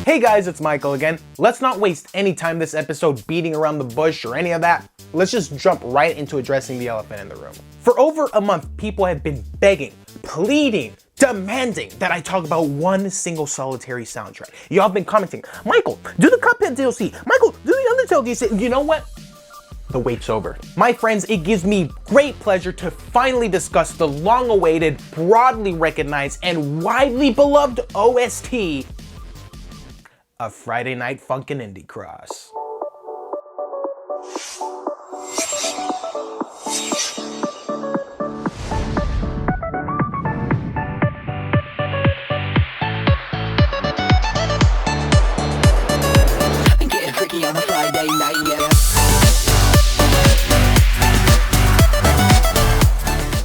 Hey guys, it's Michael again. Let's not waste any time this episode beating around the bush or any of that. Let's just jump right into addressing the elephant in the room. For over a month, people have been begging, pleading, demanding that I talk about one single solitary soundtrack. Y'all have been commenting, Michael, do the Cuphead DLC. Michael, do the Undertale DLC. You know what? The wait's over. My friends, it gives me great pleasure to finally discuss the long-awaited, broadly recognized, and widely beloved OST of Friday Night Funkin' Indie Cross. Getting freaky on a Friday night, yeah.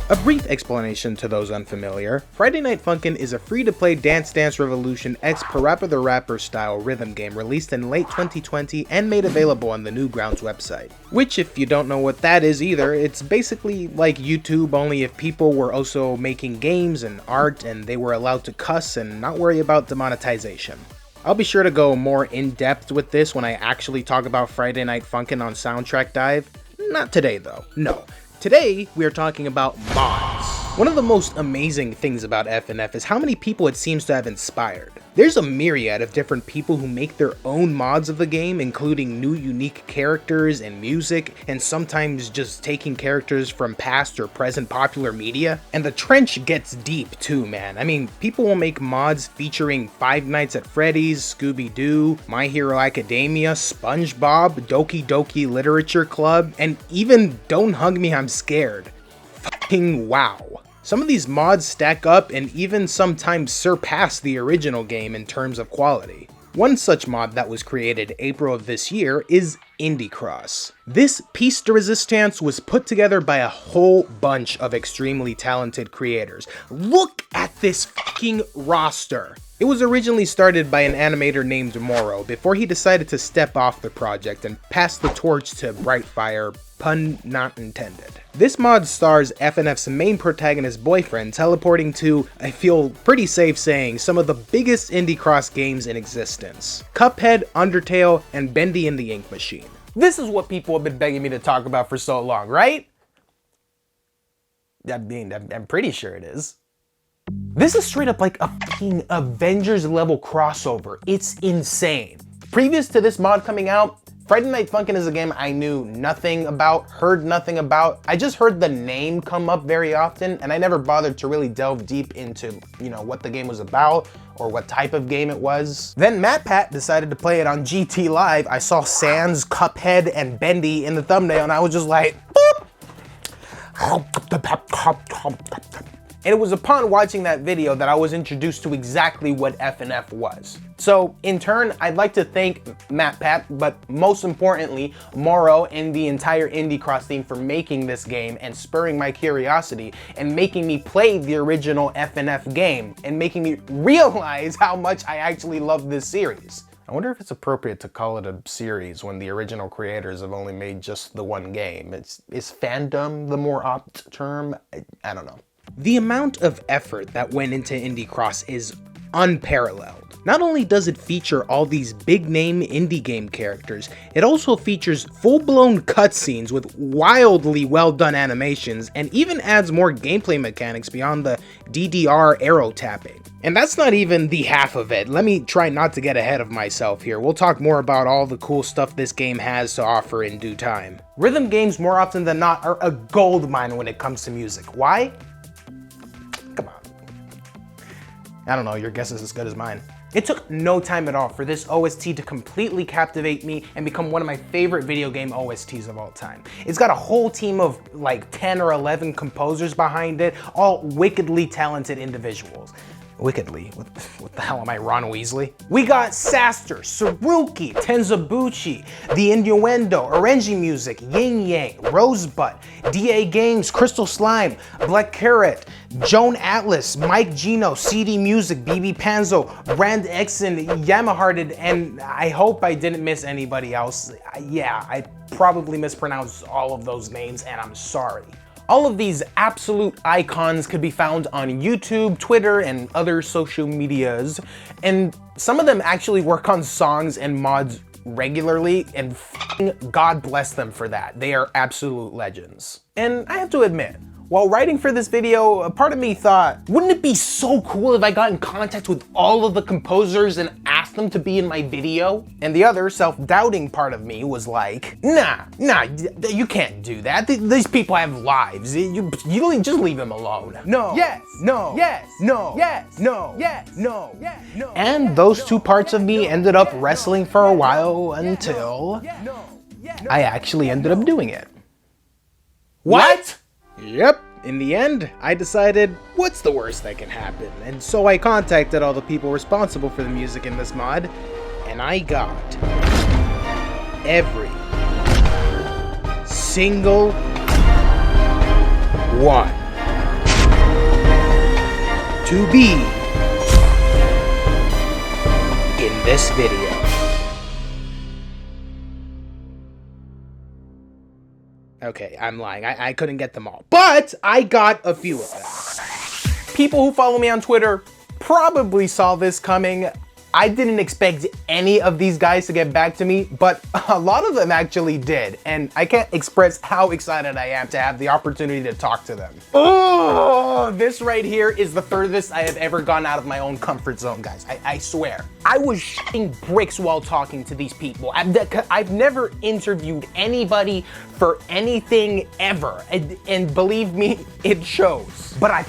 A brief explanation to those unfamiliar, Friday Night Funkin' is a free-to-play Dance Dance Revolution x Parappa the Rapper style rhythm game released in late 2020 and made available on the Newgrounds website. Which, if you don't know what that is either, it's basically like YouTube, only if people were also making games and art and they were allowed to cuss and not worry about demonetization. I'll be sure to go more in-depth with this when I actually talk about Friday Night Funkin' on Soundtrack Dive. Not today though, no. Today, we are talking about mods. One of the most amazing things about FNF is how many people it seems to have inspired. There's a myriad of different people who make their own mods of the game, including new unique characters and music, and sometimes just taking characters from past or present popular media. And the trench gets deep too, man. I mean, people will make mods featuring Five Nights at Freddy's, Scooby-Doo, My Hero Academia, SpongeBob, Doki Doki Literature Club, and even Don't Hug Me, I'm Scared. Fucking wow. Some of these mods stack up and even sometimes surpass the original game in terms of quality. One such mod that was created April of this year is Indie Cross. This piece de resistance was put together by a whole bunch of extremely talented creators. Look at this fucking roster! It was originally started by an animator named Moro before he decided to step off the project and pass the torch to Brightfire, pun not intended. This mod stars FNF's main protagonist boyfriend teleporting to, I feel pretty safe saying, some of the biggest Indie Cross games in existence. Cuphead, Undertale, and Bendy and the Ink Machine. This is what people have been begging me to talk about for so long, right? I mean, I'm pretty sure it is. This is straight up like a fucking Avengers level crossover. It's insane. Previous to this mod coming out, Friday Night Funkin' is a game I knew nothing about, heard nothing about. I just heard the name come up very often, and I never bothered to really delve deep into, what the game was about or what type of game it was. Then MatPat decided to play it on GT Live. I saw Sans, Cuphead, and Bendy in the thumbnail, and I was just like, boop. And it was upon watching that video that I was introduced to exactly what FNF was. So in turn, I'd like to thank MatPat, but most importantly, Moro and the entire Indie Cross team for making this game and spurring my curiosity and making me play the original FNF game and making me realize how much I actually love this series. I wonder if it's appropriate to call it a series when the original creators have only made just the one game. Is fandom the more apt term? I don't know. The amount of effort that went into Indie Cross is unparalleled. Not only does it feature all these big-name indie game characters, it also features full-blown cutscenes with wildly well-done animations and even adds more gameplay mechanics beyond the DDR arrow tapping. And that's not even the half of it. Let me try not to get ahead of myself here. We'll talk more about all the cool stuff this game has to offer in due time. Rhythm games, more often than not, are a goldmine when it comes to music. Why? Come on. I don't know, your guess is as good as mine. It took no time at all for this OST to completely captivate me and become one of my favorite video game OSTs of all time. It's got a whole team of like 10 or 11 composers behind it, all wickedly talented individuals. Wickedly? What the hell am I, Ron Weasley? We got Saster, Saruky, Tenzubushi, The Innuendo, Orenji Music, Yin Yang, Rozebud, DAGames, CrystalSlime, BLVKAROT, Joan Atlas, Geno, CDMusic, BBPanzu, Brandxn, Yamahearted, and I hope I didn't miss anybody else. Yeah, I probably mispronounced all of those names and I'm sorry. All of these absolute icons could be found on YouTube, Twitter, and other social medias, and some of them actually work on songs and mods regularly, and God bless them for that. They are absolute legends. And I have to admit, while writing for this video, a part of me thought, wouldn't it be so cool if I got in contact with all of the composers and asked them to be in my video? And the other self-doubting part of me was like, nah, you can't do that. These people have lives. You just leave them alone. No. Yes. No. Yes. No. Yes. No. Yes. No. Yes. No. And those two parts of me ended up wrestling for a while until I actually ended up doing it. What? Yep, in the end, I decided, what's the worst that can happen? And so I contacted all the people responsible for the music in this mod, and I got every single one to be in this video. Okay, I'm lying. I couldn't get them all, but I got a few of them. People who follow me on Twitter probably saw this coming. I didn't expect any of these guys to get back to me, but a lot of them actually did, and I can't express how excited I am to have the opportunity to talk to them. Oh, this right here is the furthest I have ever gone out of my own comfort zone, guys. I swear. I was shitting bricks while talking to these people. I've never interviewed anybody for anything ever, and believe me, it shows. But I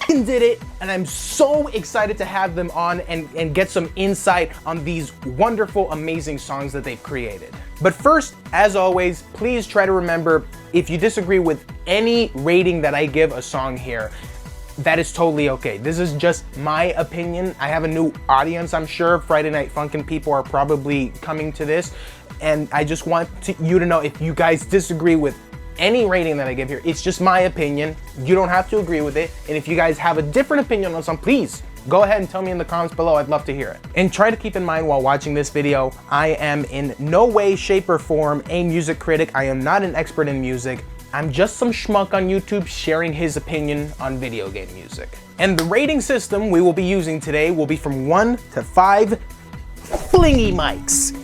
did it, and I'm so excited to have them on and get some insight on these wonderful, amazing songs that they've created. But first, as always, please try to remember, if you disagree with any rating that I give a song here, that is totally okay. This is just my opinion. I have a new audience, I'm sure. Friday Night Funkin' people are probably coming to this, and I just want you to know, if you guys disagree with any rating that I give here, it's just my opinion. You don't have to agree with it. And if you guys have a different opinion on something, please go ahead and tell me in the comments below. I'd love to hear it. And try to keep in mind while watching this video, I am in no way, shape, or form a music critic. I am not an expert in music. I'm just some schmuck on YouTube sharing his opinion on video game music. And the rating system we will be using today will be from 1 to 5 flingy mics.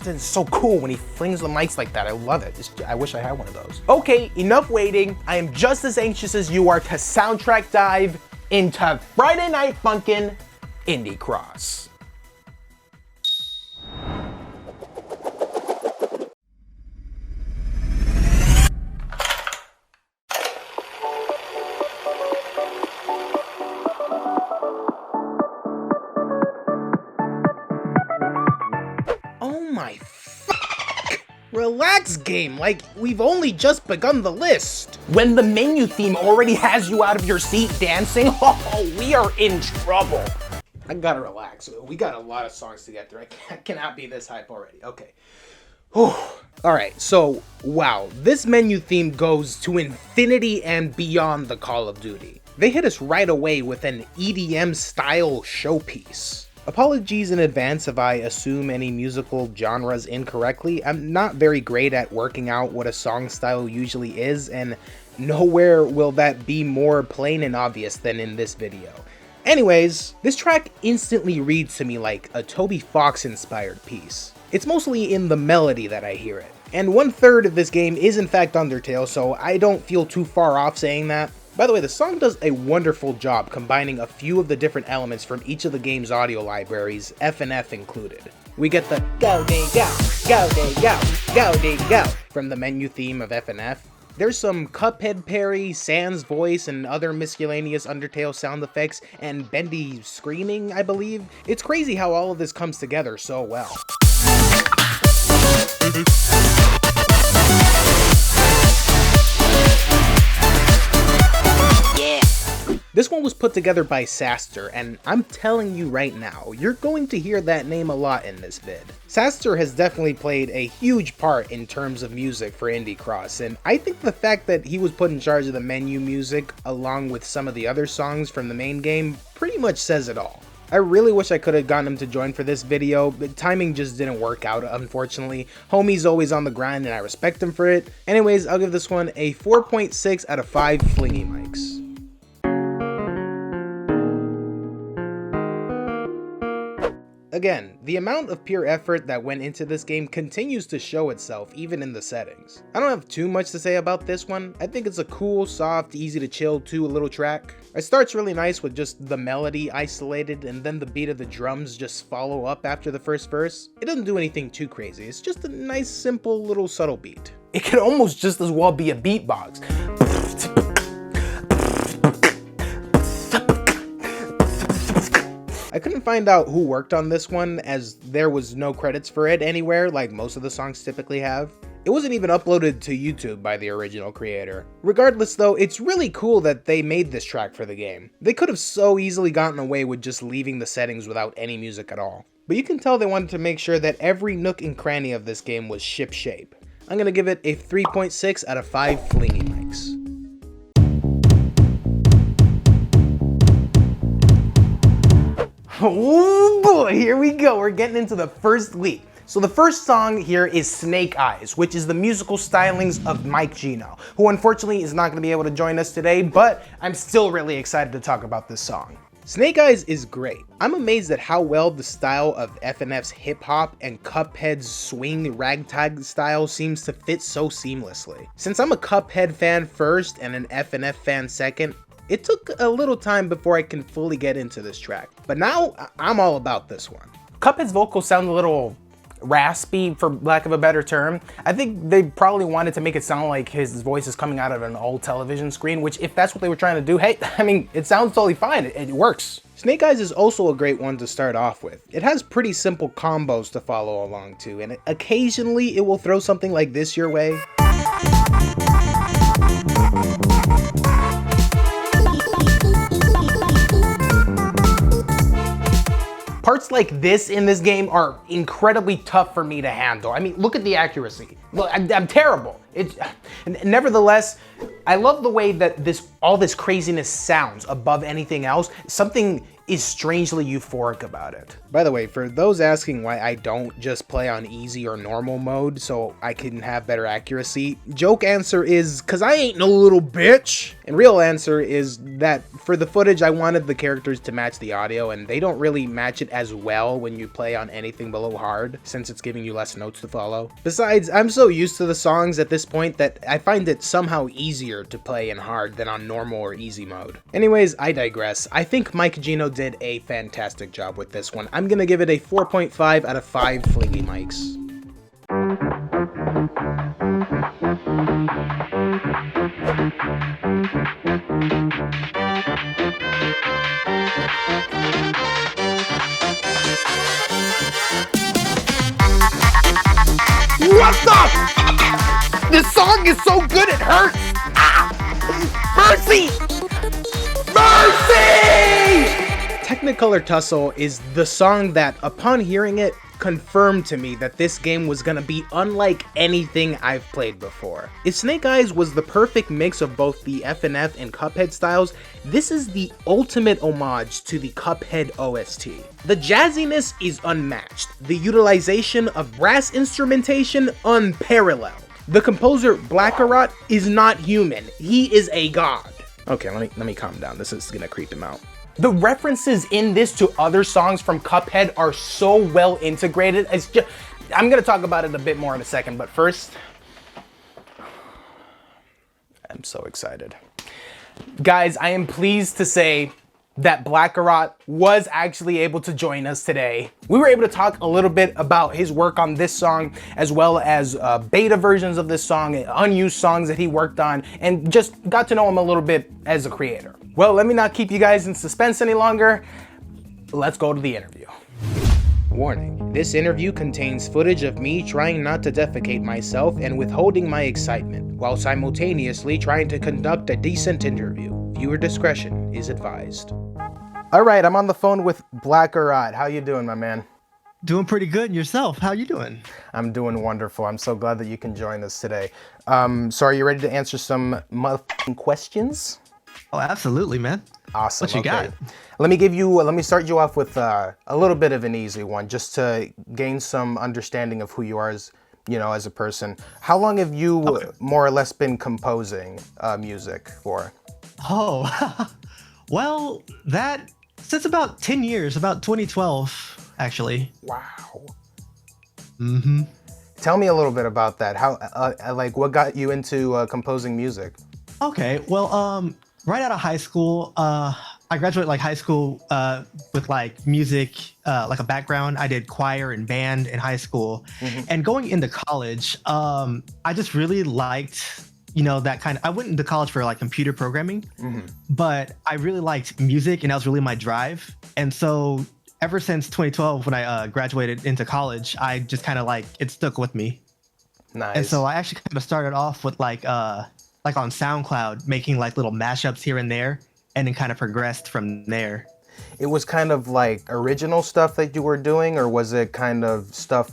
It's so cool when he flings the mics like that. I love it. I wish I had one of those. Okay, enough waiting. I am just as anxious as you are to soundtrack dive into Friday Night Funkin' Indie Cross. Relax, game, like we've only just begun the list. When the menu theme already has you out of your seat dancing, oh, we are in trouble. I gotta relax. We got a lot of songs to get through. I cannot be this hype already. Okay. Alright, so wow, this menu theme goes to infinity and beyond the Call of Duty. They hit us right away with an EDM style showpiece. Apologies in advance if I assume any musical genres incorrectly. I'm not very great at working out what a song style usually is, and nowhere will that be more plain and obvious than in this video. Anyways, this track instantly reads to me like a Toby Fox inspired piece. It's mostly in the melody that I hear it. And 1/3 of this game is in fact Undertale, so I don't feel too far off saying that. By the way, the song does a wonderful job combining a few of the different elements from each of the game's audio libraries, FNF included. We get the go day go, go day go, go day go from the menu theme of FNF. There's some Cuphead parry, Sans voice, and other miscellaneous Undertale sound effects, and Bendy screaming, I believe. It's crazy how all of this comes together so well. This one was put together by Saster, and I'm telling you right now, you're going to hear that name a lot in this vid. Saster has definitely played a huge part in terms of music for Indie Cross, and I think the fact that he was put in charge of the menu music along with some of the other songs from the main game pretty much says it all. I really wish I could have gotten him to join for this video, but timing just didn't work out, unfortunately. Homie's always on the grind and I respect him for it. Anyways, I'll give this one a 4.6 out of 5 flingy mics. Again, the amount of pure effort that went into this game continues to show itself even in the settings. I don't have too much to say about this one. I think it's a cool, soft, easy to chill to a little track. It starts really nice with just the melody isolated and then the beat of the drums just follow up after the first verse. It doesn't do anything too crazy, it's just a nice, simple, little subtle beat. It could almost just as well be a beatbox. I couldn't find out who worked on this one as there was no credits for it anywhere like most of the songs typically have. It wasn't even uploaded to YouTube by the original creator. Regardless though, it's really cool that they made this track for the game. They could have so easily gotten away with just leaving the settings without any music at all. But you can tell they wanted to make sure that every nook and cranny of this game was shipshape. I'm gonna give it a 3.6 out of 5 flingy mics. Oh boy, here we go. We're getting into the first leak. So the first song here is Snake Eyes, which is the musical stylings of Mike Geno, who unfortunately is not going to be able to join us today, but I'm still really excited to talk about this song. Snake Eyes is great. I'm amazed at how well the style of FNF's hip-hop and Cuphead's swing ragtag style seems to fit so seamlessly. Since I'm a Cuphead fan first and an FNF fan second, it took a little time before I can fully get into this track, but now I'm all about this one. Cuphead's vocals sound a little raspy, for lack of a better term. I think they probably wanted to make it sound like his voice is coming out of an old television screen, which if that's what they were trying to do, hey, I mean, it sounds totally fine, it works. Snake Eyes is also a great one to start off with. It has pretty simple combos to follow along to, and occasionally it will throw something like this your way. Parts like this in this game are incredibly tough for me to handle. I mean, look at the accuracy. Look, I'm terrible. Nevertheless, I love the way that all this craziness sounds above anything else. Something is strangely euphoric about it. By the way, for those asking why I don't just play on easy or normal mode so I can have better accuracy, joke answer is, cause I ain't no little bitch. And real answer is that for the footage, I wanted the characters to match the audio, and they don't really match it as well when you play on anything below hard, since it's giving you less notes to follow. Besides, I'm so used to the songs at this point that I find it somehow easier to play in hard than on normal or easy mode. Anyways, I digress. I think Mike Geno did a fantastic job with this one. I'm gonna give it a 4.5 out of 5 flingy mics. What the? This song is so good it hurts! Ah! Mercy! Mercy! Technicolor Tussle is the song that, upon hearing it, confirmed to me that this game was gonna be unlike anything I've played before. If Snake Eyes was the perfect mix of both the FNF and Cuphead styles, this is the ultimate homage to the Cuphead OST. The jazziness is unmatched, the utilization of brass instrumentation unparalleled. The composer BLVKAROT is not human, he is a god. Okay, let me calm down, this is gonna creep him out. The references in this to other songs from Cuphead are so well integrated. It's just, I'm gonna talk about it a bit more in a second, but first, I'm so excited. Guys, I am pleased to say that BLVKAROT was actually able to join us today. We were able to talk a little bit about his work on this song, as well as beta versions of this song, unused songs that he worked on, and just got to know him a little bit as a creator. Well, let me not keep you guys in suspense any longer. Let's go to the interview. Warning, this interview contains footage of me trying not to defecate myself and withholding my excitement, while simultaneously trying to conduct a decent interview. Viewer discretion is advised. All right, I'm on the phone with BLVKAROT. How you doing, my man? Doing pretty good. And yourself? How you doing? I'm doing wonderful. I'm so glad that you can join us today. So are you ready to answer some motherfucking questions? Oh, absolutely, man. Awesome. What you got? Let me start you off with a little bit of an easy one, just to gain some understanding of who you are as, as a person. How long have you more or less been composing music for? Oh, well, since about 10 years, about 2012, actually. Wow. Mm-hmm. Tell me a little bit about that. How, what got you into composing music? Okay, well, right out of high school, I graduated high school with music, a background. I did choir and band in high school, and going into college, I just really liked, that kind of. I went into college for computer programming, but I really liked music, and that was really my drive. And so, ever since 2012, when I graduated into college, I just kind of it stuck with me. Nice. And so I actually kind of started off with on SoundCloud, making little mashups here and there, and then kind of progressed from there. It was kind of original stuff that you were doing, or was it kind of stuff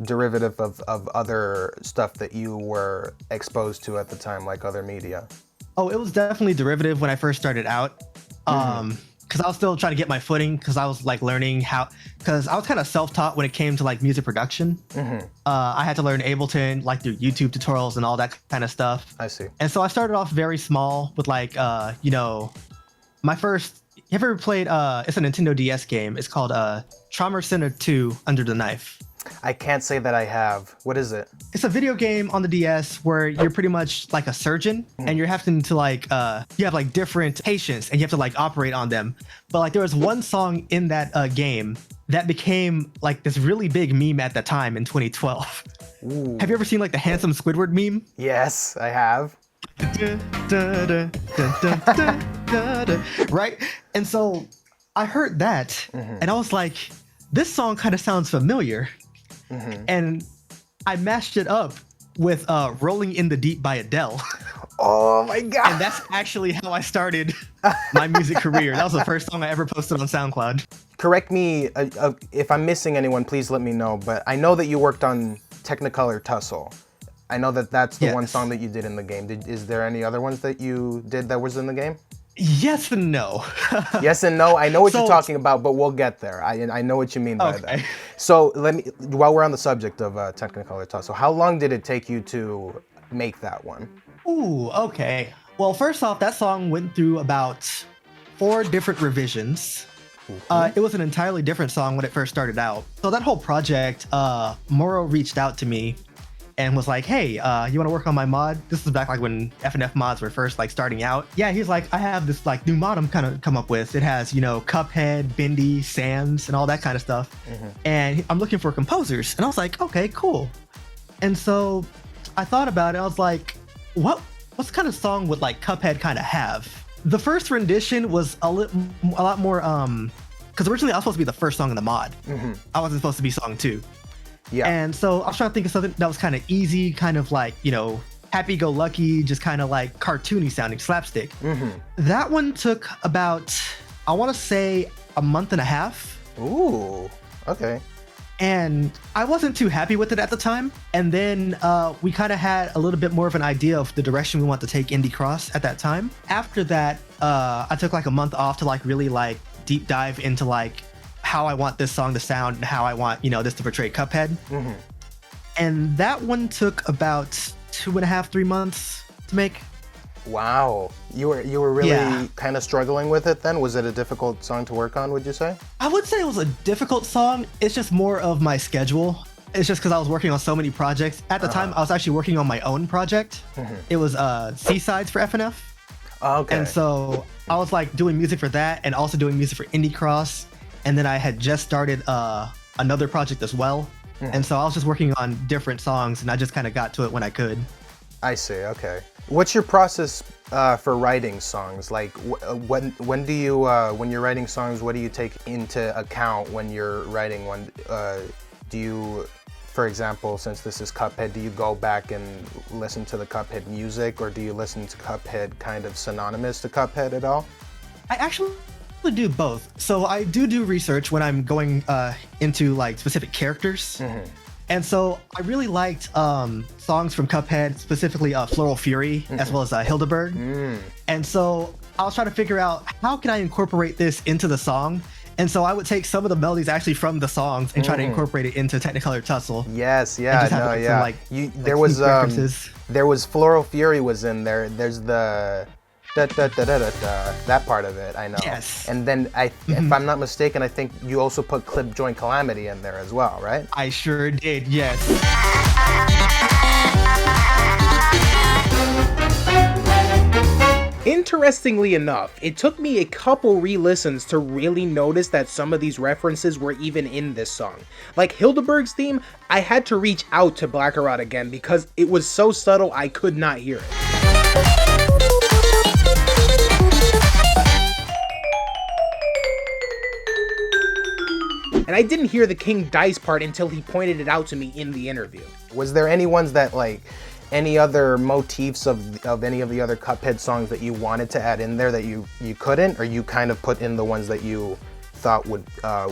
derivative of other stuff that you were exposed to at the time, like other media? Oh, it was definitely derivative when I first started out. Because I was still trying to get my footing, because I was learning how, because I was kind of self-taught when it came to music production. I had to learn Ableton through YouTube tutorials and all that kind of stuff. I see. And so I started off very small with my first. You ever played? It's a Nintendo DS game. It's called Trauma Center 2: Under the Knife. I can't say that I have. What is it? It's a video game on the DS where you're pretty much a surgeon, and you're having to you have different patients, and you have to operate on them. But there was one song in that game that became this really big meme at the time in 2012. Ooh. Have you ever seen the handsome Squidward meme? Yes, I have. Right? And so I heard that, and I was like, this song kind of sounds familiar. And I mashed it up with Rolling in the Deep by Adele. Oh my God. And that's actually how I started my music career. That was the first song I ever posted on SoundCloud. Correct me if I'm missing anyone, please let me know. But I know that you worked on Technicolor Tussle. I know that that's the one song that you did in the game. Is there any other ones that you did that was in the game? Yes and no. Yes and no. I know what you're talking about, but we'll get there. I know what you mean by that. So while we're on the subject of Technicolor Tussle, how long did it take you to make that one? Ooh, okay. Well, first off, that song went through about 4 different revisions. It was an entirely different song when it first started out. So that whole project, Moro reached out to me and was like, hey, you want to work on my mod? This is back when FNF mods were first starting out. Yeah, he's like, I have this new mod I'm kind of come up with. It has, Cuphead, Bendy, Sans, and all that kind of stuff. And I'm looking for composers. And I was like, okay, cool. And so I thought about it. I was like, what kind of song would Cuphead kind of have? The first rendition was a lot more, because originally I was supposed to be the first song in the mod. I wasn't supposed to be song 2. Yeah. And so I was trying to think of something that was kind of easy, kind of happy-go-lucky, just kind of cartoony sounding, slapstick. That one took about, I want to say, a month and a half. Ooh, okay. And I wasn't too happy with it at the time. And then we kind of had a little bit more of an idea of the direction we want to take Indie Cross at that time. After that, I took a month off to really deep dive into how I want this song to sound and how I want, this to portray Cuphead. And that one took about 2.5, 3 months to make. Wow. You were really kind of struggling with it then? Was it a difficult song to work on, would you say? I would say it was a difficult song. It's just more of my schedule. It's just because I was working on so many projects. At the time, I was actually working on my own project. It was C-Sides for FNF. Okay. And so I was doing music for that and also doing music for Indie Cross. And then I had just started another project as well. And so I was just working on different songs, and I just kind of got to it when I could. I see, okay. What's your process for writing songs? When do you, when you're writing songs, what do you take into account when you're writing one? Do you, for example, since this is Cuphead, do you go back and listen to the Cuphead music, or do you listen to Cuphead kind of synonymous to Cuphead at all? I actually do both. So I do research when I'm going into specific characters. And so I really liked songs from Cuphead, specifically Floral Fury, as well as Hildeberg. And so I was trying to figure out how can I incorporate this into the song. And so I would take some of the melodies actually from the songs and try to incorporate it into Technicolor Tussle. Yes, yeah, no, yeah. There was Floral Fury was in there. There's the that part of it, I know. Yes. And then if I'm not mistaken, I think you also put Clip Joint Calamity in there as well, right? I sure did, yes. Interestingly enough, it took me a couple re-listens to really notice that some of these references were even in this song. Like Hildeberg's theme, I had to reach out to BLVKAROT again because it was so subtle I could not hear it. And I didn't hear the King Dice part until he pointed it out to me in the interview. Was there any ones that any other motifs of any of the other Cuphead songs that you wanted to add in there that you couldn't, or you kind of put in the ones that you thought would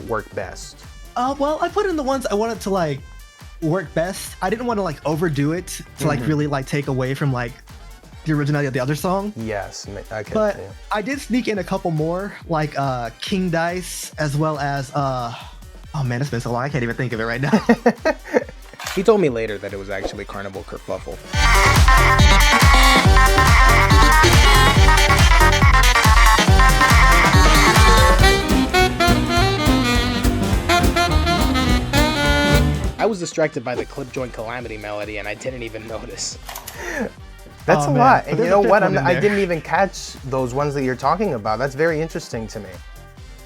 work best? Well, I put in the ones I wanted to work best. I didn't want to overdo it to really take away from the originality of the other song. Yes, okay. But I did sneak in a couple more, like King Dice, as well as oh man, it's been so long I can't even think of it right now. He told me later that it was actually Carnival Kerfuffle. I was distracted by the Clip Joint Calamity melody and I didn't even notice. That's a lot. And you know what? I didn't even catch those ones that you're talking about. That's very interesting to me.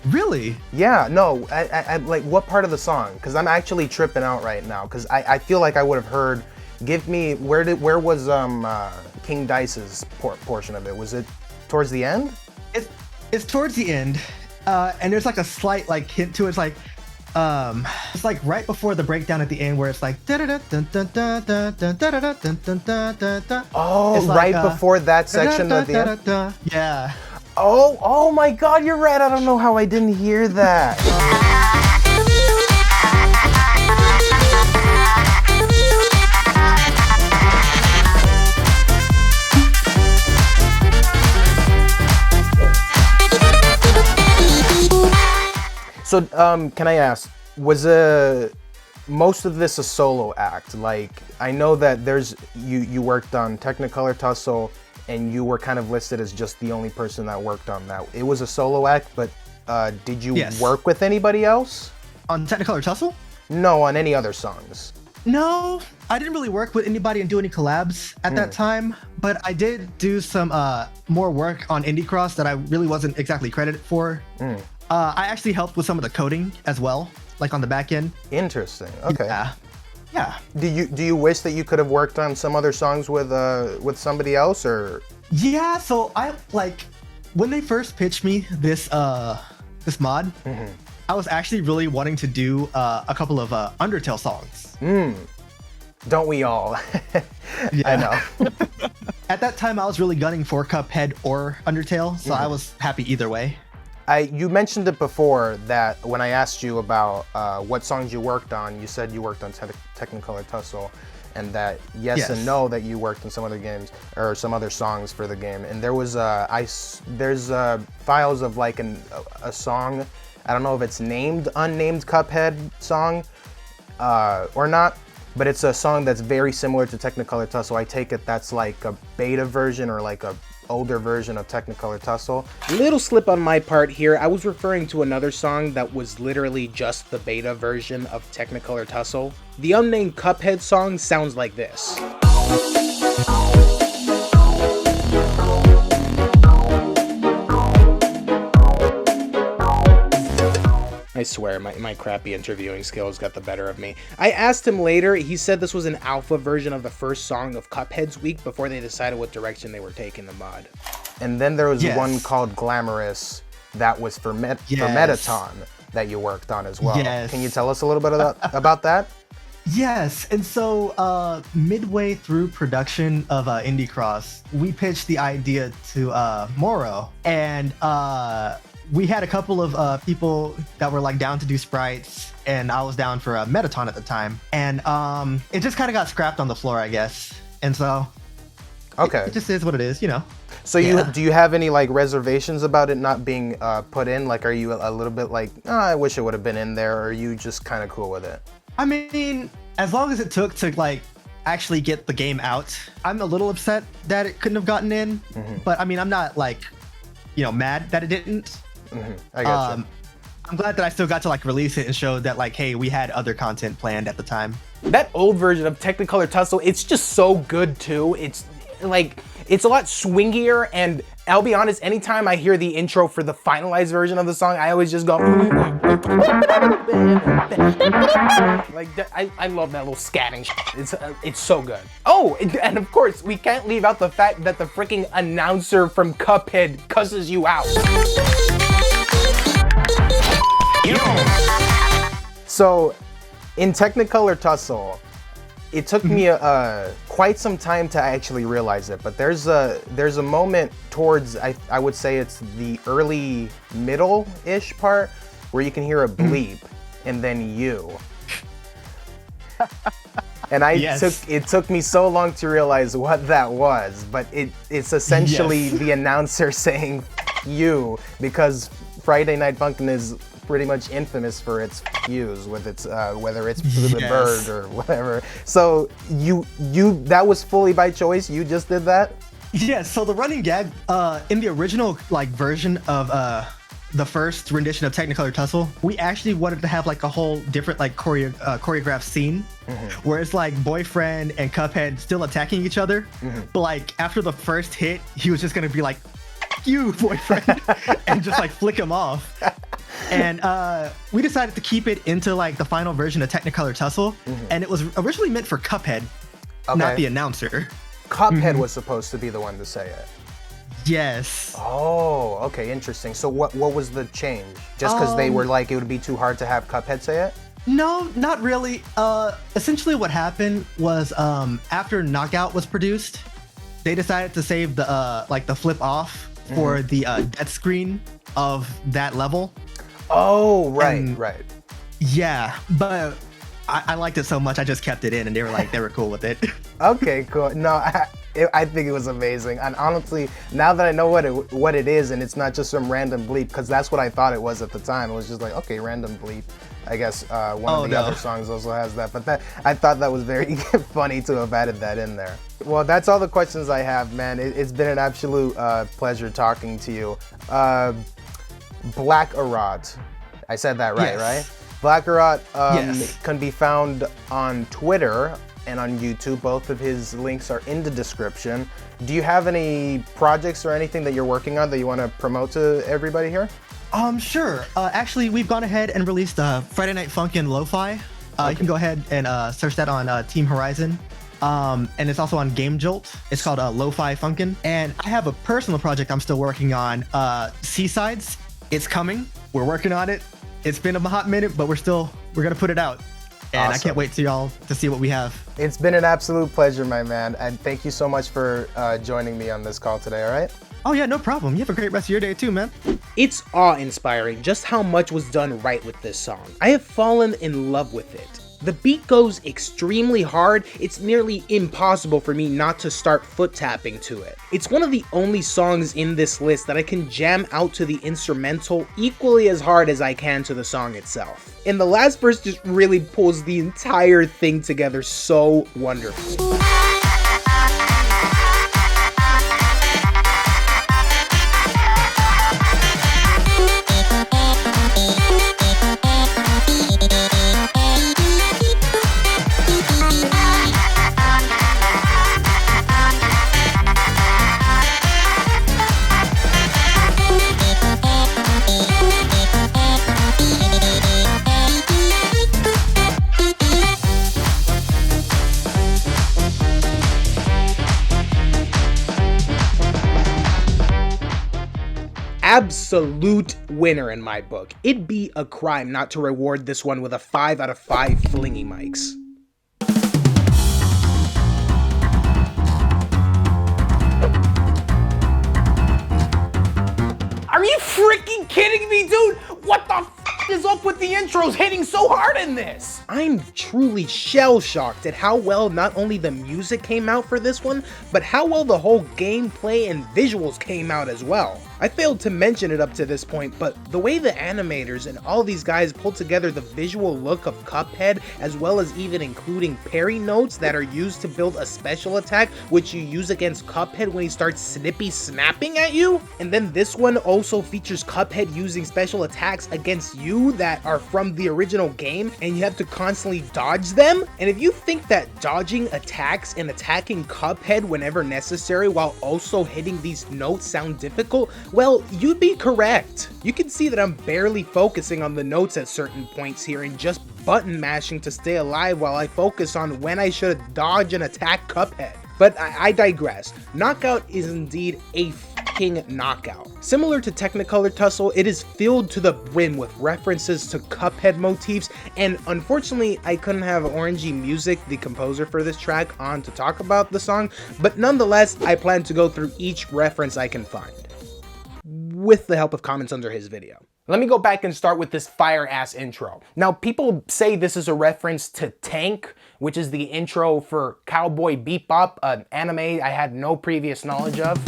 Really? Yeah, no, I like, what part of the song? Because I'm actually tripping out right now, because I feel like I would have heard, give me, where was King Dice's portion of it? Was it towards the end? It's towards the end, and there's a slight hint to it. It's right before the breakdown at the end where it's oh, right before that section at the end? Yeah. Oh my God, you're right. I don't know how I didn't hear that. So, can I ask, was most of this a solo act? I know that you worked on Technicolor Tussle, and you were kind of listed as just the only person that worked on that. It was a solo act, but did you work with anybody else? On Technicolor Tussle? No, on any other songs. No, I didn't really work with anybody and do any collabs at that time, but I did do some more work on Indie Cross that I really wasn't exactly credited for. I actually helped with some of the coding as well, on the back end. Interesting, okay. Yeah. Do you wish that you could have worked on some other songs with somebody else, or? Yeah, so I when they first pitched me this mod, I was actually really wanting to do a couple of Undertale songs. Don't we all? I know. At that time, I was really gunning for Cuphead or Undertale, so I was happy either way. You mentioned it before that when I asked you about what songs you worked on, you said you worked on Technicolor Tussle, and that yes and no that you worked on some other games or some other songs for the game. And there was there's files of a song. I don't know if it's unnamed Cuphead song or not, but it's a song that's very similar to Technicolor Tussle. I take it that's a beta version or a older version of Technicolor Tussle. Little slip on my part here, I was referring to another song that was literally just the beta version of Technicolor Tussle. The unnamed Cuphead song sounds like this. I swear, my crappy interviewing skills got the better of me. I asked him later, he said this was an alpha version of the first song of Cuphead's week before they decided what direction they were taking the mod. And then there was one called Glamorous that was for Metaton that you worked on as well. Yes. Can you tell us a little bit about that? Yes, and so midway through production of Indie Cross, we pitched the idea to Moro, and we had a couple of people that were down to do sprites, and I was down for a Metaton at the time, and it just kind of got scrapped on the floor, I guess. And so Okay. It just is what it is, you know. So do you have any like reservations about it not being put in? Like, are you a little bit like, oh, I wish it would have been in there, or are you just kind of cool with it? I mean, as long as it took to like actually get the game out, I'm a little upset that it couldn't have gotten in. But I mean, I'm not like, you know, mad that it didn't. I gotcha. I'm glad that I still got to like release it and show that like, hey, we had other content planned at the time. That old version of Technicolor Tussle, it's just so good too. It's like, it's a lot swingier, and I'll be honest, anytime I hear the intro for the finalized version of the song, I always just go like, I love that little scatting shit. It's so good. Oh, and of course, we can't leave out the fact that the freaking announcer from Cuphead cusses you out. So, in Technicolor Tussle, it took me quite some time to actually realize it, but there's a moment towards, I would say it's the early middle-ish part, where you can hear a bleep and then you. And it took me so long to realize what that was, but it's essentially the announcer saying "F you," because Friday Night Funkin' is pretty much infamous for its views with its whether it's the bird or whatever. So that was fully by choice. You just did that? Yes. So the running gag in the original like version of the first rendition of Technicolor Tussle, we actually wanted to have like a whole different like choreographed scene where it's like boyfriend and Cuphead still attacking each other, but like after the first hit, he was just gonna be like, "F you, boyfriend," and just like flick him off. And we decided to keep it into like the final version of Technicolor Tussle, and it was originally meant for Cuphead, not the announcer. Cuphead was supposed to be the one to say it. Yes. Oh, okay, interesting. So what was the change? Just because they were like, it would be too hard to have Cuphead say it? No, not really. Essentially what happened was after Knockout was produced, they decided to save the like the flip off for the death screen of that level. Oh, right. Yeah, but I liked it so much, I just kept it in, and they were cool with it. Okay, cool. No, I think it was amazing, and honestly, now that I know what it is, and it's not just some random bleep, because that's what I thought it was at the time. It was just like, okay, random bleep. I guess one of the other songs also has that, but I thought that was very funny to have added that in there. Well, that's all the questions I have, man. It's been an absolute pleasure talking to you. BLVKAROT, I said that right, right? BLVKAROT can be found on Twitter and on YouTube. Both of his links are in the description. Do you have any projects or anything that you're working on that you want to promote to everybody here? Sure. Actually, we've gone ahead and released Friday Night Funkin' Lo-Fi. You can go ahead and search that on Team Horizon. And it's also on Game Jolt. It's called Lo-Fi Funkin'. And I have a personal project I'm still working on, Seasides. It's coming. We're working on it. It's been a hot minute, but we're gonna put it out. And I can't wait to y'all to see what we have. It's been an absolute pleasure, my man. And thank you so much for joining me on this call today, all right? Oh yeah, no problem. You have a great rest of your day too, man. It's awe-inspiring just how much was done right with this song. I have fallen in love with it. The beat goes extremely hard. It's nearly impossible for me not to start foot tapping to it. It's one of the only songs in this list that I can jam out to the instrumental equally as hard as I can to the song itself. And the last verse just really pulls the entire thing together so wonderfully. Absolute winner in my book. It'd be a crime not to reward this one with a 5 out of 5 flingy mics. Are you freaking kidding me, dude? What the f? is up with the intros hitting so hard in this? I'm truly shell-shocked at how well not only the music came out for this one, but how well the whole gameplay and visuals came out as well. I failed to mention it up to this point, but the way the animators and all these guys pulled together the visual look of Cuphead, as well as even including parry notes that are used to build a special attack which you use against Cuphead when he starts snippy snapping at you. And then this one also features Cuphead using special attacks against you that are from the original game, and you have to constantly dodge them. And if you think that dodging attacks and attacking Cuphead whenever necessary while also hitting these notes sound difficult, well, you'd be correct. You can see that I'm barely focusing on the notes at certain points here and just button mashing to stay alive while I focus on when I should dodge and attack Cuphead. But I digress. Knockout is indeed a fucking knockout. Similar to Technicolor Tussle, it is filled to the brim with references to Cuphead motifs, and unfortunately I couldn't have Orenji Music, the composer for this track, on to talk about the song, but nonetheless I plan to go through each reference I can find, with the help of comments under his video. Let me go back and start with this fire-ass intro. Now, people say this is a reference to Tank, which is the intro for Cowboy Bebop, an anime I had no previous knowledge of.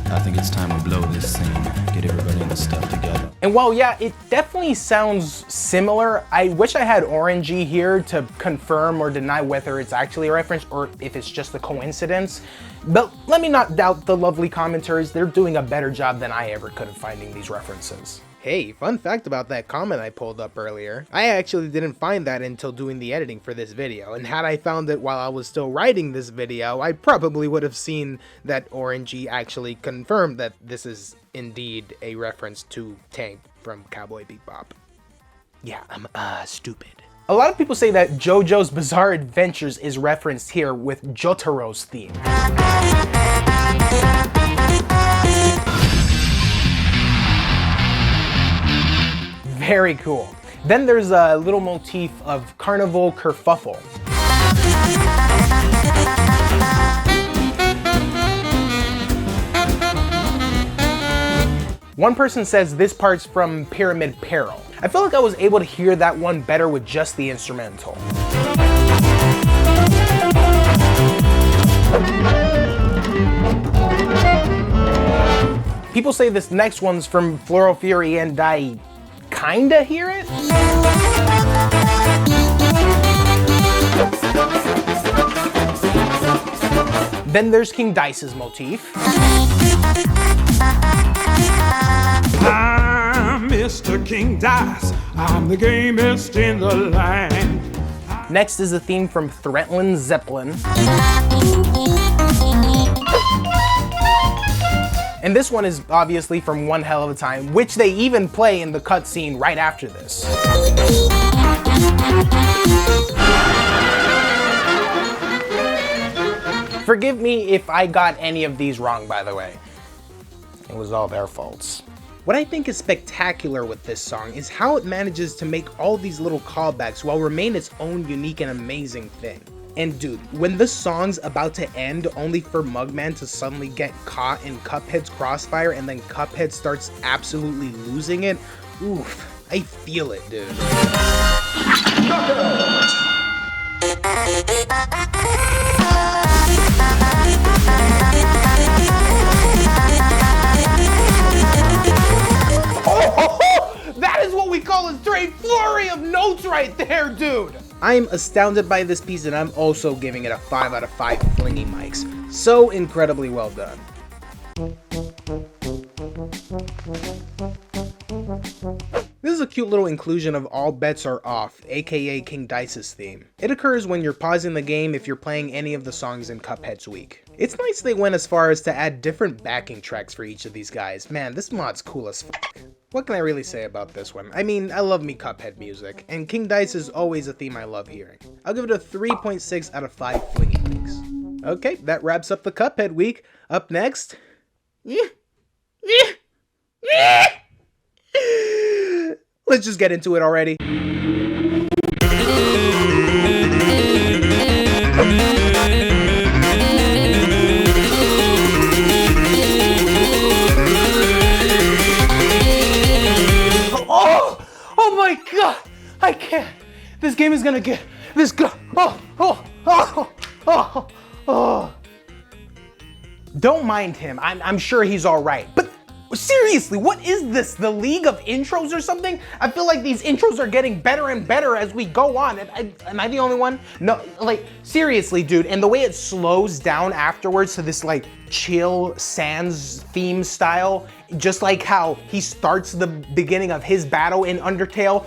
I think it's time we blow this scene, get everybody in the stuff together. And while yeah, it definitely sounds similar, I wish I had Orenji here to confirm or deny whether it's actually a reference or if it's just a coincidence. But let me not doubt the lovely commenters, they're doing a better job than I ever could of finding these references. Hey, fun fact about that comment I pulled up earlier. I actually didn't find that until doing the editing for this video, and had I found it while I was still writing this video, I probably would have seen that Orenji actually confirmed that this is indeed a reference to Tank from Cowboy Bebop. Yeah, I'm stupid. A lot of people say that JoJo's Bizarre Adventures is referenced here with Jotaro's theme. Very cool. Then there's a little motif of Carnival Kerfuffle. One person says this part's from Pyramid Peril. I feel like I was able to hear that one better with just the instrumental. People say this next one's from Floral Fury, and I kinda hear it. Then there's King Dice's motif. I'm Mr. King Dice. I'm the gamest in the land. Next is a theme from Threatland Zeppelin. And this one is obviously from One Hell of a Time, which they even play in the cutscene right after this. Forgive me if I got any of these wrong, by the way. It was all their faults. What I think is spectacular with this song is how it manages to make all these little callbacks while remain its own unique and amazing thing. And dude, when the song's about to end only for Mugman to suddenly get caught in Cuphead's crossfire and then Cuphead starts absolutely losing it, oof, I feel it, dude. That is what we call a straight flurry of notes right there, dude! I'm astounded by this piece, and I'm also giving it a 5 out of 5 flingy mics. So incredibly well done. This is a cute little inclusion of All Bets Are Off, aka King Dice's theme. It occurs when you're pausing the game if you're playing any of the songs in Cuphead's week. It's nice they went as far as to add different backing tracks for each of these guys. Man, this mod's cool as fuck. What can I really say about this one? I mean, I love me Cuphead music, and King Dice is always a theme I love hearing. I'll give it a 3.6 out of 5 flingy mics. Okay, that wraps up the Cuphead week. Up next... Let's just get into it already. was gonna get this go. Oh. Don't mind him. I'm sure he's all right. But seriously, what is this? The League of Intros or something? I feel like these intros are getting better and better as we go on. Am I the only one? No, like seriously, dude. And the way it slows down afterwards to this like chill Sans theme style, just like how he starts the beginning of his battle in Undertale.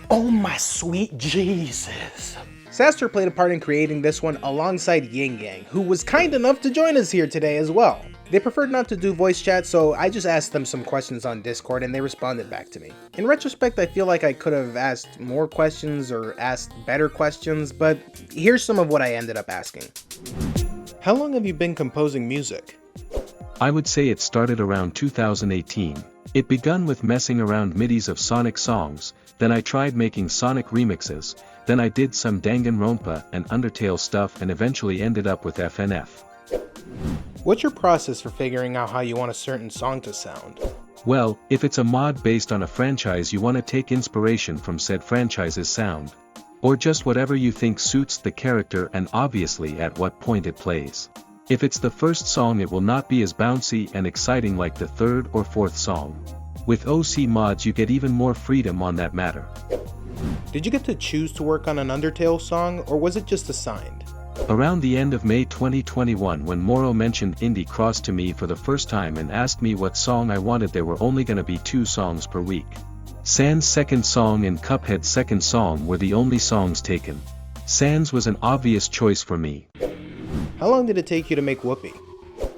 Oh my sweet Jesus. Saster played a part in creating this one alongside Yin Yang, who was kind enough to join us here today as well. They preferred not to do voice chat, so I just asked them some questions on Discord and they responded back to me. In retrospect, I feel like I could have asked more questions or asked better questions, but here's some of what I ended up asking. How long have you been composing music? I would say it started around 2018. It begun with messing around midis of Sonic songs, then I tried making Sonic remixes, then I did some Danganronpa and Undertale stuff and eventually ended up with FNF. What's your process for figuring out how you want a certain song to sound? Well, if it's a mod based on a franchise, you want to take inspiration from said franchise's sound. Or just whatever you think suits the character and obviously at what point it plays. If it's the first song, it will not be as bouncy and exciting like the third or fourth song. With OC mods you get even more freedom on that matter. Did you get to choose to work on an Undertale song, or was it just assigned? Around the end of May 2021, when Moro mentioned Indie Cross to me for the first time and asked me what song I wanted, there were only gonna be 2 songs per week. Sans' second song and Cuphead's second song were the only songs taken. Sans was an obvious choice for me. How long did it take you to make Whoopee?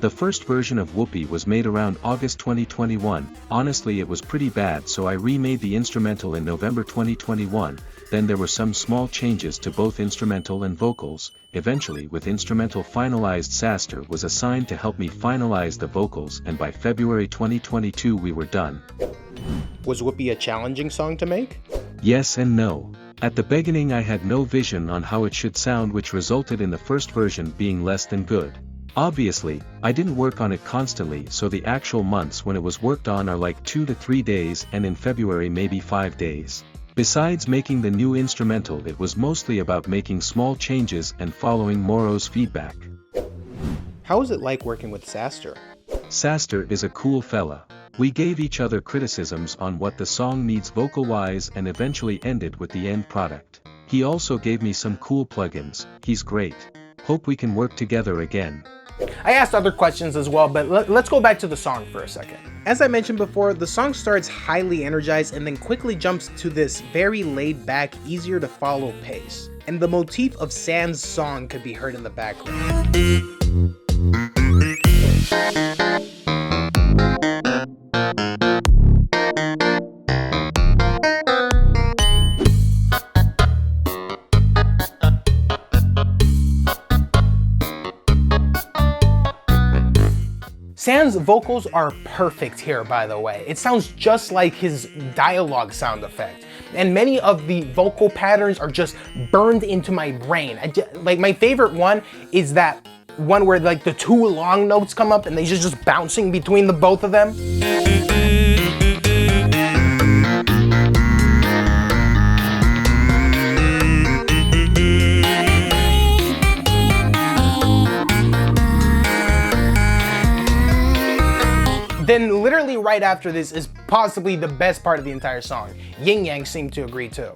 The first version of Whoopee was made around August 2021. Honestly, it was pretty bad, so I remade the instrumental in November 2021. Then there were some small changes to both instrumental and vocals. Eventually, with instrumental finalized, Saster was assigned to help me finalize the vocals, and by February 2022 we were done. Was Whoopee a challenging song to make? Yes and no. At the beginning I had no vision on how it should sound, which resulted in the first version being less than good. Obviously, I didn't work on it constantly, so the actual months when it was worked on are like 2 to 3 days, and in February maybe 5 days. Besides making the new instrumental, it was mostly about making small changes and following Moro's feedback. How was it like working with Saster? Saster is a cool fella. We gave each other criticisms on what the song needs vocal-wise and eventually ended with the end product. He also gave me some cool plugins. He's great. Hope we can work together again. I asked other questions as well, but let's go back to the song for a second. As I mentioned before, the song starts highly energized and then quickly jumps to this very laid-back, easier to follow pace. And the motif of Sans' song could be heard in the background. Sans' vocals are perfect here, by the way. It sounds just like his dialogue sound effect. And many of the vocal patterns are just burned into my brain. Like my favorite one is that one where like the 2 long notes come up and they just bouncing between the both of them. Then literally right after this is possibly the best part of the entire song. Yin Yang seemed to agree too.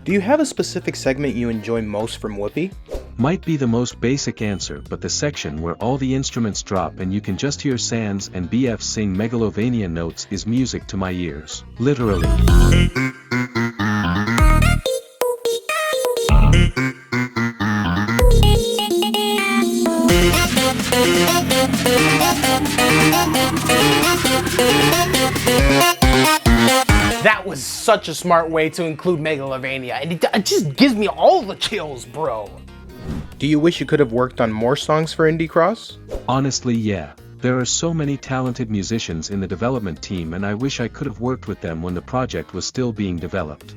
Do you have a specific segment you enjoy most from Whoopee? Might be the most basic answer, but the section where all the instruments drop and you can just hear Sans and BF sing Megalovania notes is music to my ears. Literally. That was such a smart way to include Megalovania, and it just gives me all the chills, bro. Do you wish you could have worked on more songs for Indie Cross? Honestly, yeah. There are so many talented musicians in the development team, and I wish I could have worked with them when the project was still being developed.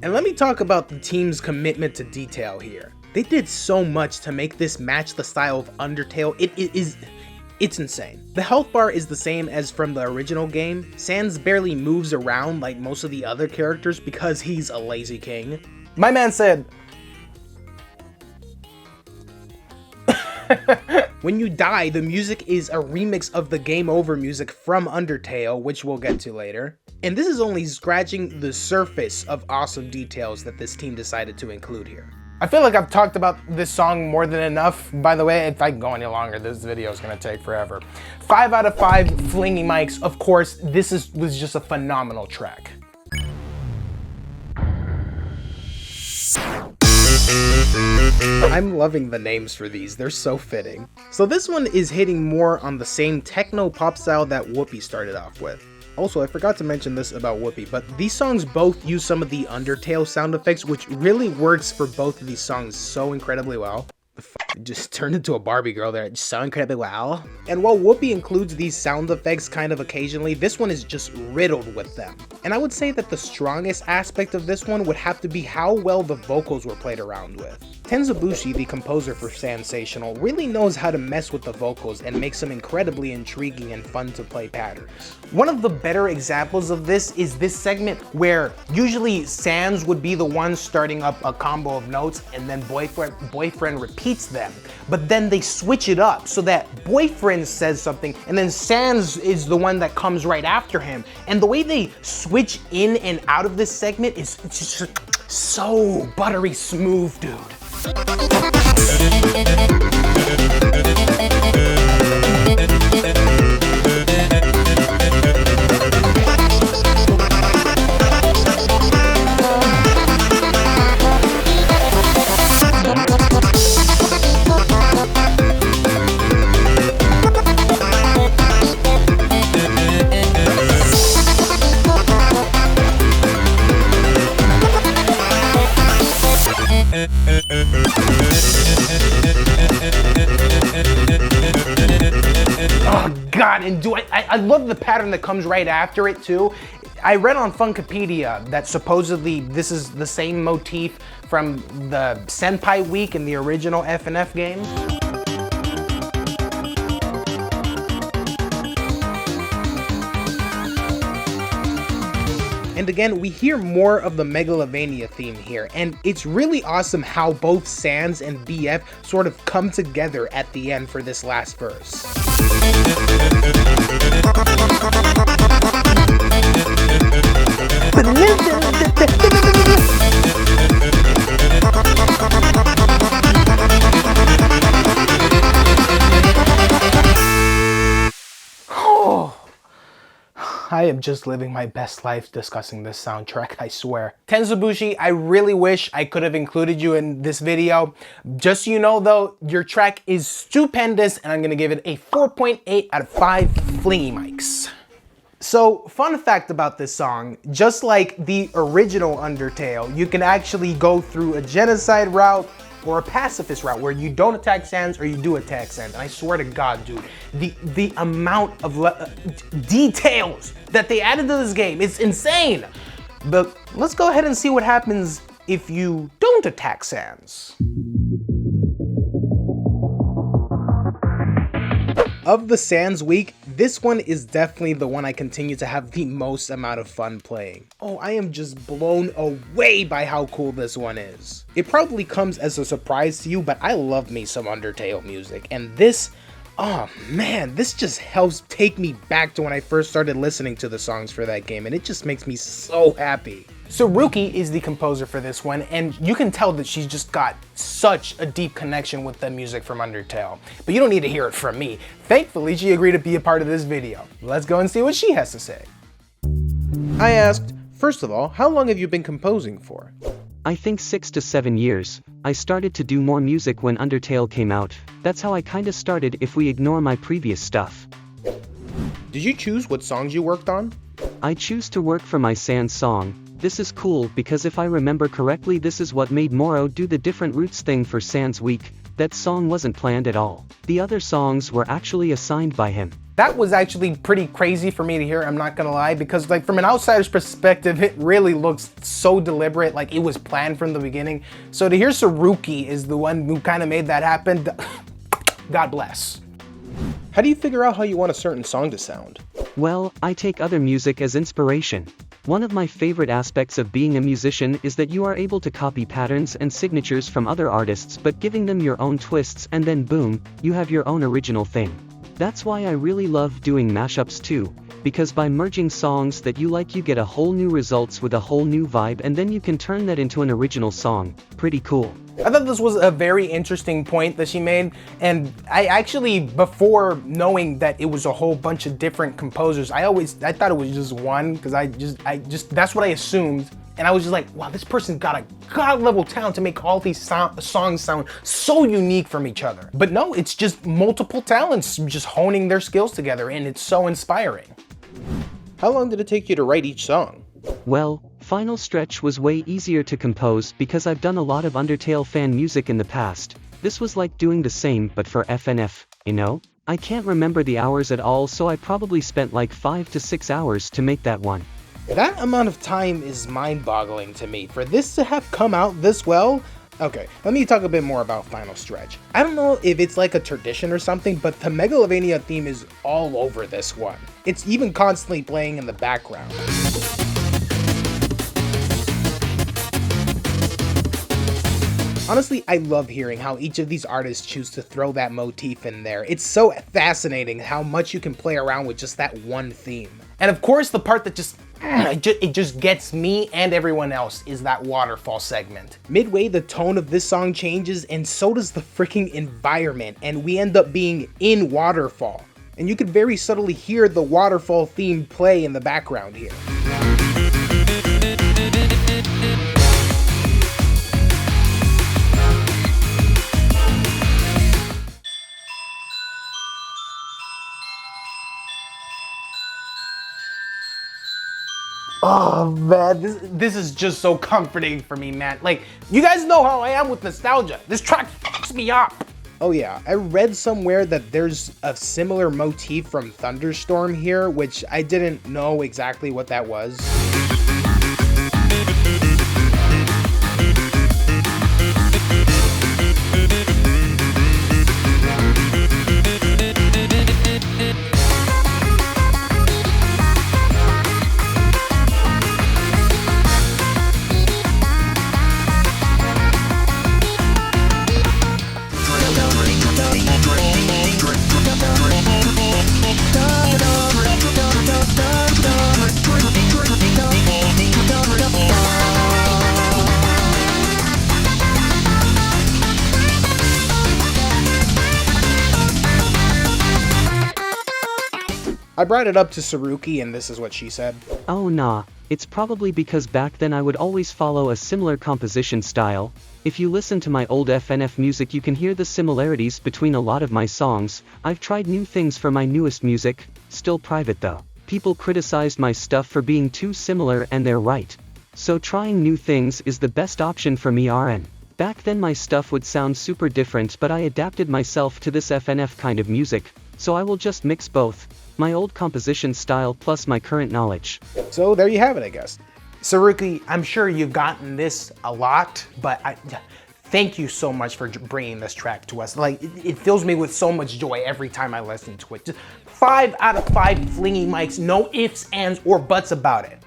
And let me talk about the team's commitment to detail here. They did so much to make this match the style of Undertale. It's insane. The health bar is the same as from the original game. Sans barely moves around like most of the other characters because he's a lazy king. My man said, when you die, the music is a remix of the Game Over music from Undertale, which we'll get to later. And this is only scratching the surface of awesome details that this team decided to include here. I feel like I've talked about this song more than enough. By the way, if I go any longer, this video is gonna take forever. 5 out of 5 flingy mics. Of course, this was just a phenomenal track. I'm loving the names for these, they're so fitting. So this one is hitting more on the same techno pop style that Whoopee started off with. Also, I forgot to mention this about Whoopee, but these songs both use some of the Undertale sound effects, which really works for both of these songs so incredibly well. Just turned into a Barbie girl there, so incredibly well. And while Whoopee includes these sound effects kind of occasionally, this one is just riddled with them. And I would say that the strongest aspect of this one would have to be how well the vocals were played around with. Tenzubushi, the composer for Sansational, really knows how to mess with the vocals and make some incredibly intriguing and fun to play patterns. One of the better examples of this is this segment where usually Sans would be the one starting up a combo of notes and then boyfriend repeats them. But then they switch it up so that boyfriend says something and then Sans is the one that comes right after him. And the way they switch in and out of this segment is just so buttery smooth, dude. Oh god, and I love the pattern that comes right after it too. I read on Funkopedia that supposedly this is the same motif from the Senpai Week in the original FNF game. And again, we hear more of the Megalovania theme here, and it's really awesome how both Sans and BF sort of come together at the end for this last verse. I am just living my best life discussing this soundtrack, I swear. Tenzubushi, I really wish I could have included you in this video. Just so you know though, your track is stupendous and I'm gonna give it a 4.8 out of 5 flingy mics. So, fun fact about this song, just like the original Undertale, you can actually go through a genocide route or a pacifist route where you don't attack Sans or you do attack Sans. And I swear to God, dude, the amount of details that they added to this game, it's insane. But let's go ahead and see what happens if you don't attack Sans. Of the Sans week, this one is definitely the one I continue to have the most amount of fun playing. Oh, I am just blown away by how cool this one is. It probably comes as a surprise to you, but I love me some Undertale music, and this, oh man, this just helps take me back to when I first started listening to the songs for that game, and it just makes me so happy. Saruky is the composer for this one, and you can tell that she's just got such a deep connection with the music from Undertale. But you don't need to hear it from me. Thankfully, she agreed to be a part of this video. Let's go and see what she has to say. I asked, first of all, how long have you been composing for? I think 6 to 7 years. I started to do more music when Undertale came out. That's how I kinda started if we ignore my previous stuff. Did you choose what songs you worked on? I choose to work for my Sans song. This is cool because if I remember correctly, this is what made Moro do the different roots thing for Sans Week. That song wasn't planned at all. The other songs were actually assigned by him. That was actually pretty crazy for me to hear, I'm not gonna lie, because like from an outsider's perspective, it really looks so deliberate, like it was planned from the beginning. So to hear Saruky is the one who kind of made that happen, God bless. How do you figure out how you want a certain song to sound? Well, I take other music as inspiration. One of my favorite aspects of being a musician is that you are able to copy patterns and signatures from other artists but giving them your own twists and then boom, you have your own original thing. That's why I really love doing mashups too, because by merging songs that you like you get a whole new results with a whole new vibe and then you can turn that into an original song. Pretty cool. I thought this was a very interesting point that she made, and I actually, before knowing that it was a whole bunch of different composers, I thought it was just one, because I just that's what I assumed, and I was just like, wow, this person got a god level talent to make all these songs sound so unique from each other. But no, it's just multiple talents just honing their skills together, and it's so inspiring. How long did it take you to write each song? Well, Final Stretch was way easier to compose because I've done a lot of Undertale fan music in the past. This was like doing the same but for FNF, you know? I can't remember the hours at all, so I probably spent like 5 to 6 hours to make that one. That amount of time is mind-boggling to me. For this to have come out this well, okay, let me talk a bit more about Final Stretch. I don't know if it's like a tradition or something, but the Megalovania theme is all over this one. It's even constantly playing in the background. Honestly, I love hearing how each of these artists choose to throw that motif in there. It's so fascinating how much you can play around with just that one theme. And of course, the part that it just gets me and everyone else is that waterfall segment. Midway, the tone of this song changes, and so does the freaking environment, and we end up being in Waterfall. And you could very subtly hear the waterfall theme play in the background here. Oh man, this is just so comforting for me, man. Like, you guys know how I am with nostalgia. This track fucks me up. Oh yeah, I read somewhere that there's a similar motif from Thunderstorm here, which I didn't know exactly what that was. I brought it up to Saruky and this is what she said. Oh nah, it's probably because back then I would always follow a similar composition style. If you listen to my old FNF music you can hear the similarities between a lot of my songs. I've tried new things for my newest music, still private though. People criticized my stuff for being too similar and they're right. So trying new things is the best option for me RN. Back then my stuff would sound super different but I adapted myself to this FNF kind of music, so I will just mix both. My old composition style plus my current knowledge. So there you have it, I guess. Saruky, I'm sure you've gotten this a lot, but thank you so much for bringing this track to us. Like, it fills me with so much joy every time I listen to it. Just 5 out of 5 flingy mics, no ifs, ands, or buts about it.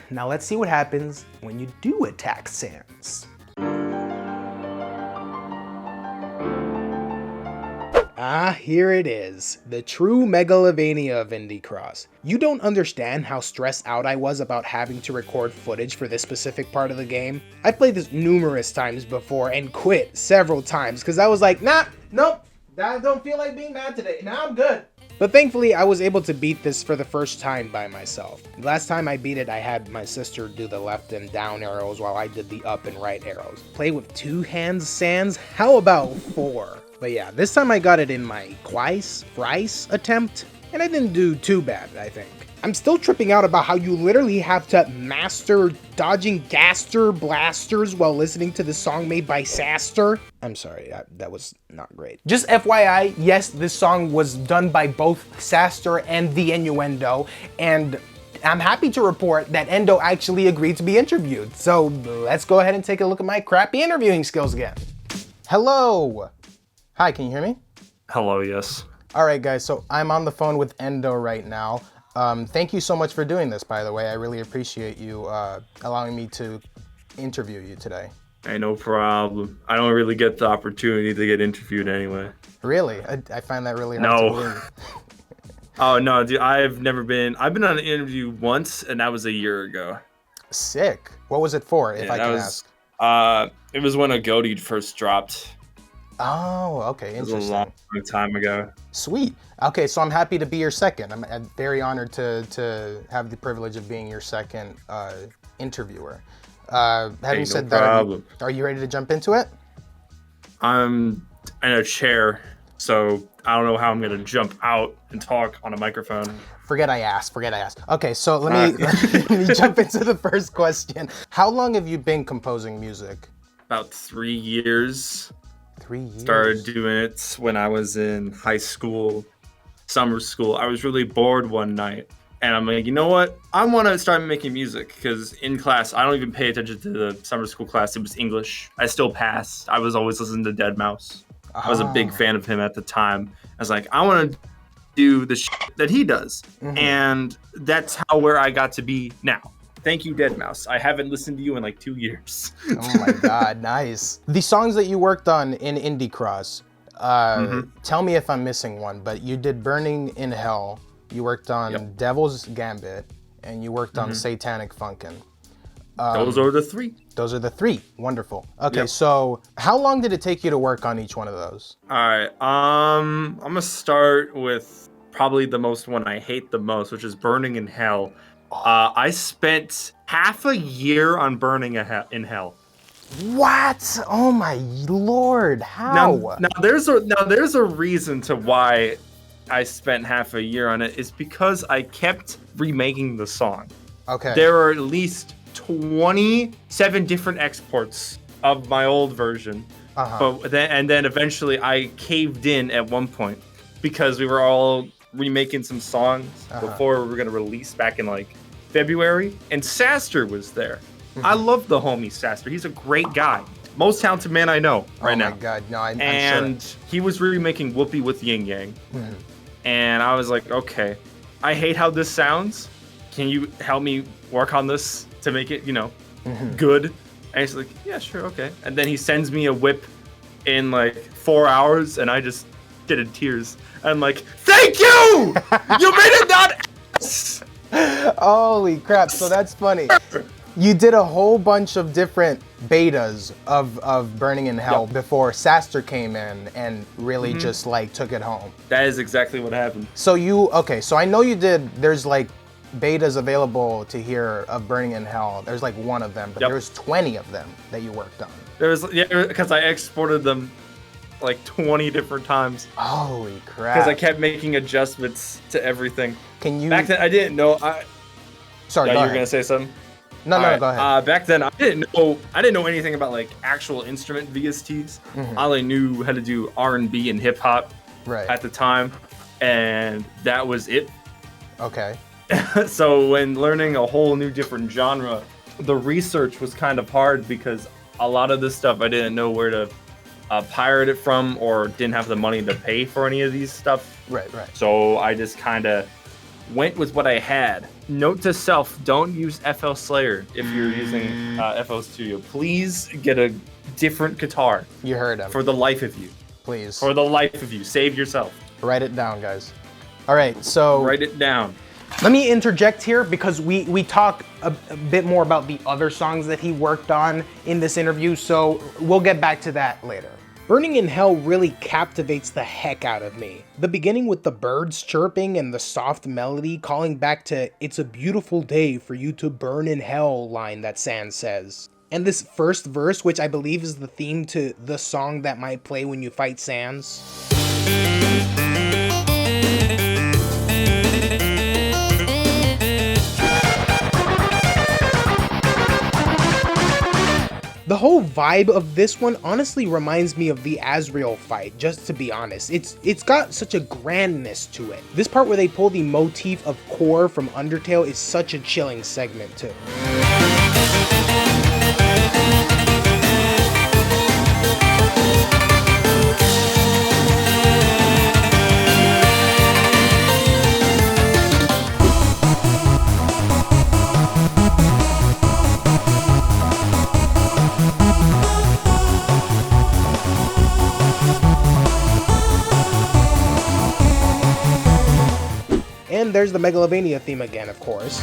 Now let's see what happens when you do attack Sans. Ah, here it is, the true Megalovania of Indie Cross. You don't understand how stressed out I was about having to record footage for this specific part of the game. I played this numerous times before and quit several times because I was like, nah, nope, I don't feel like being mad today, nah, I'm good. But thankfully, I was able to beat this for the first time by myself. Last time I beat it, I had my sister do the left and down arrows while I did the up and right arrows. Play with 2 hands, Sans? How about 4? But yeah, this time I got it in my thrice attempt, and I didn't do too bad, I think. I'm still tripping out about how you literally have to master dodging gaster blasters while listening to the song made by Saster. I'm sorry, that was not great. Just FYI, yes, this song was done by both Saster and The Innuendo, and I'm happy to report that Endo actually agreed to be interviewed. So let's go ahead and take a look at my crappy interviewing skills again. Hello. Hi, can you hear me? Hello, yes. All right, guys, so I'm on the phone with Endo right now. Thank you so much for doing this, by the way. I really appreciate you allowing me to interview you today. Hey, no problem. I don't really get the opportunity to get interviewed anyway. Really? I find that really hard to No. believe. Oh, no, dude, I've been on an interview once, and that was a year ago. Sick. What was it for, if I can ask? It was when a Goaty first dropped. Oh, okay, It was interesting. a long time ago. Sweet. Okay, so I'm happy to be your second. I'm very honored to have the privilege of being your second interviewer. Having said that, are you ready to jump into it? I'm in a chair, so I don't know how I'm gonna jump out and talk on a microphone. Forget I asked. Okay, so let me jump into the first question. How long have you been composing music? About 3 years. 3 years. Started doing it when I was in high school, summer school. I was really bored one night, and I'm like, you know what? I want to start making music, because in class, I don't even pay attention to the summer school class. It was English. I still passed. I was always listening to Deadmau5. I was a big fan of him at the time. I was like, I want to do the shit that he does. And that's where I got to be now. Thank you, Deadmau5. I haven't listened to you in like 2 years. Oh my God, nice. The songs that you worked on in Indie Cross, tell me if I'm missing one, but you did Burning in Hell, you worked on Devil's Gambit, and you worked on Satanic Funkin. Those are the three. Those are the three. Wonderful. Okay, so how long did it take you to work on each one of those? All right. I'm gonna start with probably the one I hate the most, which is Burning in Hell. I spent half a year on Burning in Hell. What? Oh my Lord! How? Now there's a reason to why I spent half a year on it. It's because I kept remaking the song. Okay. There are at least 27 different exports of my old version. But then eventually I caved in at one point because we were all remaking some songs before we were gonna release back in like February, and Saster was there. I love the homie Saster. He's a great guy. Most talented man I know right now. Oh my God, no, I'm and sure. He was remaking Whoopee with Yin Yang. And I was like, okay, I hate how this sounds. Can you help me work on this to make it, good? And he's like, yeah, sure, okay. And then he sends me a whip in like 4 hours, and I just did in tears. I'm like, thank you! You made it not ass! Holy crap, so that's funny. You did a whole bunch of different betas of Burning in Hell before Saster came in and really just like took it home. That is exactly what happened. So so I know there's like betas available to hear of Burning in Hell. There's like one of them, but there's 20 of them that you worked on. Because I exported them like 20 different times. Holy crap. Because I kept making adjustments to everything. Can you... Back then, I didn't know... Sorry, you go were ahead. going to say something? No, go ahead. Back then, I didn't know anything about like actual instrument VSTs. All I knew how to do R&B and hip hop at the time, and that was it. Okay. So when learning a whole new different genre, the research was kind of hard because a lot of this stuff I didn't know where to pirate it from, or didn't have the money to pay for any of these stuff. Right. So I just kind of went with what I had. Note to self, don't use FL Slayer if you're using FL Studio. Please get a different guitar. You heard him. For the life of you. Please. For the life of you. Save yourself. Write it down, guys. All right, so... Write it down. Let me interject here because we talk a bit more about the other songs that he worked on in this interview, so we'll get back to that later. Burning in Hell really captivates the heck out of me. The beginning with the birds chirping and the soft melody calling back to "It's a beautiful day for you to burn in hell" line that Sans says. And this first verse, which I believe is the theme to the song that might play when you fight Sans. The whole vibe of this one honestly reminds me of the Azrael fight, just to be honest. It's got such a grandness to it. This part where they pull the motif of Core from Undertale is such a chilling segment too. then there's the Megalovania theme again, of course.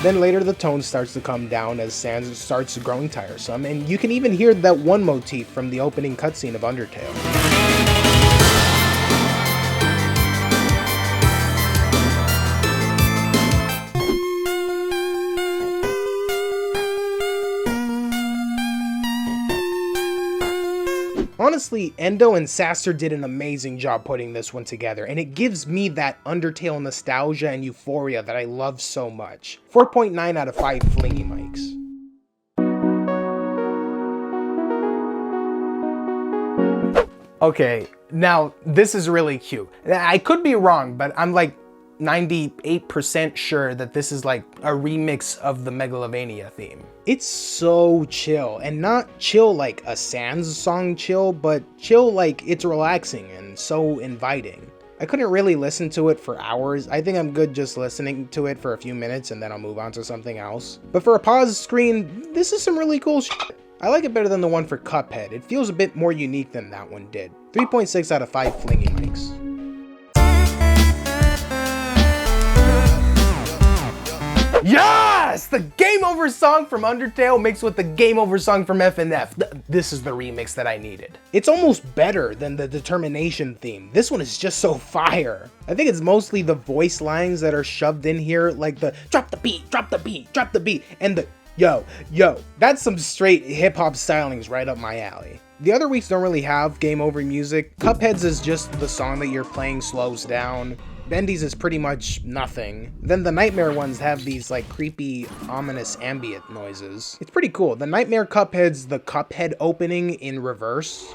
Then later the tone starts to come down as Sans starts growing tiresome, and you can even hear that one motif from the opening cutscene of Undertale. Honestly, Endo and Saster did an amazing job putting this one together, and it gives me that Undertale nostalgia and euphoria that I love so much. 4.9 out of 5 Flingy Mics. Okay, now this is really cute. I could be wrong, but I'm like 98% sure that this is like a remix of the Megalovania theme. It's so chill, and not chill like a Sans song chill, but chill like it's relaxing and so inviting. I couldn't really listen to it for hours. I think I'm good just listening to it for a few minutes and then I'll move on to something else. But for a pause screen, this is some really cool shit. I like it better than the one for Cuphead. It feels a bit more unique than that one did. 3.6 out of 5 Flingy Mics. Yes! The Game Over song from Undertale mixed with the Game Over song from FNF. This is the remix that I needed. It's almost better than the Determination theme. This one is just so fire. I think it's mostly the voice lines that are shoved in here, like the drop the beat, drop the beat, drop the beat, and the yo, yo. That's some straight hip-hop stylings right up my alley. The other weeks don't really have Game Over music. Cuphead's is just the song that you're playing slows down. Bendy's is pretty much nothing. Then the Nightmare ones have these like creepy, ominous ambient noises. It's pretty cool. The Nightmare Cuphead's the Cuphead opening in reverse.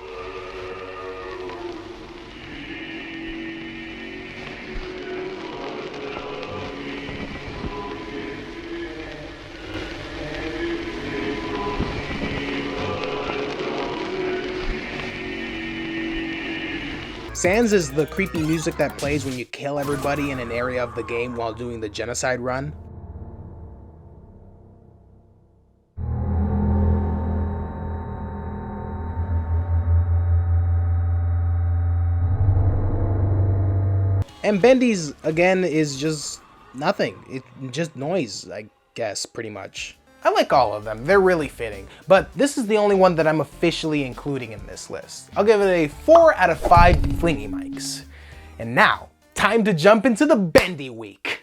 Sans is the creepy music that plays when you kill everybody in an area of the game while doing the genocide run. And Bendy's, again, is just nothing. It's just noise, I guess, pretty much. I like all of them, they're really fitting, but this is the only one that I'm officially including in this list. I'll give it a 4 out of 5 Flingy Mics. And now, time to jump into the Bendy week.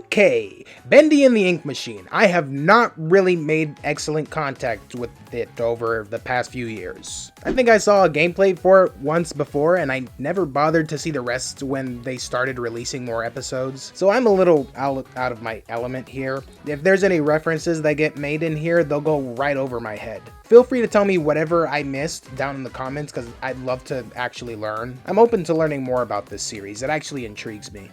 Okay, Bendy and the Ink Machine. I have not really made excellent contact with it over the past few years. I think I saw a gameplay for it once before and I never bothered to see the rest when they started releasing more episodes. So I'm a little out of my element here. If there's any references that get made in here, they'll go right over my head. Feel free to tell me whatever I missed down in the comments because I'd love to actually learn. I'm open to learning more about this series. It actually intrigues me.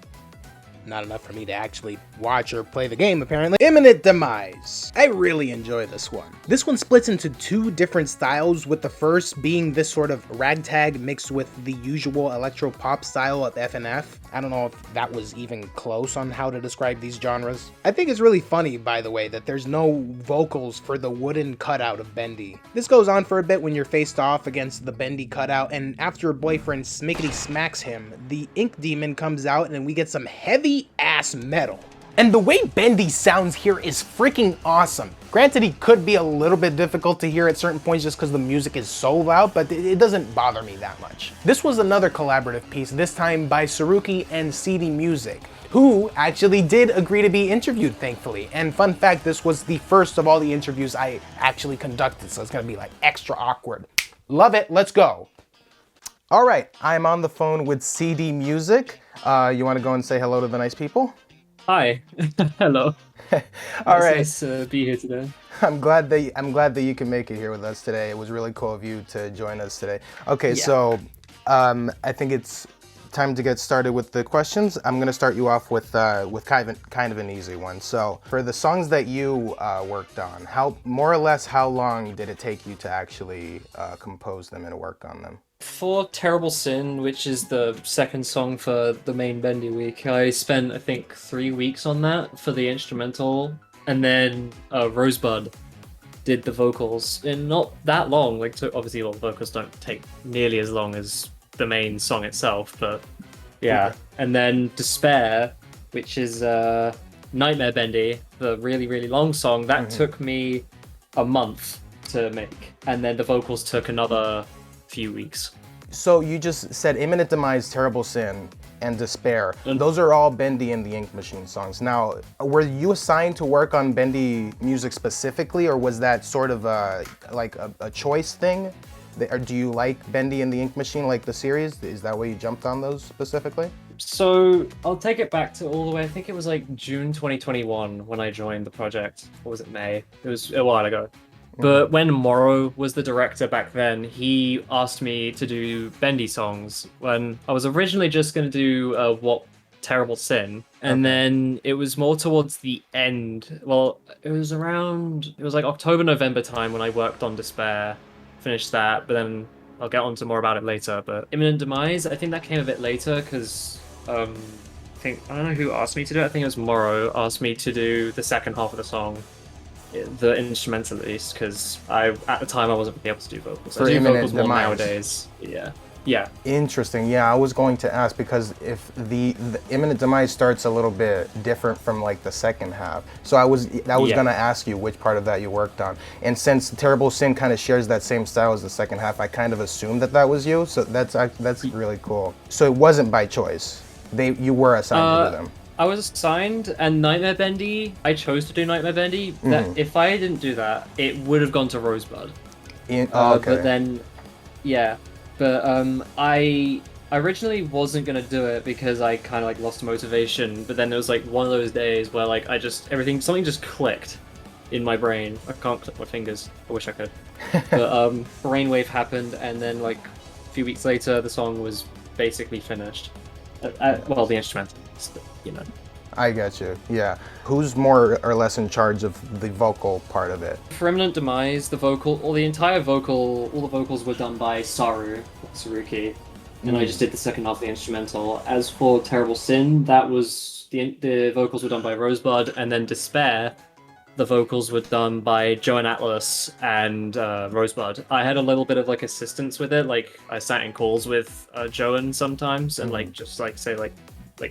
Not enough for me to actually watch or play the game, apparently. Imminent Demise. I really enjoy this one. This one splits into two different styles, with the first being this sort of ragtag mixed with the usual electro-pop style of FNF. I don't know if that was even close on how to describe these genres. I think it's really funny, by the way, that there's no vocals for the wooden cutout of Bendy. This goes on for a bit when you're faced off against the Bendy cutout, and after your boyfriend smickety smacks him, the Ink Demon comes out and we get some heavy ass metal. And the way Bendy sounds here is freaking awesome. Granted, he could be a little bit difficult to hear at certain points just because the music is so loud, but it doesn't bother me that much. This was another collaborative piece, this time by Saruky and CDMusic, who actually did agree to be interviewed, thankfully. And fun fact, this was the first of all the interviews I actually conducted, so it's gonna be like extra awkward. Love it, let's go. All right, I'm on the phone with CDMusic. You want to go and say hello to the nice people? Hi. Hello. All right. Nice to be here today. I'm glad that you can make it here with us today. It was really cool of you to join us today. Okay, yeah. So I think it's time to get started with the questions. I'm gonna start you off with kind of an easy one. So for the songs that you worked on, more or less how long did it take you to actually compose them and work on them? For Terrible Sin, which is the second song for the main Bendy week, I spent, I think, 3 weeks on that for the instrumental, and then Rozebud did the vocals in not that long. Like, so obviously, all the vocals don't take nearly as long as the main song itself, but yeah. Okay. And then Despair, which is Nightmare Bendy, the really, really long song, that took me a month to make, and then the vocals took another few weeks. So you just said Imminent Demise, Terrible Sin, and Despair. Those are all Bendy and the Ink Machine songs. Now, were you assigned to work on Bendy music specifically, or was that sort of a choice thing? Or do you like Bendy and the Ink Machine, like the series? Is that why you jumped on those specifically? So I'll take it back to all the way, I think it was like June 2021 when I joined the project. Or was it May? It was a while ago. But when Morrow was the director back then, he asked me to do Bendy songs when I was originally just going to do What Terrible Sin. And then it was more towards the end. Well, it was like October, November time when I worked on Despair, finished that, but then I'll get on to more about it later. But Imminent Demise, I think that came a bit later because I don't know who asked me to do it. I think it was Morrow asked me to do the second half of the song. The instrumental at least, because at the time I wasn't able to do vocals. For I do Imminent vocals more Demise. nowadays. Yeah. Interesting. Yeah, I was going to ask because if the Imminent Demise starts a little bit different from like the second half, so I was gonna ask you which part of that you worked on. And since Terrible Sin kind of shares that same style as the second half, I kind of assumed that was you. So that's really cool. So it wasn't by choice. You were assigned to do them. I was assigned, and Nightmare Bendy, I chose to do Nightmare Bendy. That if I didn't do that, it would have gone to Rozebud. Okay. But then, yeah. But I originally wasn't gonna do it because I kind of like lost motivation. But then there was like one of those days where like something just clicked in my brain. I can't click my fingers. I wish I could. But Brainwave happened, and then like a few weeks later, the song was basically finished. Well, the instrumental, you know. I get you, yeah. Who's more or less in charge of the vocal part of it? For Imminent Demise, all the vocals were done by Saruky, and I just did the second half of the instrumental. As for Terrible Sin, that was the vocals were done by Rozebud, and then Despair, the vocals were done by Joan Atlas and Rozebud. I had a little bit of like assistance with it, like I sat in calls with Joan sometimes and like just like say like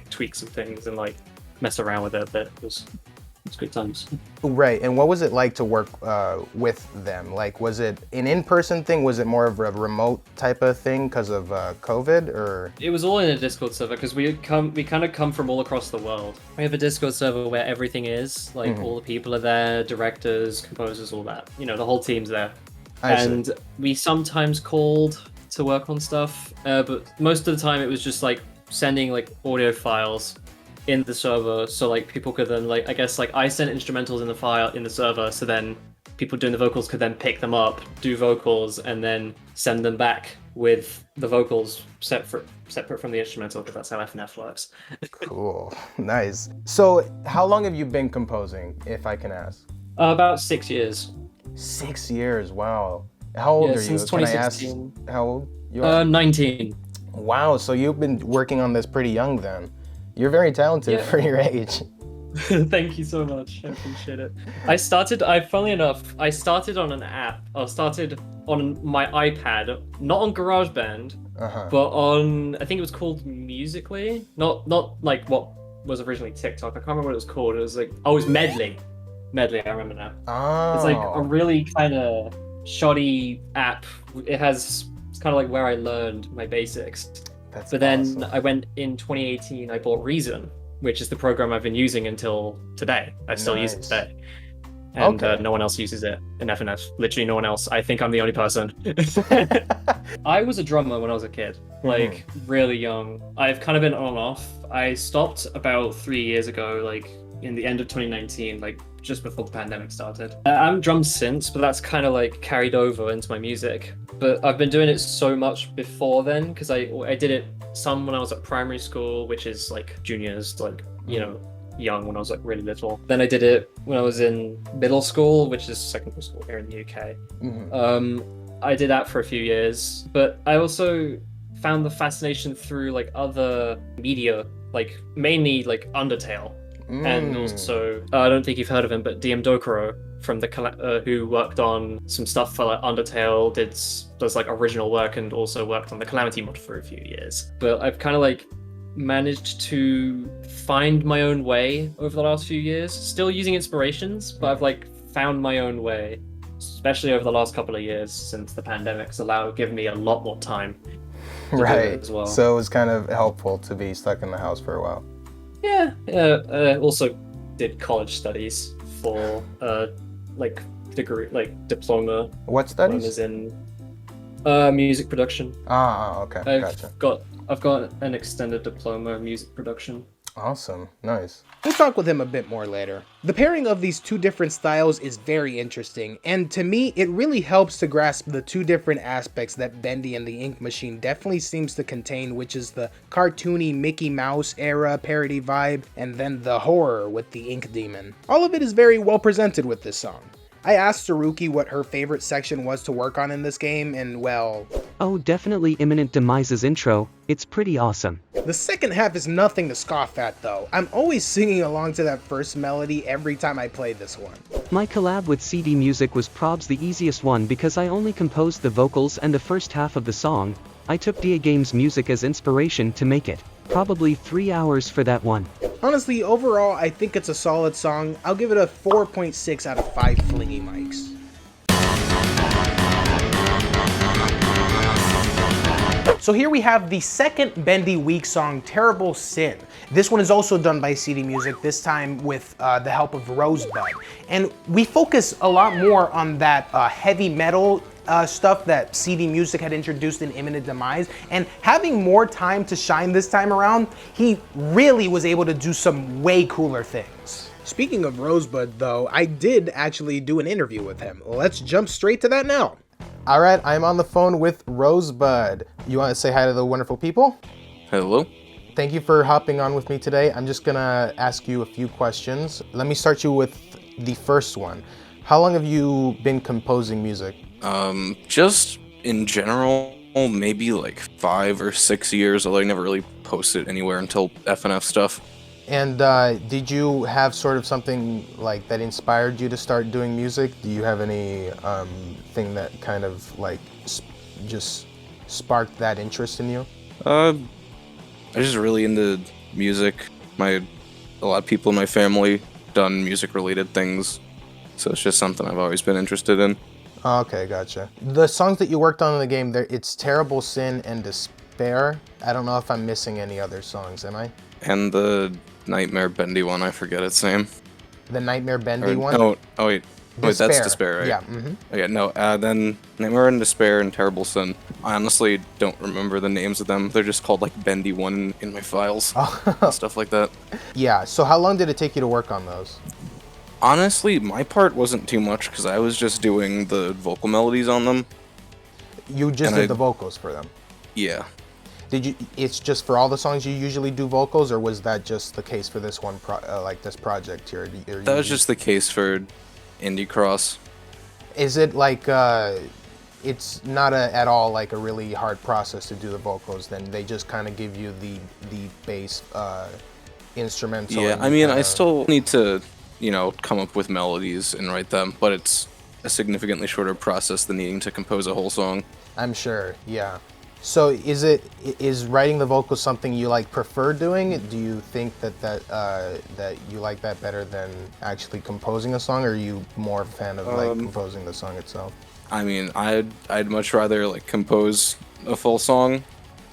tweak some things and like mess around with it a bit. It was good times. Right, and what was it like to work with them? Like, was it an in-person thing? Was it more of a remote type of thing because of COVID, or? It was all in a Discord server because we kind of come from all across the world. We have a Discord server where everything is, like all the people are there, directors, composers, all that. You know, the whole team's there. And we sometimes called to work on stuff, but most of the time it was just like sending like audio files in the server, so like people could then like, I guess like I sent instrumentals in the file in the server, so then people doing the vocals could then pick them up, do vocals, and then send them back with the vocals separate from the instrumental, because that's how FNF works. Cool, nice. So how long have you been composing, if I can ask? About 6 years. 6 years, wow. How old are you? Since 2016. Can I ask how old you are? 19. Wow, so you've been working on this pretty young then. You're very talented for your age. Thank you so much. I appreciate it. Funnily enough, I started on an app. I started on my iPad, not on GarageBand, but on, I think it was called Musical.ly. Not like what was originally TikTok. I can't remember what it was called. It was like, it was Medley. Medley, I remember now. Oh. It's like a really kind of shoddy app. It's kind of like where I learned my basics. But then awesome. I went in 2018, I bought Reason, which is the program I've been using until today. I still use it today. And no one else uses it in FNF. Literally no one else. I think I'm the only person. I was a drummer when I was a kid, like really young. I've kind of been on and off. I stopped about 3 years ago, like in the end of 2019, like just before the pandemic started. I'm drummed since, but that's kind of like carried over into my music. But I've been doing it so much before then because I did it some when I was at primary school, which is like juniors, like, you know, young when I was like really little. Then I did it when I was in middle school, which is secondary school here in the UK. I did that for a few years, but I also found the fascination through like other media, like mainly like Undertale. And also, I don't think you've heard of him, but DM Dokuro from the who worked on some stuff for like Undertale, does like original work and also worked on the Calamity mod for a few years. But I've kind of like managed to find my own way over the last few years, still using inspirations, but I've like found my own way, especially over the last couple of years since the pandemic's given me a lot more time. Right. As well. So it was kind of helpful to be stuck in the house for a while. Yeah. Also did college studies for like degree, like diploma. What studies? Diplomas in music production. Okay. Gotcha. I've got an extended diploma in music production. Awesome. Nice. We'll talk with him a bit more later. The pairing of these two different styles is very interesting, and to me, it really helps to grasp the two different aspects that Bendy and the Ink Machine definitely seems to contain, which is the cartoony Mickey Mouse era parody vibe, and then the horror with the Ink Demon. All of it is very well presented with this song. I asked Saruky what her favorite section was to work on in this game, and well... Oh, definitely Imminent Demise's intro. It's pretty awesome. The second half is nothing to scoff at though. I'm always singing along to that first melody every time I play this one. My collab with CDMusic was probs the easiest one because I only composed the vocals and the first half of the song. I took DAGames music as inspiration to make it. Probably 3 hours for that one. Honestly, overall, I think it's a solid song. I'll give it a 4.6 out of 5 flingy mics. So here we have the second Bendy Week song, Terrible Sin. This one is also done by CDMusic, this time with the help of Rozebud. And we focus a lot more on that heavy metal stuff that CDMusic had introduced in Imminent Demise, and having more time to shine this time around, he really was able to do some way cooler things. Speaking of Rozebud though, I did actually do an interview with him. Let's jump straight to that now. Alright, I'm on the phone with Rozebud. You want to say hi to the wonderful people? Hello. Thank you for hopping on with me today. I'm just gonna ask you a few questions. Let me start you with the first one. How long have you been composing music? Just in general, maybe like 5 or 6 years, although I never really posted anywhere until FNF stuff. And did you have sort of something like that inspired you to start doing music? Do you have any thing that kind of like just sparked that interest in you? I'm just really into music. A lot of people in my family done music related things, so it's just something I've always been interested in. Okay, gotcha. The songs that you worked on in the game, it's Terrible Sin and Despair. I don't know if I'm missing any other songs, am I? And the Nightmare Bendy one, I forget its name. The Nightmare Bendy one? Oh wait, that's Despair, right? Yeah. Okay, no, then Nightmare and Despair and Terrible Sin. I honestly don't remember the names of them. They're just called like Bendy one in my files, and stuff like that. Yeah, so how long did it take you to work on those? Honestly, my part wasn't too much because I was just doing the vocal melodies on them. You just did the vocals for them? Yeah. It's just for all the songs you usually do vocals, or was that just the case for this one, this project here? That was just the case for Indie Cross. Is it like, it's not at all like a really hard process to do the vocals, then they just kind of give you the bass instrumental? Yeah, I mean, I still need to, come up with melodies and write them, but it's a significantly shorter process than needing to compose a whole song. I'm sure, yeah. So is writing the vocals something you prefer doing? Do you think that you like that better than actually composing a song, or are you more a fan of composing the song itself? I mean, I'd much rather compose a full song.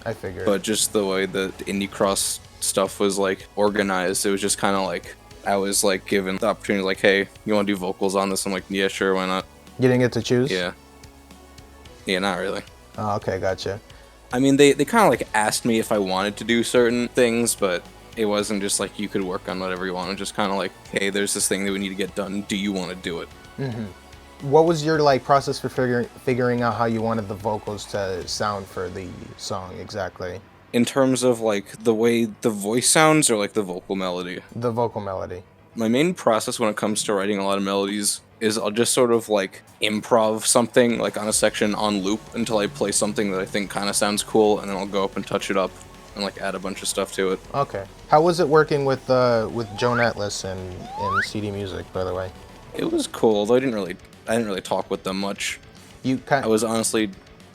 I figured. But just the way the Indie Cross stuff was organized, it was just kind of I was given the opportunity, hey, you want to do vocals on this? I'm like, yeah, sure, why not? You didn't get to choose? Yeah. Yeah, not really. Oh, okay, gotcha. I mean, they kind of asked me if I wanted to do certain things, but it wasn't just like you could work on whatever you want. It's just kind of like, hey, there's this thing that we need to get done. Do you want to do it? What was your like process for figuring out how you wanted the vocals to sound for the song exactly? In terms of like the way the voice sounds or like the vocal melody? The vocal melody. My main process when it comes to writing a lot of melodies is I'll just sort of like improv something like on a section on loop until I play something that I think kind of sounds cool, and then I'll go up and touch it up and like add a bunch of stuff to it. Okay. How was it working with Joan Atlas and CDMusic, by the way? It was cool, though I didn't really talk with them much. I was honestly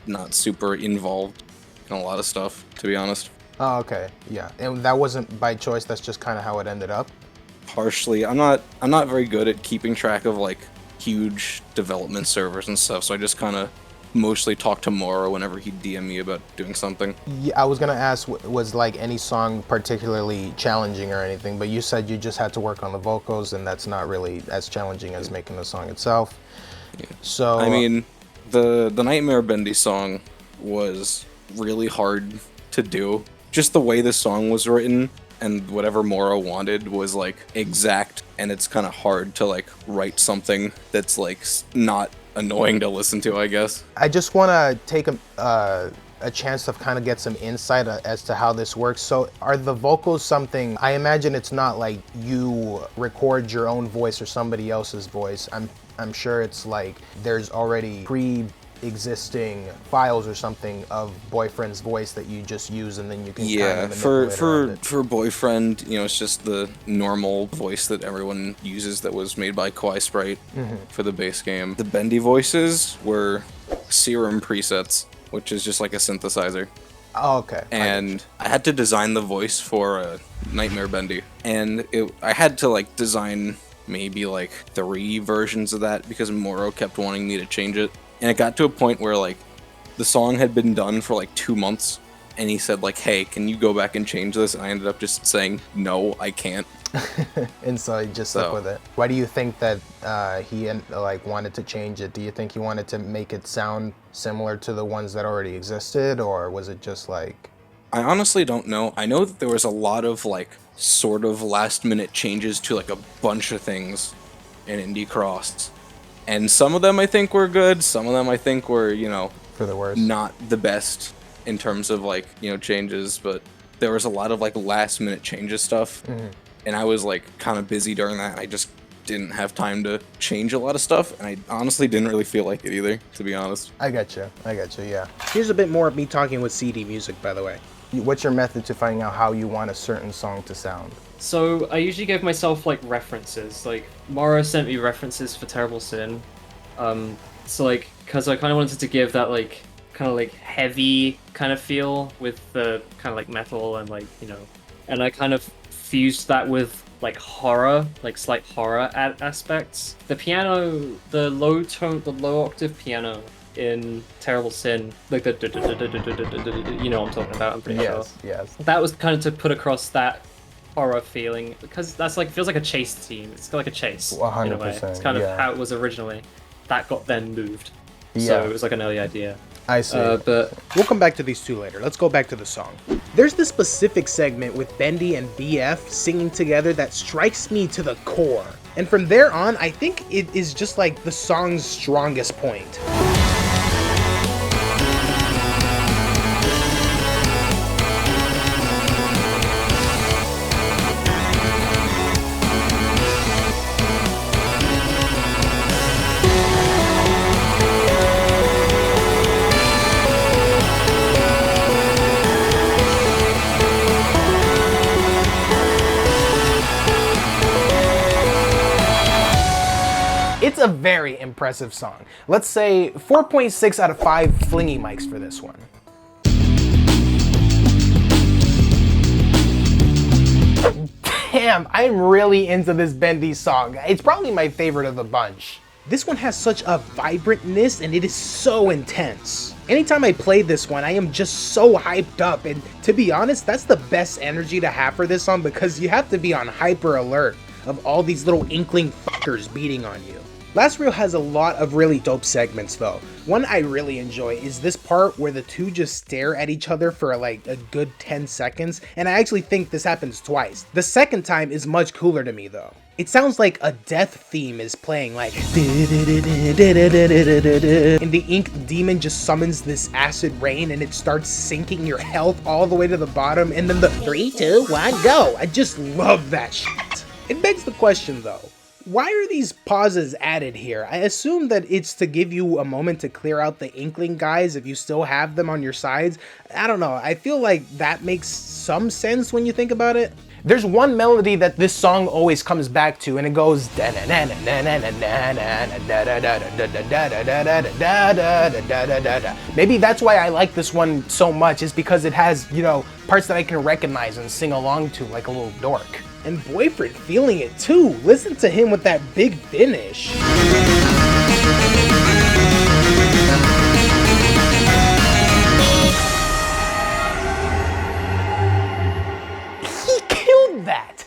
not super involved in a lot of stuff, to be honest. Oh, okay. Yeah. And that wasn't by choice, that's just kind of how it ended up? Partially. I'm not very good at keeping track of like huge development servers and stuff, so I just kind of mostly talk to Moro whenever he'd DM me about doing something. Yeah, I was gonna ask, was like any song particularly challenging or anything, but you said you just had to work on the vocals, and that's not really as challenging as making the song itself. Yeah. So I mean, the Nightmare Bendy song was really hard to do. Just the way the song was written and whatever Moro wanted was like exact, and it's kind of hard to like write something that's like not annoying to listen to, I guess. I just want to take a chance to kind of get some insight as to how this works. So are the vocals something, I imagine it's not like you record your own voice or somebody else's voice. I'm sure it's like there's already pre-existing files or something of Boyfriend's voice that you just use, and then you can kind of manipulate around it. For Boyfriend, you know, it's just the normal voice that everyone uses that was made by Kawaii Sprite for the base game. The bendy voices were Serum presets, which is just like a synthesizer. Oh, okay. And I had to design the voice for Nightmare Bendy, and I had to like design maybe like 3 versions of that because Moro kept wanting me to change it. And it got to a point where like the song had been done for like 2 months, and he said like, hey, can you go back and change this? And I ended up just saying, no, I can't. And so he just stuck with it. Why do you think that he like wanted to change it? Do you think he wanted to make it sound similar to the ones that already existed, or was it just like... I honestly don't know. I know that there was a lot of like sort of last minute changes to like a bunch of things in Indie Crossed. And some of them I think were good, some of them I think were, you know, for the worst. Not the best in terms of like, you know, changes, but there was a lot of like last minute changes stuff. And I was like kind of busy during that. I just didn't have time to change a lot of stuff, and I honestly didn't really feel like it either, to be honest. I got you, yeah. Here's a bit more of me talking with CDMusic, by the way. What's your method to finding out how you want a certain song to sound? So I usually give myself like references. Like Mara sent me references for Terrible Sin. So like, cause I kind of wanted to give that like kind of like heavy kind of feel with the kind of like metal and like, you know, and I kind of fused that with like horror, like slight horror aspects. The piano, the low octave piano in Terrible Sin, like the you know what I'm talking about, I'm pretty sure. Yes. That was kind of to put across that horror feeling, because that's like, feels like a chase theme. It's like a chase 100%, in a way. It's kind of how it was originally. That got then moved. So it was like an early idea. I see. But we'll come back to these two later. Let's go back to the song. There's this specific segment with Bendy and BF singing together that strikes me to the core. And from there on, I think it is just like the song's strongest point. It's a very impressive song. Let's say 4.6 out of 5 flingy mics for this one. Damn, I'm really into this Bendy song. It's probably my favorite of the bunch. This one has such a vibrantness, and it is so intense. Anytime I play this one, I am just so hyped up, and to be honest, that's the best energy to have for this song, because you have to be on hyper alert of all these little inkling fuckers beating on you. Last Reel has a lot of really dope segments though. One I really enjoy is this part where the two just stare at each other for like a good 10 seconds, and I actually think this happens twice. The second time is much cooler to me though. It sounds like a death theme is playing, like, and the ink demon just summons this acid rain and it starts sinking your health all the way to the bottom, and then the 3, 2, 1, go. I just love that shit. It begs the question though, why are these pauses added here? I assume that it's to give you a moment to clear out the inkling guys if you still have them on your sides. I don't know, I feel like that makes some sense when you think about it. There's one melody that this song always comes back to, and it goes maybe that's why I like this one so much, is because it has, you know, parts that I can recognize and sing along to like a little dork. And Boyfriend feeling it too. Listen to him with that big finish. He killed that.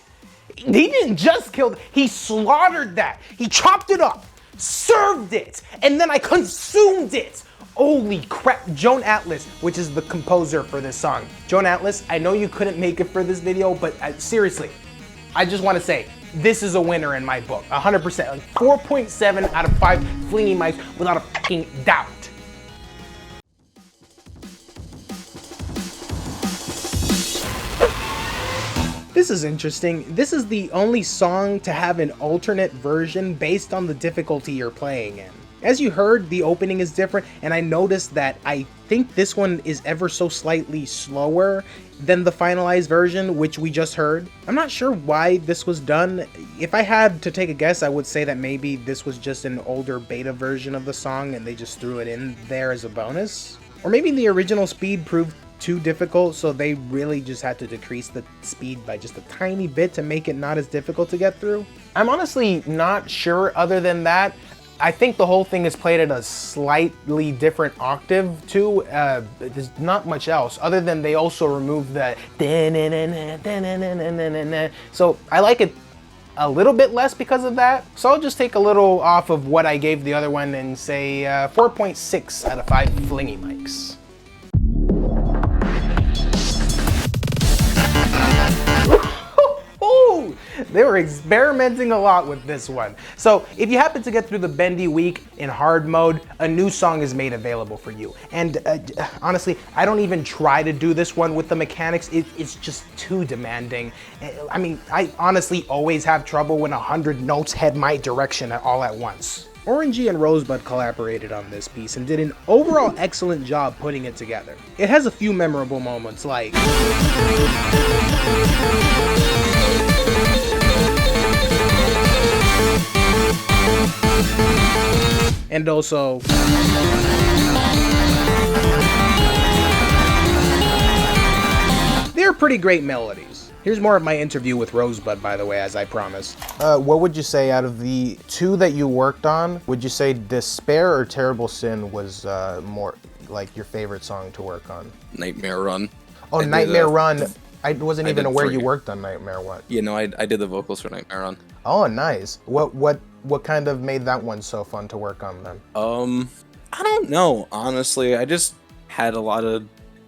He didn't just kill it, he slaughtered that. He chopped it up, served it, and then I consumed it. Holy crap. Joan Atlas, which is the composer for this song. Joan Atlas, I know you couldn't make it for this video, but seriously, I just want to say, this is a winner in my book, 100%. Like 4.7 out of 5 flingy mics without a fucking doubt. This is interesting. This is the only song to have an alternate version based on the difficulty you're playing in. As you heard, the opening is different, and I noticed that I think this one is ever so slightly slower than the finalized version, which we just heard. I'm not sure why this was done. If I had to take a guess, I would say that maybe this was just an older beta version of the song and they just threw it in there as a bonus. Or maybe the original speed proved too difficult, so they really just had to decrease the speed by just a tiny bit to make it not as difficult to get through. I'm honestly not sure other than that. I think the whole thing is played at a slightly different octave too. There's not much else other than they also removed the so I like it a little bit less because of that. So I'll just take a little off of what I gave the other one and say 4.6 out of 5 flingy mics. They were experimenting a lot with this one. So if you happen to get through the bendy week in hard mode, a new song is made available for you. And honestly, I don't even try to do this one with the mechanics. It's just too demanding. I mean, I honestly always have trouble when 100 notes head my direction all at once. Orenji and Rozebud collaborated on this piece and did an overall excellent job putting it together. It has a few memorable moments like and also they're pretty great melodies. Here's more of my interview with Rozebud, by the way, as I promised. What would you say out of the two that you worked on, would you say Despair or Terrible Sin was more like your favorite song to work on? Nightmare Run. Oh, Nightmare Run. I wasn't even aware you worked on Nightmare Run. Yeah, no, I did the vocals for Nightmare Run. Oh, nice. What kind of made that one so fun to work on then? I don't know, honestly. I just had a lot of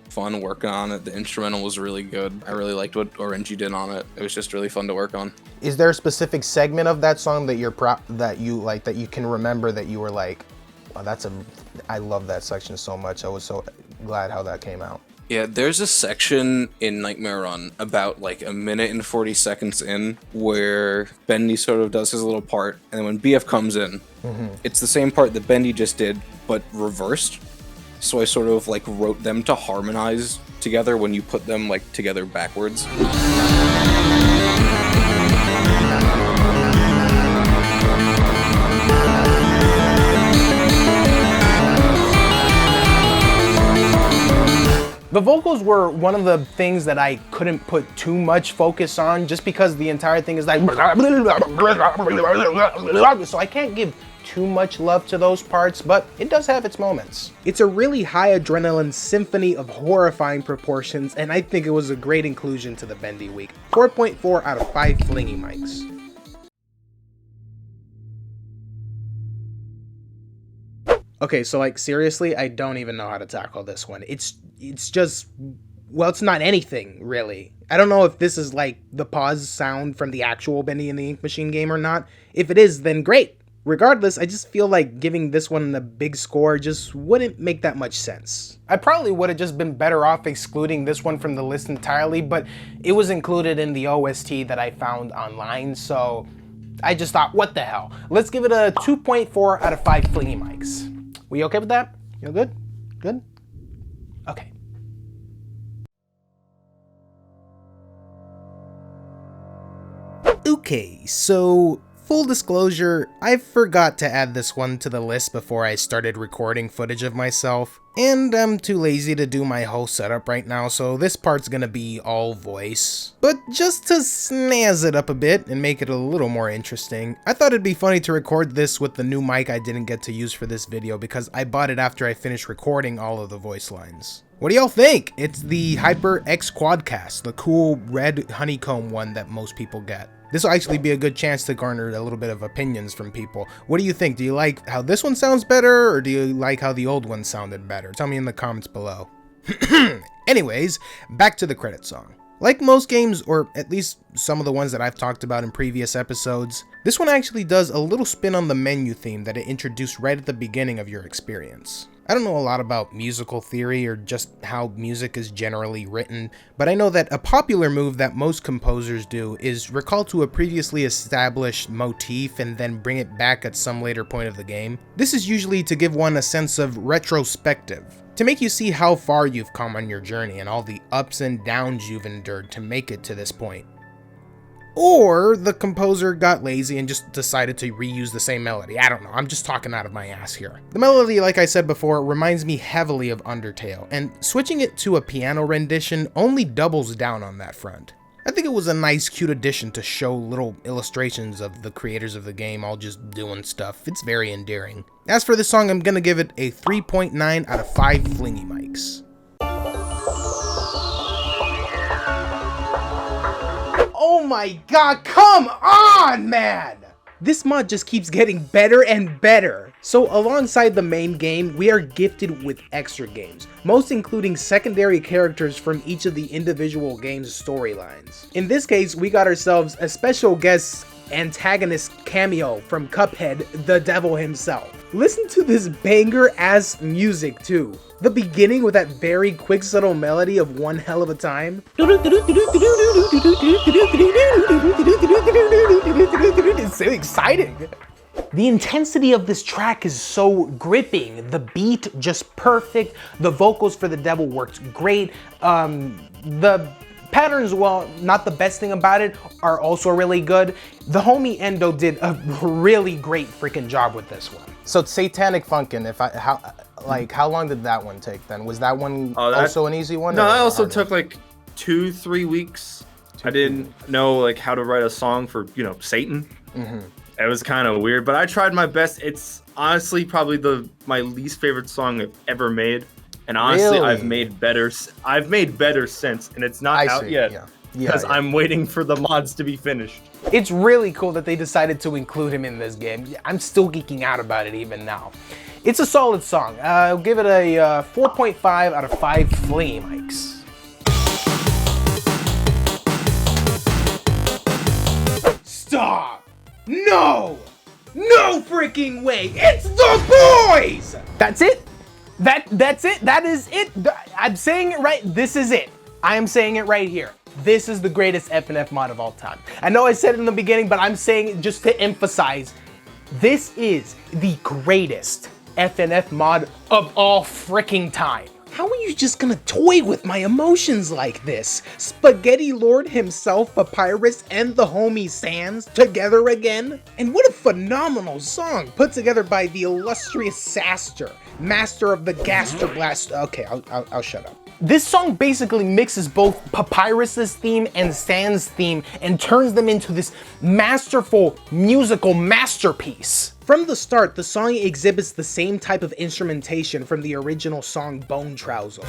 fun working on it. The instrumental was really good. I really liked what Orenji did on it. It was just really fun to work on. Is there a specific segment of that song that that you can remember that you were like, oh, I love that section so much. I was so glad how that came out. Yeah, there's a section in Nightmare Run about like a minute and 40 seconds in where Bendy sort of does his little part, and then when BF comes in, it's the same part that Bendy just did, but reversed. So I sort of like wrote them to harmonize together when you put them like together backwards. The vocals were one of the things that I couldn't put too much focus on just because the entire thing is like so I can't give too much love to those parts, but it does have its moments. It's a really high adrenaline symphony of horrifying proportions, and I think it was a great inclusion to the Bendy week. 4.4 out of 5 flingy mics. Okay, so like seriously, I don't even know how to tackle this one. It's just, well, it's not anything really. I don't know if this is like the pause sound from the actual Bendy and the Ink Machine game or not. If it is, then great. Regardless, I just feel like giving this one a big score just wouldn't make that much sense. I probably would have just been better off excluding this one from the list entirely, but it was included in the OST that I found online, so I just thought, what the hell? Let's give it a 2.4 out of 5 Flingy Mics. We okay with that? You good? Good? Okay. Okay, so full disclosure, I forgot to add this one to the list before I started recording footage of myself, and I'm too lazy to do my whole setup right now, so this part's gonna be all voice. But just to snazz it up a bit and make it a little more interesting, I thought it'd be funny to record this with the new mic I didn't get to use for this video because I bought it after I finished recording all of the voice lines. What do y'all think? It's the HyperX Quadcast, the cool red honeycomb one that most people get. This will actually be a good chance to garner a little bit of opinions from people. What do you think? Do you like how this one sounds better, or do you like how the old one sounded better? Tell me in the comments below. Anyways, back to the credit song. Like most games, or at least some of the ones that I've talked about in previous episodes, this one actually does a little spin on the menu theme that it introduced right at the beginning of your experience. I don't know a lot about musical theory or just how music is generally written, but I know that a popular move that most composers do is recall to a previously established motif and then bring it back at some later point of the game. This is usually to give one a sense of retrospective, to make you see how far you've come on your journey and all the ups and downs you've endured to make it to this point. Or the composer got lazy and just decided to reuse the same melody. I don't know, I'm just talking out of my ass here. The melody, like I said before, reminds me heavily of Undertale, and switching it to a piano rendition only doubles down on that front. I think it was a nice, cute addition to show little illustrations of the creators of the game all just doing stuff. It's very endearing. As for this song, I'm gonna give it a 3.9 out of 5 Flingy Mics. Oh my god, come on, man! This mod just keeps getting better and better. So alongside the main game, we are gifted with extra games, most including secondary characters from each of the individual games' storylines. In this case, we got ourselves a special guest antagonist cameo from Cuphead, the devil himself. Listen to this banger ass music too. The beginning with that very quick subtle melody of One Hell of a Time. It's so exciting. The intensity of this track is so gripping. The beat just perfect. The vocals for the devil worked great. The patterns, well, not the best thing about it, are also really good. The homie Endo did a really great freaking job with this one. So Satanic Funkin, how long did that one take then? Was that one also an easy one? No, that also took like 2-3 weeks. I didn't know like how to write a song for, Satan. Mm-hmm. It was kind of weird, but I tried my best. It's honestly probably my least favorite song I've ever made. And honestly, really? I've made better since, and it's not out yet. Because I'm waiting for the mods to be finished. It's really cool that they decided to include him in this game. I'm still geeking out about it even now. It's a solid song. I'll give it a 4.5 out of 5 Flingy Mics. Stop! No! No freaking way! It's the boys! That's it? That's it? That is it? I'm saying it right. This is it. I am saying it right here. This is the greatest FNF mod of all time. I know I said it in the beginning, but I'm saying it just to emphasize. This is the greatest FNF mod of all freaking time. How are you just gonna toy with my emotions like this? Spaghetti Lord himself, Papyrus, and the homie Sans together again? And what a phenomenal song put together by the illustrious Saster, master of the Gaster Blast. Okay, I'll shut up. This song basically mixes both Papyrus's theme and Sans' theme and turns them into this masterful musical masterpiece. From the start, the song exhibits the same type of instrumentation from the original song Bone Trouser.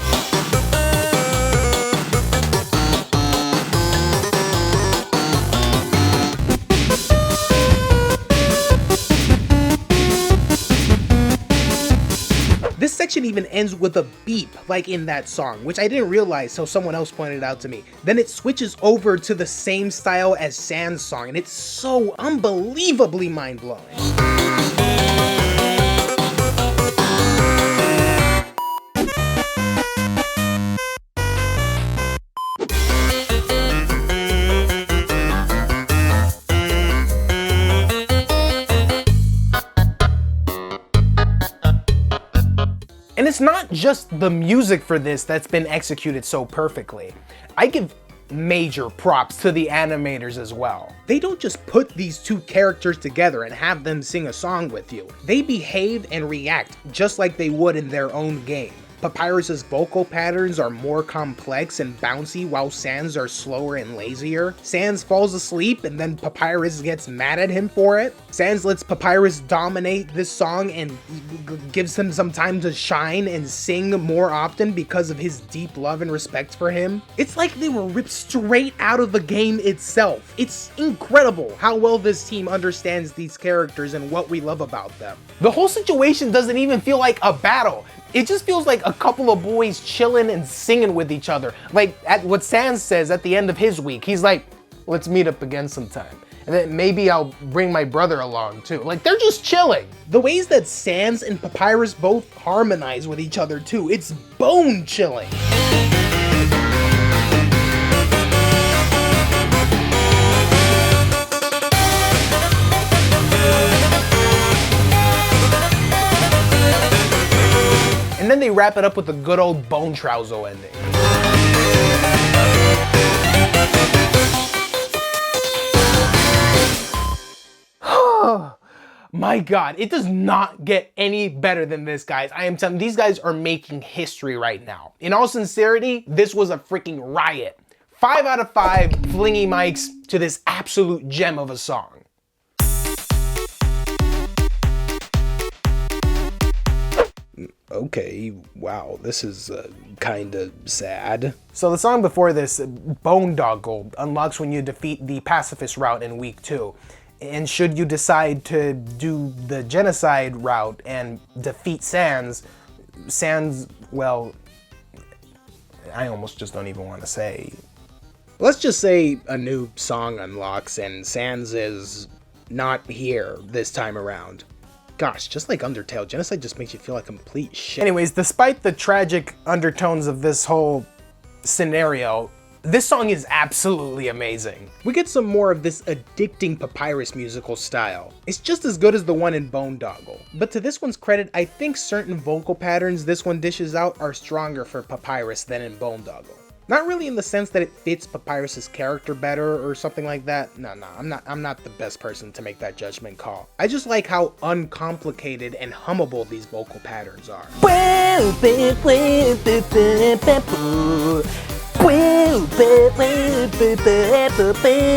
section even ends with a beep, like in that song, which I didn't realize till someone else pointed it out to me. Then it switches over to the same style as Sans' song, and it's so unbelievably mind-blowing. And it's not just the music for this that's been executed so perfectly. I give major props to the animators as well. They don't just put these two characters together and have them sing a song with you. They behave and react just like they would in their own game. Papyrus's vocal patterns are more complex and bouncy, while Sans are slower and lazier. Sans falls asleep and then Papyrus gets mad at him for it. Sans lets Papyrus dominate this song and gives him some time to shine and sing more often because of his deep love and respect for him. It's like they were ripped straight out of the game itself. It's incredible how well this team understands these characters and what we love about them. The whole situation doesn't even feel like a battle. It just feels like a couple of boys chilling and singing with each other. Like at what Sans says at the end of his week, he's like, let's meet up again sometime. And then maybe I'll bring my brother along too. Like they're just chilling. The ways that Sans and Papyrus both harmonize with each other too, it's bone chilling. And then they wrap it up with a good old bone trouser ending. My god, it does not get any better than this, guys. I am telling you, these guys are making history right now. In all sincerity, this was a freaking riot. 5 out of 5 flingy mics to this absolute gem of a song. Okay, wow, this is kinda sad. So the song before this, Bonedoggle, unlocks when you defeat the pacifist route in week 2. And should you decide to do the genocide route and defeat Sans, well, I almost just don't even want to say. Let's just say a new song unlocks and Sans is not here this time around. Gosh, just like Undertale, genocide just makes you feel like complete shit. Anyways, despite the tragic undertones of this whole scenario, this song is absolutely amazing. We get some more of this addicting Papyrus musical style. It's just as good as the one in Bonedoggle. But to this one's credit, I think certain vocal patterns this one dishes out are stronger for Papyrus than in Bonedoggle. Not really in the sense that it fits Papyrus's character better or something like that. No, I'm not the best person to make that judgment call. I just like how uncomplicated and hummable these vocal patterns are.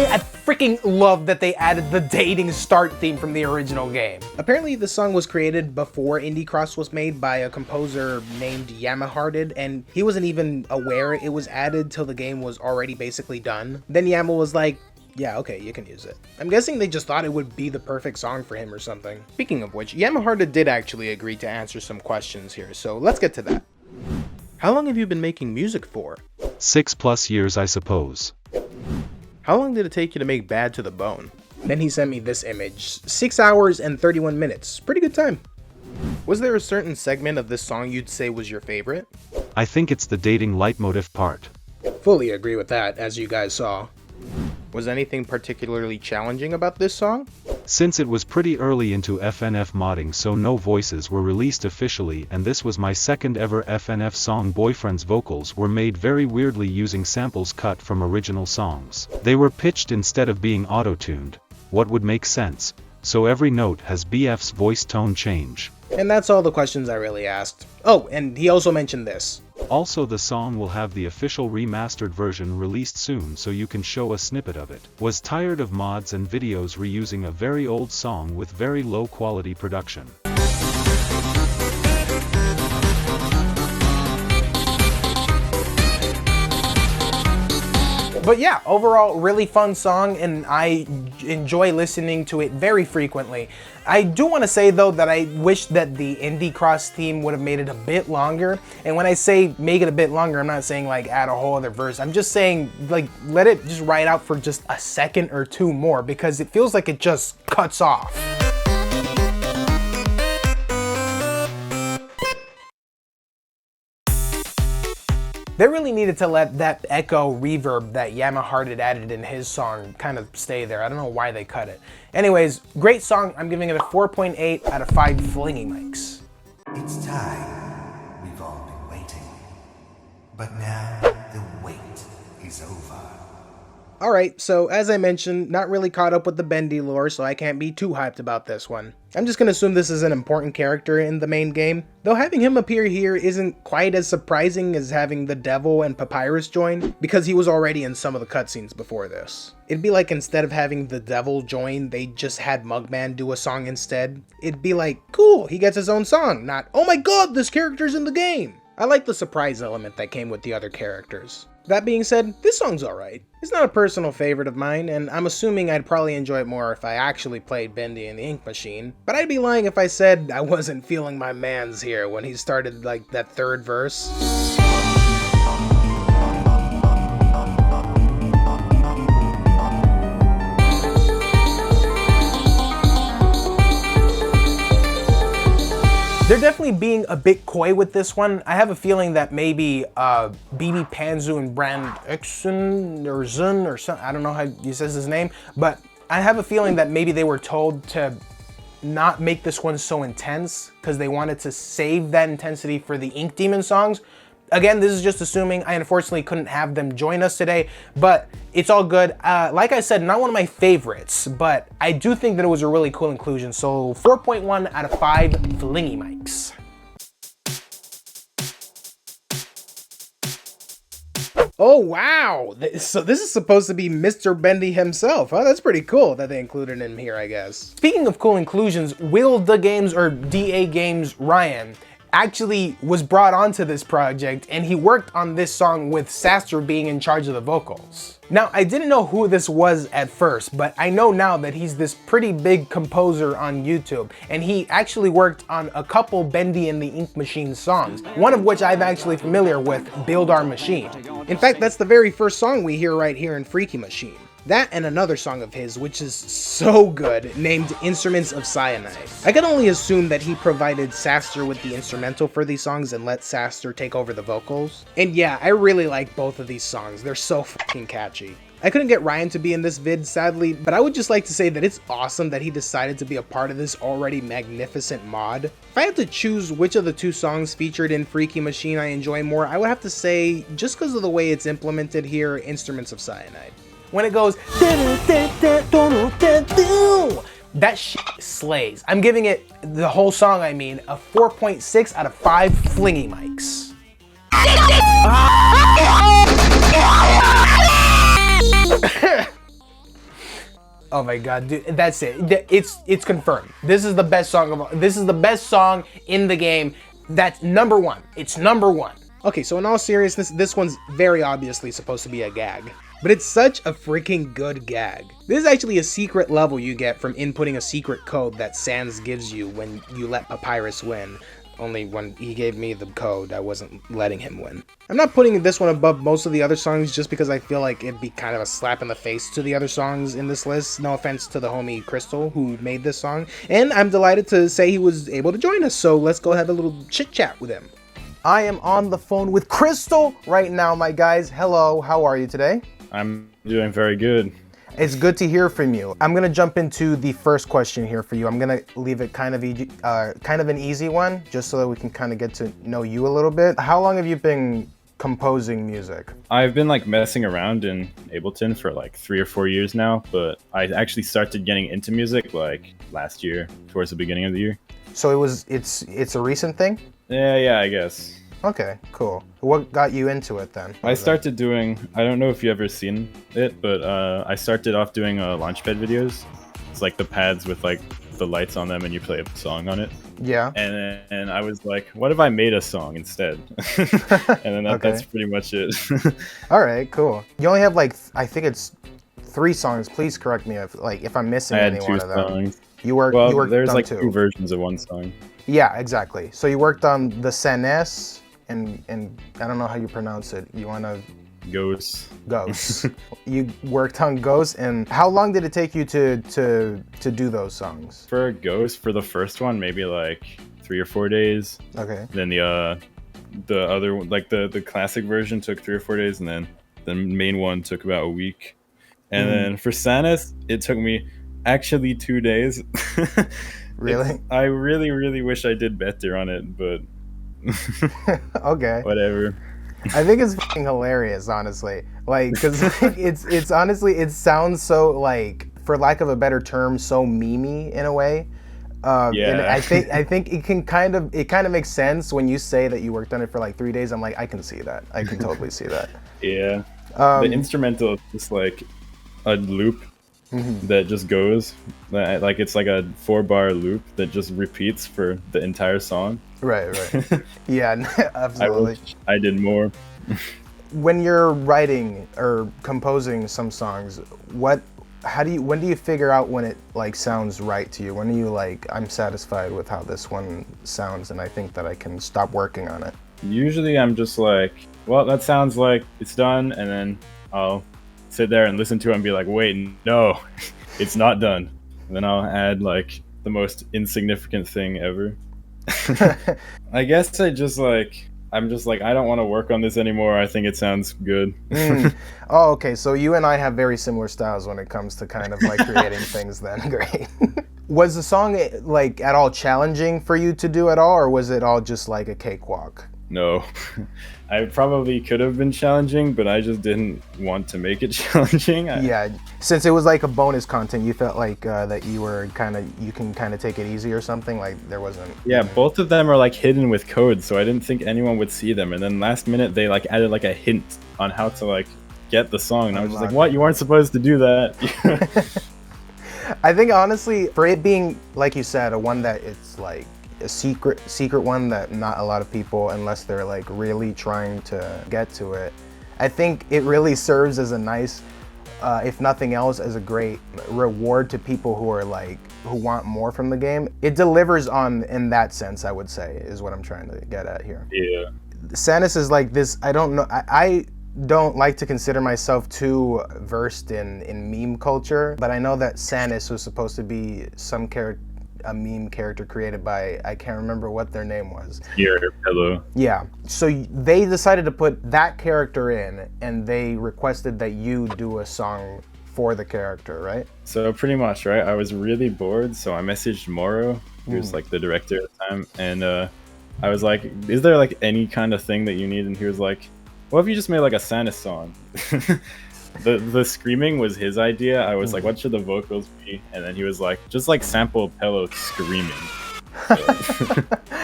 I freaking love that they added the dating start theme from the original game. Apparently the song was created before Indie Cross was made by a composer named Yamahearted, and he wasn't even aware it was added till the game was already basically done. Then Yama was like, yeah, okay, you can use it. I'm guessing they just thought it would be the perfect song for him or something. Speaking of which, Yamahearted did actually agree to answer some questions here, so let's get to that. How long have you been making music for? 6+ years, I suppose. How long did it take you to make Bad to the Bone? Then he sent me this image. 6 hours and 31 minutes. Pretty good time. Was there a certain segment of this song you'd say was your favorite? I think it's the dating leitmotif part. Fully agree with that, as you guys saw. Was anything particularly challenging about this song? Since it was pretty early into FNF modding, so no voices were released officially, and this was my second ever FNF song, Boyfriend's vocals were made very weirdly using samples cut from original songs. They were pitched instead of being auto-tuned, what would make sense, so every note has BF's voice tone change. And that's all the questions I really asked. Oh, and he also mentioned this. Also, the song will have the official remastered version released soon, so you can show a snippet of it. Was tired of mods and videos reusing a very old song with very low quality production. But yeah, overall, really fun song, and I enjoy listening to it very frequently. I do want to say though that I wish that the Indie Cross theme would have made it a bit longer. And when I say make it a bit longer, I'm not saying like add a whole other verse. I'm just saying like let it just ride out for just a second or two more, because it feels like it just cuts off. They really needed to let that echo reverb that Yamahearted added in his song kind of stay there. I don't know why they cut it. Anyways, great song. I'm giving it a 4.8 out of 5 flingy mics. It's time. We've all been waiting. But now the wait is over. Alright, so as I mentioned, not really caught up with the Bendy lore, so I can't be too hyped about this one. I'm just gonna assume this is an important character in the main game, though having him appear here isn't quite as surprising as having the Devil and Papyrus join, because he was already in some of the cutscenes before this. It'd be like instead of having the Devil join, they just had Mugman do a song instead. It'd be like, cool, he gets his own song, not, oh my god, this character's in the game! I like the surprise element that came with the other characters. That being said, this song's alright. It's not a personal favorite of mine, and I'm assuming I'd probably enjoy it more if I actually played Bendy in the Ink Machine, but I'd be lying if I said I wasn't feeling my mans here when he started like that third verse. They're definitely being a bit coy with this one. I have a feeling that maybe BBPanzu and Brandxn or Zun or something, I don't know how he says his name, but I have a feeling that maybe they were told to not make this one so intense because they wanted to save that intensity for the Ink Demon songs. Again, this is just assuming. I unfortunately couldn't have them join us today, but it's all good. Like I said, not one of my favorites, but I do think that it was a really cool inclusion. So 4.1 out of 5 flingy mics. Oh wow, so this is supposed to be Mr. Bendy himself. Oh, that's pretty cool that they included him here, I guess. Speaking of cool inclusions, Will DAGames or DAGames Ryan actually was brought onto this project, and he worked on this song with Saster being in charge of the vocals. Now, I didn't know who this was at first, but I know now that he's this pretty big composer on YouTube, and he actually worked on a couple Bendy and the Ink Machine songs, one of which I'm actually familiar with, Build Our Machine. In fact, that's the very first song we hear right here in Freaky Machine. That and another song of his, which is so good, named Instruments of Cyanide. I can only assume that he provided Saster with the instrumental for these songs and let Saster take over the vocals. And yeah, I really like both of these songs, they're so fucking catchy. I couldn't get Ryan to be in this vid, sadly, but I would just like to say that it's awesome that he decided to be a part of this already magnificent mod. If I had to choose which of the two songs featured in Freaky Machine I enjoy more, I would have to say, just because of the way it's implemented here, Instruments of Cyanide. When it goes, that shit slays. I'm giving it, the whole song I mean, a 4.6 out of 5 flingy mics. Oh my god, dude, that's it. It's confirmed. This is the best song of all. This is the best song in the game. That's number one. It's number one. Okay, so in all seriousness, this one's very obviously supposed to be a gag. But it's such a freaking good gag. This is actually a secret level you get from inputting a secret code that Sans gives you when you let Papyrus win. Only when he gave me the code, I wasn't letting him win. I'm not putting this one above most of the other songs just because I feel like it'd be kind of a slap in the face to the other songs in this list. No offense to the homie Crystal who made this song. And I'm delighted to say he was able to join us, so let's go have a little chit chat with him. I am on the phone with Crystal right now, my guys. Hello, how are you today? I'm doing very good. It's good to hear from you. I'm gonna jump into the first question here for you. I'm gonna leave it kind of an easy one, just so that we can kind of get to know you a little bit. How long have you been composing music? I've been like messing around in Ableton for like 3 or 4 years now, but I actually started getting into music like last year, towards the beginning of the year. So it's a recent thing? Yeah, I guess. Okay, cool. What got you into it then? I started doing, I don't know if you've ever seen it, but I started off doing Launchpad videos. It's like the pads with like the lights on them and you play a song on it. Yeah. And I was like, what if I made a song instead? And then that's pretty much it. All right, cool. You only have like I think it's 3 songs. Please correct me if I'm missing any one of them. Songs. You worked there's on like 2 versions of one song. Yeah, exactly. So you worked on the Saness and I don't know how you pronounce it. You want to Gose. You worked on Gose, and how long did it take you to do those songs? For Gose, for the first one, maybe like 3 or 4 days. Okay. Then the other one, like the classic version, took 3 or 4 days, and then the main one took about a week. And then for Saness, it took me actually 2 days. Really? I really wish I did better on it, but okay. Whatever. I think it's fucking hilarious, honestly. Like, because it's honestly, it sounds so, like, for lack of a better term, so memey in a way. And I think it kind of makes sense when you say that you worked on it for like 3 days. I'm like, I can see that. I can totally see that. Yeah. The instrumental is just like a loop that just goes. Like it's like a 4-bar loop that just repeats for the entire song. Right. Yeah, absolutely. I did more. When you're writing or composing some songs, when do you figure out when it like sounds right to you? When are you like, I'm satisfied with how this one sounds and I think that I can stop working on it? Usually I'm just like, well, that sounds like it's done, and then I'll sit there and listen to it and be like, wait, no, it's not done. And then I'll add like the most insignificant thing ever. I guess I'm just like, I don't want to work on this anymore. I think it sounds good. Oh, okay. So you and I have very similar styles when it comes to kind of like creating things then. Great. Was the song like at all challenging for you to do at all, or was it all just like a cakewalk? No. I probably could have been challenging, but I just didn't want to make it challenging. Yeah, since it was like a bonus content, you felt like that you can kind of take it easy or something. Like there wasn't. Yeah, both of them are like hidden with code, so I didn't think anyone would see them. And then last minute they like added like a hint on how to like get the song, and I was just like, "What? You weren't supposed to do that." I think honestly, for it being like you said, a one that it's like a secret one that not a lot of people, unless they're like really trying to get to it, I think it really serves as a nice, if nothing else, as a great reward to people who are like, who want more from the game. It delivers on in that sense, I would say, is what I'm trying to get at here. Yeah. Saness is like this, I don't know, I don't like to consider myself too versed in meme culture, but I know that Saness was supposed to be a meme character created by, I can't remember what their name was. Hello. Yeah. So they decided to put that character in, and they requested that you do a song for the character, right? So pretty much, right? I was really bored, so I messaged Moro, who's like the director at the time, and I was like, is there like any kind of thing that you need? And he was like, what if you just made like a Saness song? The screaming was his idea. I was like, what should the vocals be? And then he was like, just like sample Pello screaming. So,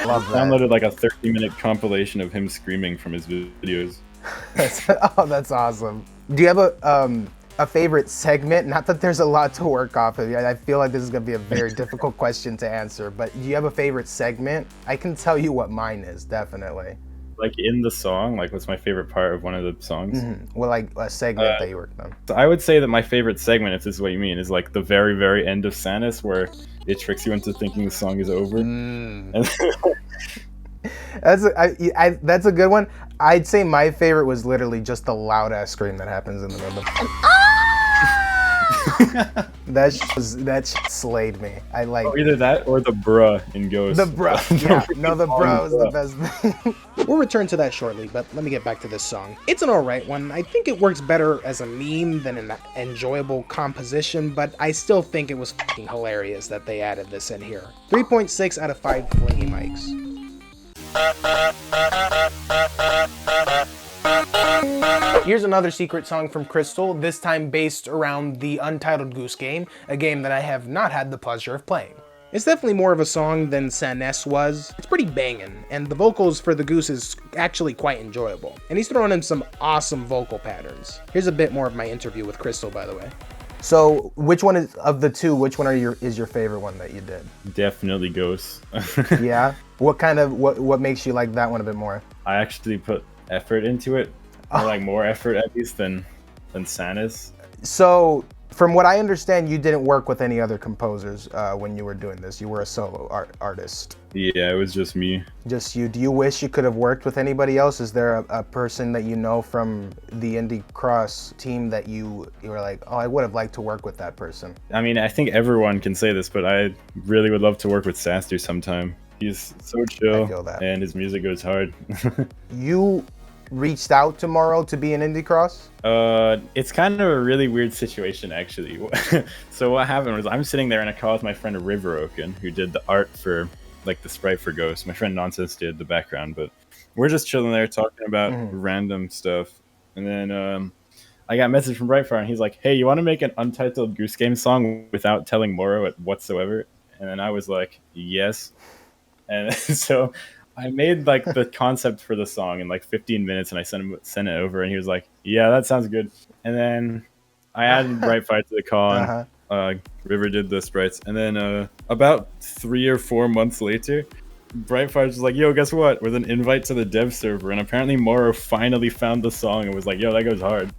Love that. Downloaded like a 30-minute compilation of him screaming from his videos. That's awesome. Do you have a favorite segment? Not that there's a lot to work off of. I feel like this is gonna be a very difficult question to answer, but do you have a favorite segment? I can tell you what mine is, definitely. Like in the song, like what's my favorite part of one of the songs? Well, like a segment that you worked on. So I would say that my favorite segment, if this is what you mean, is like the very, very end of Saness, where it tricks you into thinking the song is over. That's a good one. I'd say my favorite was literally just the loud ass scream that happens in the middle. That shit slayed me. I like either that or the bruh in Gose. The bruh, yeah. No, the bruh was the best thing. We'll return to that shortly, but let me get back to this song. It's an alright one. I think it works better as a meme than an enjoyable composition, but I still think it was fucking hilarious that they added this in here. 3.6 out of 5 Flingy mics. Here's another secret song from Crystal, this time based around the Untitled Goose Game, a game that I have not had the pleasure of playing. It's definitely more of a song than Saness was. It's pretty banging, and the vocals for the Goose is actually quite enjoyable. And he's throwing in some awesome vocal patterns. Here's a bit more of my interview with Crystal, by the way. So which one is of the two? Which one is your favorite one that you did? Definitely Gose. Yeah. What makes you like that one a bit more? I actually put effort into it, or like more effort at least than Saness. So from what I understand, you didn't work with any other composers when you were doing this. You were a solo artist. Yeah, it was just me. Just you. Do you wish you could have worked with anybody else? Is there a person that you know from the Indie Cross team that you were like, oh, I would have liked to work with that person? I mean, I think everyone can say this, but I really would love to work with Saster sometime. He's so chill, and his music goes hard. You reached out to Moro to be in Indie Cross? It's kind of a really weird situation, actually. So what happened was I'm sitting there in a call with my friend River Oaken, who did the art for like the sprite for Ghost. My friend Nonsense did the background, but we're just chilling there talking about random stuff. And then I got a message from Brightfire, and he's like, hey, you want to make an untitled Goose Game song without telling Moro whatsoever? And then I was like, yes. And so I made like the concept for the song in like 15 minutes, and I sent it over, and he was like, yeah, that sounds good. And then I added Brightfire to the call, and River did the sprites. And then about 3 or 4 months later, Brightfire's just like, yo, guess what? With an invite to the dev server. And apparently Moro finally found the song and was like, yo, that goes hard.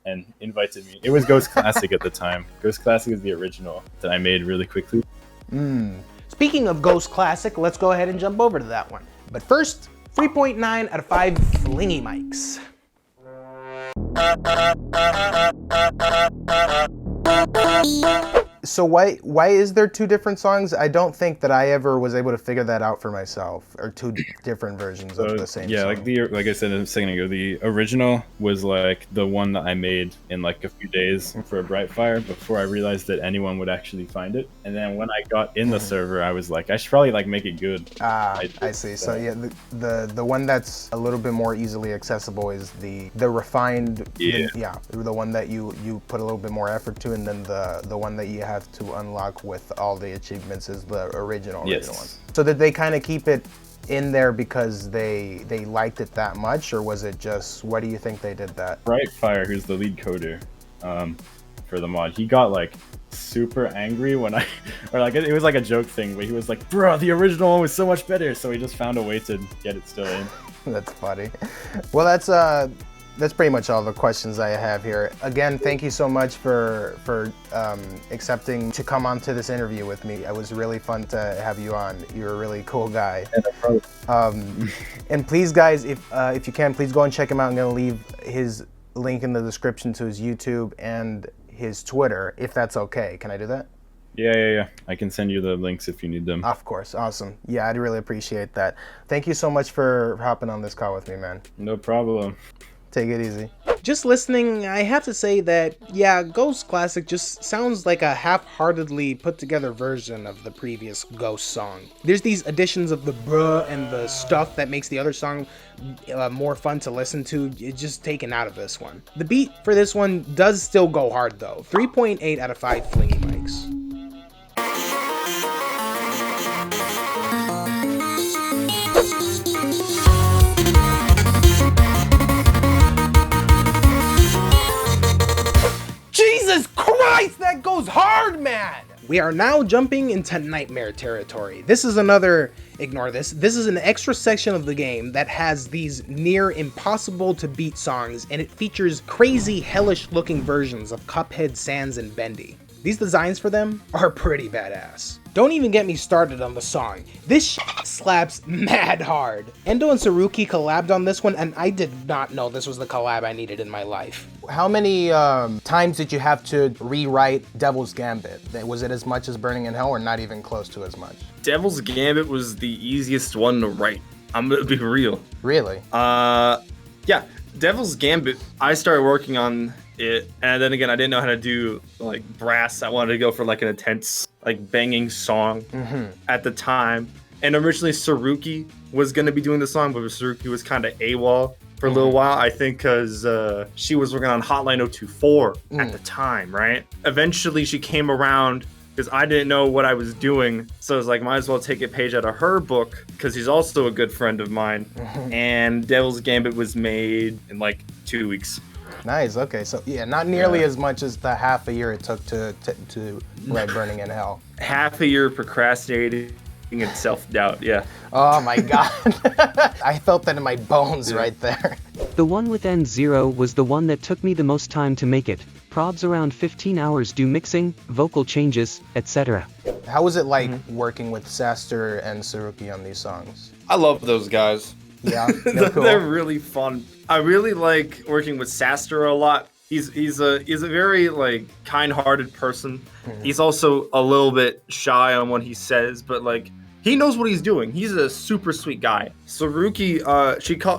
And invited me. It was Ghost Classic at the time. Ghost Classic is the original that I made really quickly. Speaking of Ghost Classic, let's go ahead and jump over to that one. But first, 3.9 out of 5 Flingy Mics. So why is there 2 different songs? I don't think that I ever was able to figure that out for myself, or 2 different versions of the same song. Like I said a second ago, the original was like the one that I made in like a few days for Brightfire before I realized that anyone would actually find it. And then when I got in the server, I was like, I should probably like make it good. I see. So yeah, the one that's a little bit more easily accessible is the refined, the one that you put a little bit more effort to, and then the one that you have to unlock with all the achievements is the original one. So did they kind of keep it in there because they liked it that much, or was it just, what do you think they did that? Brightfire, who's the lead coder for the mod, he got like super angry when I, or like it was like a joke thing where he was like, bro, the original one was so much better, so he just found a way to get it still in. That's funny. Well, that's pretty much all the questions I have here. Again, thank you so much for accepting to come on to this interview with me. It was really fun to have you on. You're a really cool guy. And please, guys, if you can, please go and check him out. I'm gonna leave his link in the description to his YouTube and his Twitter, if that's okay. Can I do that? Yeah. I can send you the links if you need them. Of course. Awesome. Yeah, I'd really appreciate that. Thank you so much for hopping on this call with me, man. No problem. Take it easy. Just listening, I have to say that, yeah, Ghost Classic just sounds like a half-heartedly put together version of the previous Ghost song. There's these additions of the bruh and the stuff that makes the other song more fun to listen to. It's just taken out of this one. The beat for this one does still go hard though. 3.8 out of 5 Flingy Mics. Jesus Christ, that goes hard, man! We are now jumping into Nightmare territory. This is another, ignore this, this is an extra section of the game that has these near impossible to beat songs, and it features crazy hellish looking versions of Cuphead, Sans, and Bendy. These designs for them are pretty badass. Don't even get me started on the song. This slaps mad hard. Endo and Saruky collabed on this one, and I did not know this was the collab I needed in my life. How many times did you have to rewrite Devil's Gambit? Was it as much as Burning in Hell, or not even close to as much? Devil's Gambit was the easiest one to write. I'm gonna be real. Really? Yeah, Devil's Gambit, I started working on it, and then again, I didn't know how to do like brass. I wanted to go for like an intense, like banging song at the time. And originally Saruky was gonna be doing the song, but Saruky was kind of AWOL for a little while, I think, because she was working on Hotline 024 at the time, right? Eventually she came around because I didn't know what I was doing. So I was like, might as well take a page out of her book because she's also a good friend of mine. And Devil's Gambit was made in like 2 weeks. Nice. Okay, so yeah, not nearly as much as the half a year it took to write Burning in Hell. Half a year procrastinating and self-doubt. Yeah. Oh my god. I felt that in my bones right there. The one with N0 was the one that took me the most time to make it. Probs around 15 hours do mixing, vocal changes, etc. How was it like working with Saster and Saruky on these songs? I love those guys. Yeah, they're cool. They're really fun. I really like working with Saster a lot. He's a very like kind-hearted person. He's also a little bit shy on what he says, but like he knows what he's doing. He's a super sweet guy. Saruky,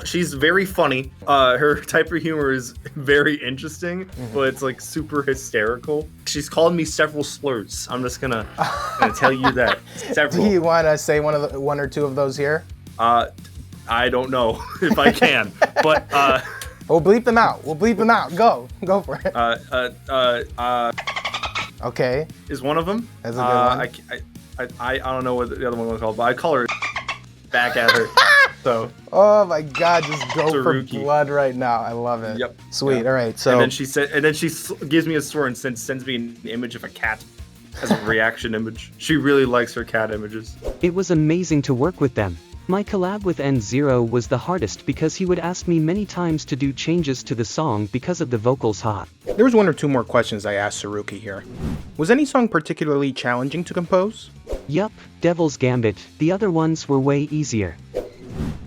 she's very funny. Her type of humor is very interesting, but it's like super hysterical. She's called me several slurs. I'm just gonna tell you that. Several. Do you want to say one or two of those here? I don't know if I can, but we'll bleep them out. Go for it. Okay. Is one of them? That's a good one. I don't know what the other one was called, but I call her back at her. So. Oh my God! Just go Saruky. for blood right now. I love it. Yep. Sweet. Yeah. All right. So. And then she gives me a sword and sends me an image of a cat as a reaction image. She really likes her cat images. It was amazing to work with them. My collab with N0 was the hardest because he would ask me many times to do changes to the song because of the vocals hot. There was one or two more questions I asked Saruky here. Was any song particularly challenging to compose? Yup, Devil's Gambit. The other ones were way easier.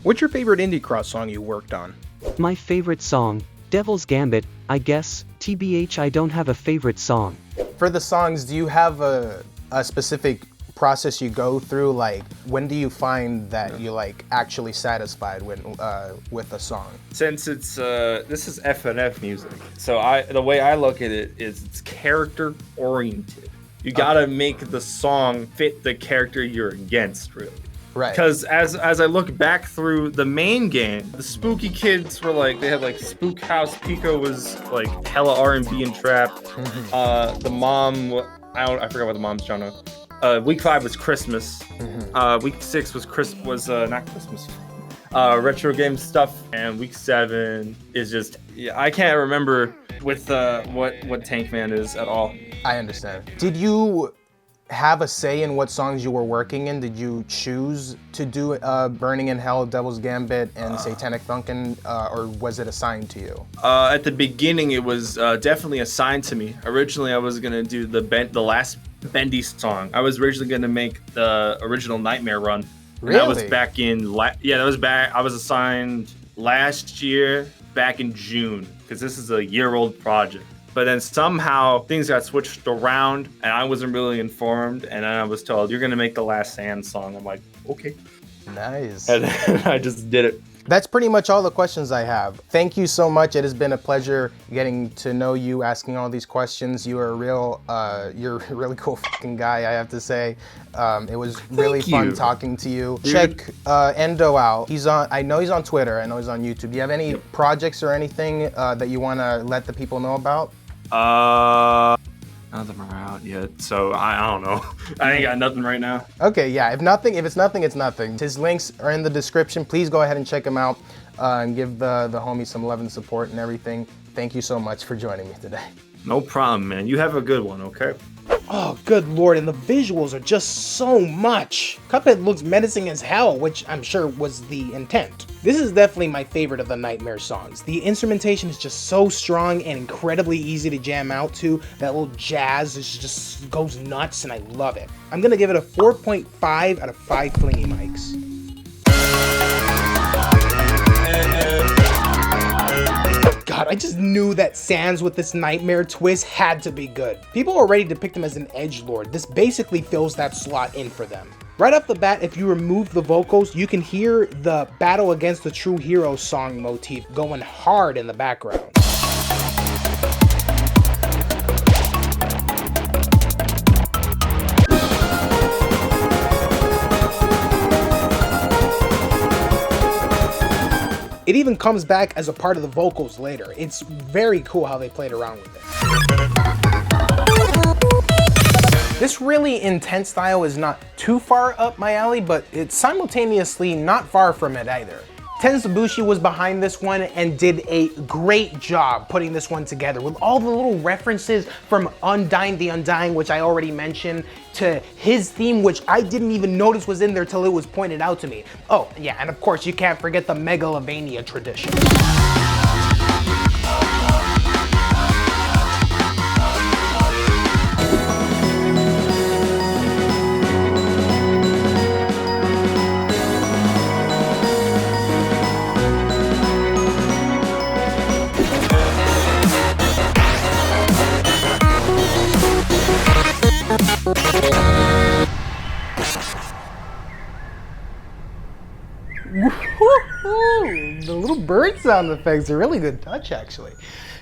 What's your favorite indie cross song you worked on? My favorite song, Devil's Gambit, I guess. TBH, I don't have a favorite song. For the songs, do you have a specific process you go through? Like, when do you find that you like actually satisfied with a song? Since it's this is FNF music, so the way I look at it is it's character oriented. You gotta make the song fit the character you're against, really. Right. Because as I look back through the main game, the spooky kids were like, they had like Spook House. Pico was like hella R&B and trap. The mom, I forgot what the mom's genre. Week 5 was Christmas. Week 6 was not Christmas. Retro game stuff, and week 7 is just I can't remember with what Tankman is at all. I understand. Did you have a say in what songs you were working in? Did you choose to do Burning in Hell, Devil's Gambit, and Satanic Funkin, or was it assigned to you? At the beginning, it was definitely assigned to me. Originally, I was gonna do the last Bendy song. I was originally gonna make the original Nightmare run. Really? And that was back in I was assigned last year, back in June, because this is a year-old project. But then somehow things got switched around, and I wasn't really informed. And then I was told, "You're gonna make the last Sand song." I'm like, "Okay." Nice. And I just did it. That's pretty much all the questions I have. Thank you so much. It has been a pleasure getting to know you, asking all these questions. You are you're a really cool fucking guy, I have to say. It was really fun talking to you. Dude. Check Endo out. I know he's on Twitter. I know he's on YouTube. Do you have any projects or anything that you want to let the people know about? None of them are out yet, so I don't know. I ain't got nothing right now. Okay, yeah. If it's nothing, it's nothing. His links are in the description. Please go ahead and check him out and give the homie some love and support and everything. Thank you so much for joining me today. No problem, man. You have a good one, okay? Oh, good lord, and the visuals are just so much. Cuphead looks menacing as hell, which I'm sure was the intent. This is definitely my favorite of the Nightmare songs. The instrumentation is just so strong and incredibly easy to jam out to. That little jazz just goes nuts, and I love it. I'm gonna give it a 4.5 out of 5 flingy mics. God, I just knew that Sans with this Nightmare twist had to be good. People are ready to pick them as an edgelord. This basically fills that slot in for them. Right off the bat, if you remove the vocals, you can hear the Battle Against the True Hero song motif going hard in the background. It even comes back as a part of the vocals later. It's very cool how they played around with it. This really intense style is not too far up my alley, but it's simultaneously not far from it either. Tenzubushi was behind this one and did a great job putting this one together with all the little references from Undying the Undying, which I already mentioned, to his theme, which I didn't even notice was in there till it was pointed out to me. Oh, yeah, and of course you can't forget the Megalovania tradition. The little bird sound effects are really good touch, actually.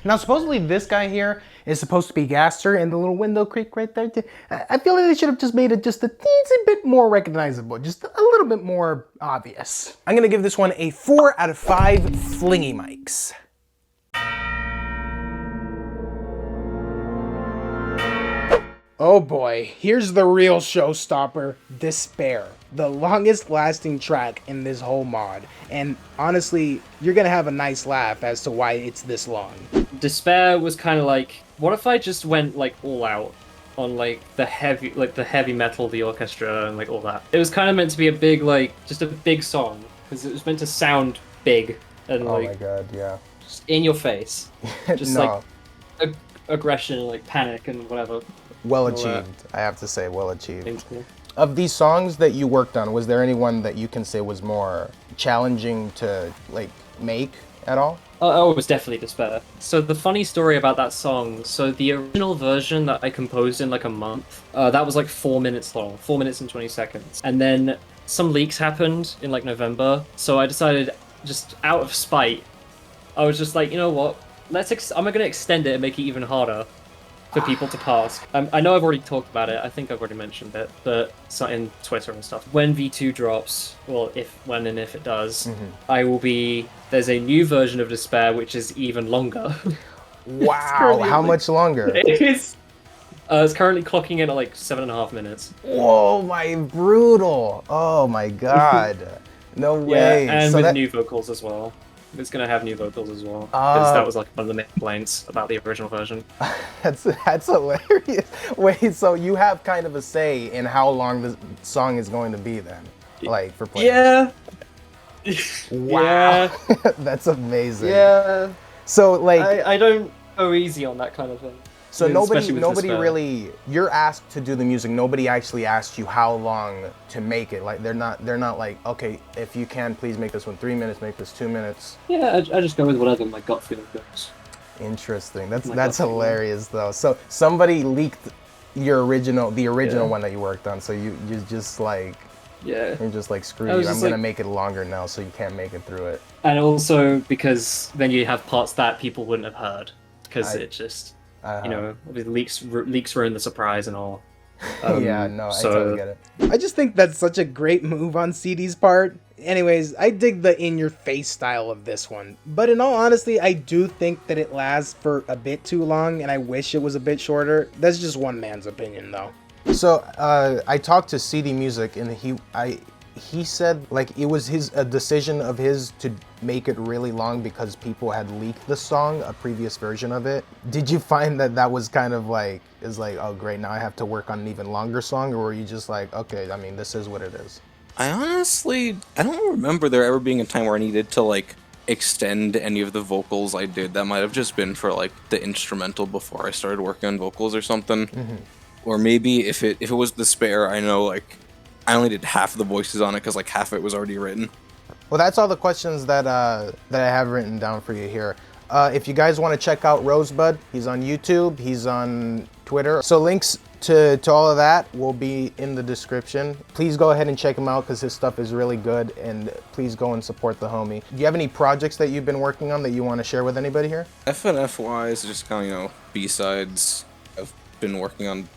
Now, supposedly this guy here is supposed to be Gaster, and the little window creak right there. I feel like they should have just made it just a teensy bit more recognizable, just a little bit more obvious. I'm gonna give this one a 4 out of 5 flingy mics. Oh boy, here's the real showstopper, Despair. The longest lasting track in this whole mod. And honestly, you're gonna have a nice laugh as to why it's this long. Despair was kind of like, what if I just went like all out on like the heavy metal, the orchestra and like all that. It was kind of meant to be a big, like, just a big song. Because it was meant to sound big and like... Oh my god, yeah. Just in your face. Just no. like aggression, like panic and whatever. Well achieved, I have to say, well achieved. Thank you. Of these songs that you worked on, was there anyone that you can say was more challenging to like make at all? Oh, it was definitely Despair. So the funny story about that song, so the original version that I composed in like a month, that was like 4 minutes long, 4 minutes and 20 seconds. And then some leaks happened in like November, so I decided, just out of spite, I was just like, you know what, I'm gonna extend it and make it even harder for people to pass. I know I've already talked about it, I think I've already mentioned it, but in Twitter and stuff. When V2 drops, well, when and if it does, there's a new version of Despair which is even longer. Wow, how much longer? It's currently clocking in at like 7.5 minutes. Whoa, my brutal. Oh my god. No way. Yeah, and so with new vocals as well. It's gonna have new vocals as well, because that was like one of the main complaints about the original version. That's hilarious. Wait, so you have kind of a say in how long the song is going to be then, like for playing? Yeah. Wow. Yeah. That's amazing. Yeah. So like, I don't go easy on that kind of thing. So I mean, nobody really, you're asked to do the music. Nobody actually asked you how long to make it. Like they're not like, okay, if you can, please make this one 3 minutes, make this 2 minutes. Yeah, I just go with whatever my gut feeling goes. Interesting. That's hilarious though. So somebody leaked the original one that you worked on. So you just like, yeah, you're just like, screw you. I'm gonna make it longer now, so you can't make it through it. And also because then you have parts that people wouldn't have heard because it just. You know, with leaks ruin the surprise and all. Yeah, no, I totally get it. I just think that's such a great move on CD's part. Anyways, I dig the in-your-face style of this one. But in all honesty, I do think that it lasts for a bit too long, and I wish it was a bit shorter. That's just one man's opinion, though. So, I talked to CDMusic, and he said like it was a decision of his to make it really long because people had leaked the song, a previous version of it. Did you find that was kind of like, oh great, now I have to work on an even longer song, or were you just like, okay, I mean, this is what it is? I don't remember there ever being a time where I needed to like extend any of the vocals I did. That might have just been for like the instrumental before I started working on vocals or something. Or maybe if it was Despair, I know like I only did half of the voices on it because like half of it was already written. Well, that's all the questions that I have written down for you here. If you guys want to check out Rozebud, he's on YouTube, he's on Twitter. So links to all of that will be in the description. Please go ahead and check him out because his stuff is really good, and please go and support the homie. Do you have any projects that you've been working on that you want to share with anybody here? FNF wise, just kind of, B-sides. I've been working on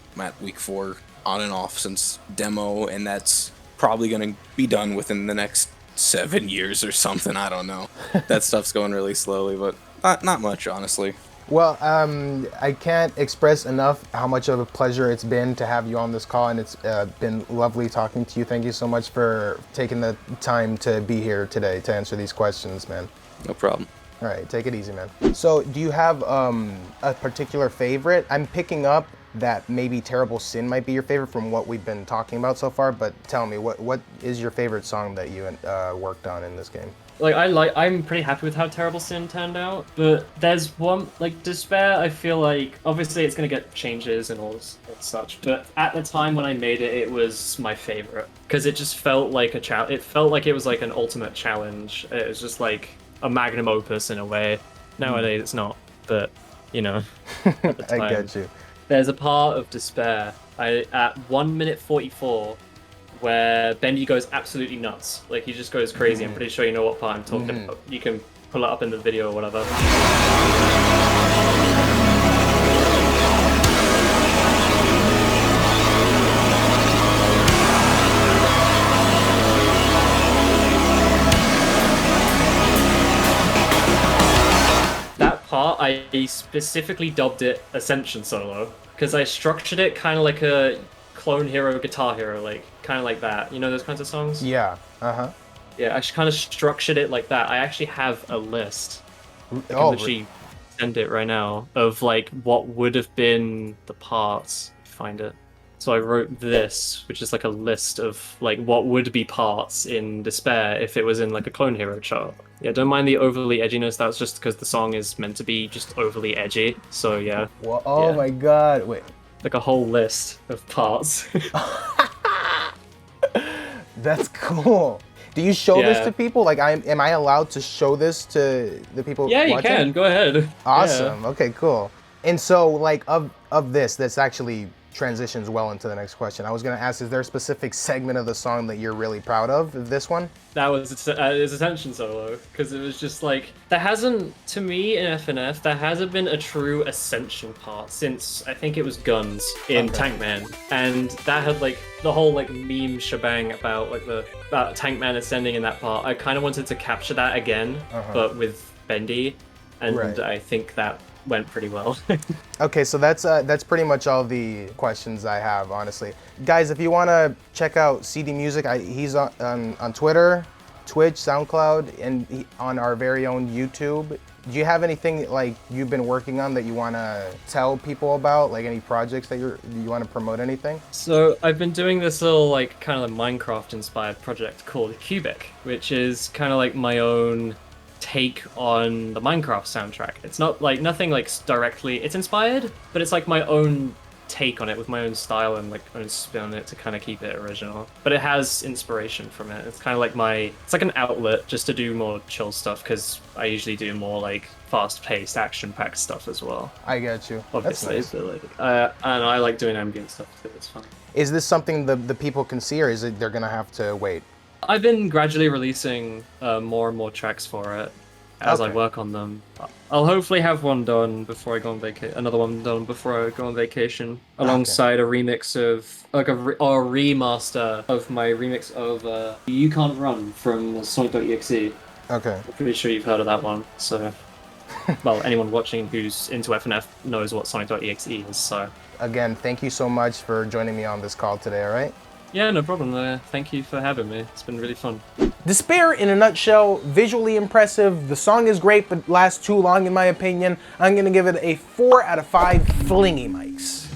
week 4 on and off since demo, and that's probably going to be done within the next 7 years or something. I don't know. That stuff's going really slowly, but not much, honestly. Well, I can't express enough how much of a pleasure it's been to have you on this call, and it's been lovely talking to you. Thank you so much for taking the time to be here today to answer these questions, man. No problem. All right, take it easy, man. So, do you have a particular favorite? I'm picking up that maybe Terrible Sin might be your favorite from what we've been talking about so far, but tell me, what is your favorite song that you worked on in this game? I'm pretty happy with how Terrible Sin turned out, but there's one, like, Despair, I feel like, obviously it's gonna get changes and all such, but at the time when I made it, it was my favorite, because it just felt like it felt like it was like an ultimate challenge. It was just like a magnum opus in a way. Nowadays it's not, but, you know, at the time. I get you. There's a part of Despair, at 1 minute 44, where Bendy goes absolutely nuts. Like, he just goes crazy. I'm pretty sure you know what part I'm talking about. You can pull it up in the video or whatever. That part, I specifically dubbed it Ascension Solo, because I structured it kind of like a Clone Hero, Guitar Hero, like kind of like that. You know those kinds of songs? Yeah. Yeah, I kind of structured it like that. I actually have a list. I can literally send it right now of like what would have been the parts. Find it. So I wrote this, which is like a list of like what would be parts in Despair if it was in like a Clone Hero chart. Yeah, don't mind the overly edginess. That's just because the song is meant to be just overly edgy. So yeah. Well, oh my god! Wait. Like a whole list of parts. That's cool. Do you show this to people? Like, am I allowed to show this to the people watching? Yeah, you can. Go ahead. Awesome. Yeah. Okay, cool. And so, like, of this actually transitions well into the next question. I was going to ask, is there a specific segment of the song that you're really proud of this one? That was his Ascension Solo, because it was just like, there hasn't, to me in FNF, there hasn't been a true Ascension part since, I think it was Guns in Tankman, and that had like, the whole like meme shebang about like about Tankman ascending in that part. I kind of wanted to capture that again, but with Bendy, and I think that went pretty well. Okay, so that's pretty much all the questions I have, honestly. Guys, if you want to check out CDMusic, he's on Twitter, Twitch, SoundCloud, and on our very own YouTube. Do you have anything like you've been working on that you want to tell people about? Like any projects that you want to promote, anything? So I've been doing this little like kind of like Minecraft inspired project called Cubic, which is kind of like my own take on the Minecraft soundtrack. It's not like nothing like directly, it's inspired, but it's like my own take on it with my own style and like own spin on it to kind of keep it original. But it has inspiration from it. It's kind of like it's like an outlet just to do more chill stuff, because I usually do more like fast-paced, action-packed stuff as well. I get you. Obviously, That's nice. And I like doing ambient stuff too. It's fun. Is this something the people can see, or is it they're gonna have to wait? I've been gradually releasing more and more tracks for it as I work on them. I'll hopefully have one done before I go on vacation. Another one done before I go on vacation, alongside a remix of like a remaster of my remix of "You Can't Run" from Sonic.exe. Okay. I'm pretty sure you've heard of that one. So, well, anyone watching who's into FNF knows what Sonic.exe is. So. Again, thank you so much for joining me on this call today. All right. Yeah, no problem. Thank you for having me. It's been really fun. Despair, in a nutshell, visually impressive. The song is great, but lasts too long, in my opinion. I'm gonna give it a 4 out of 5 flingy mics.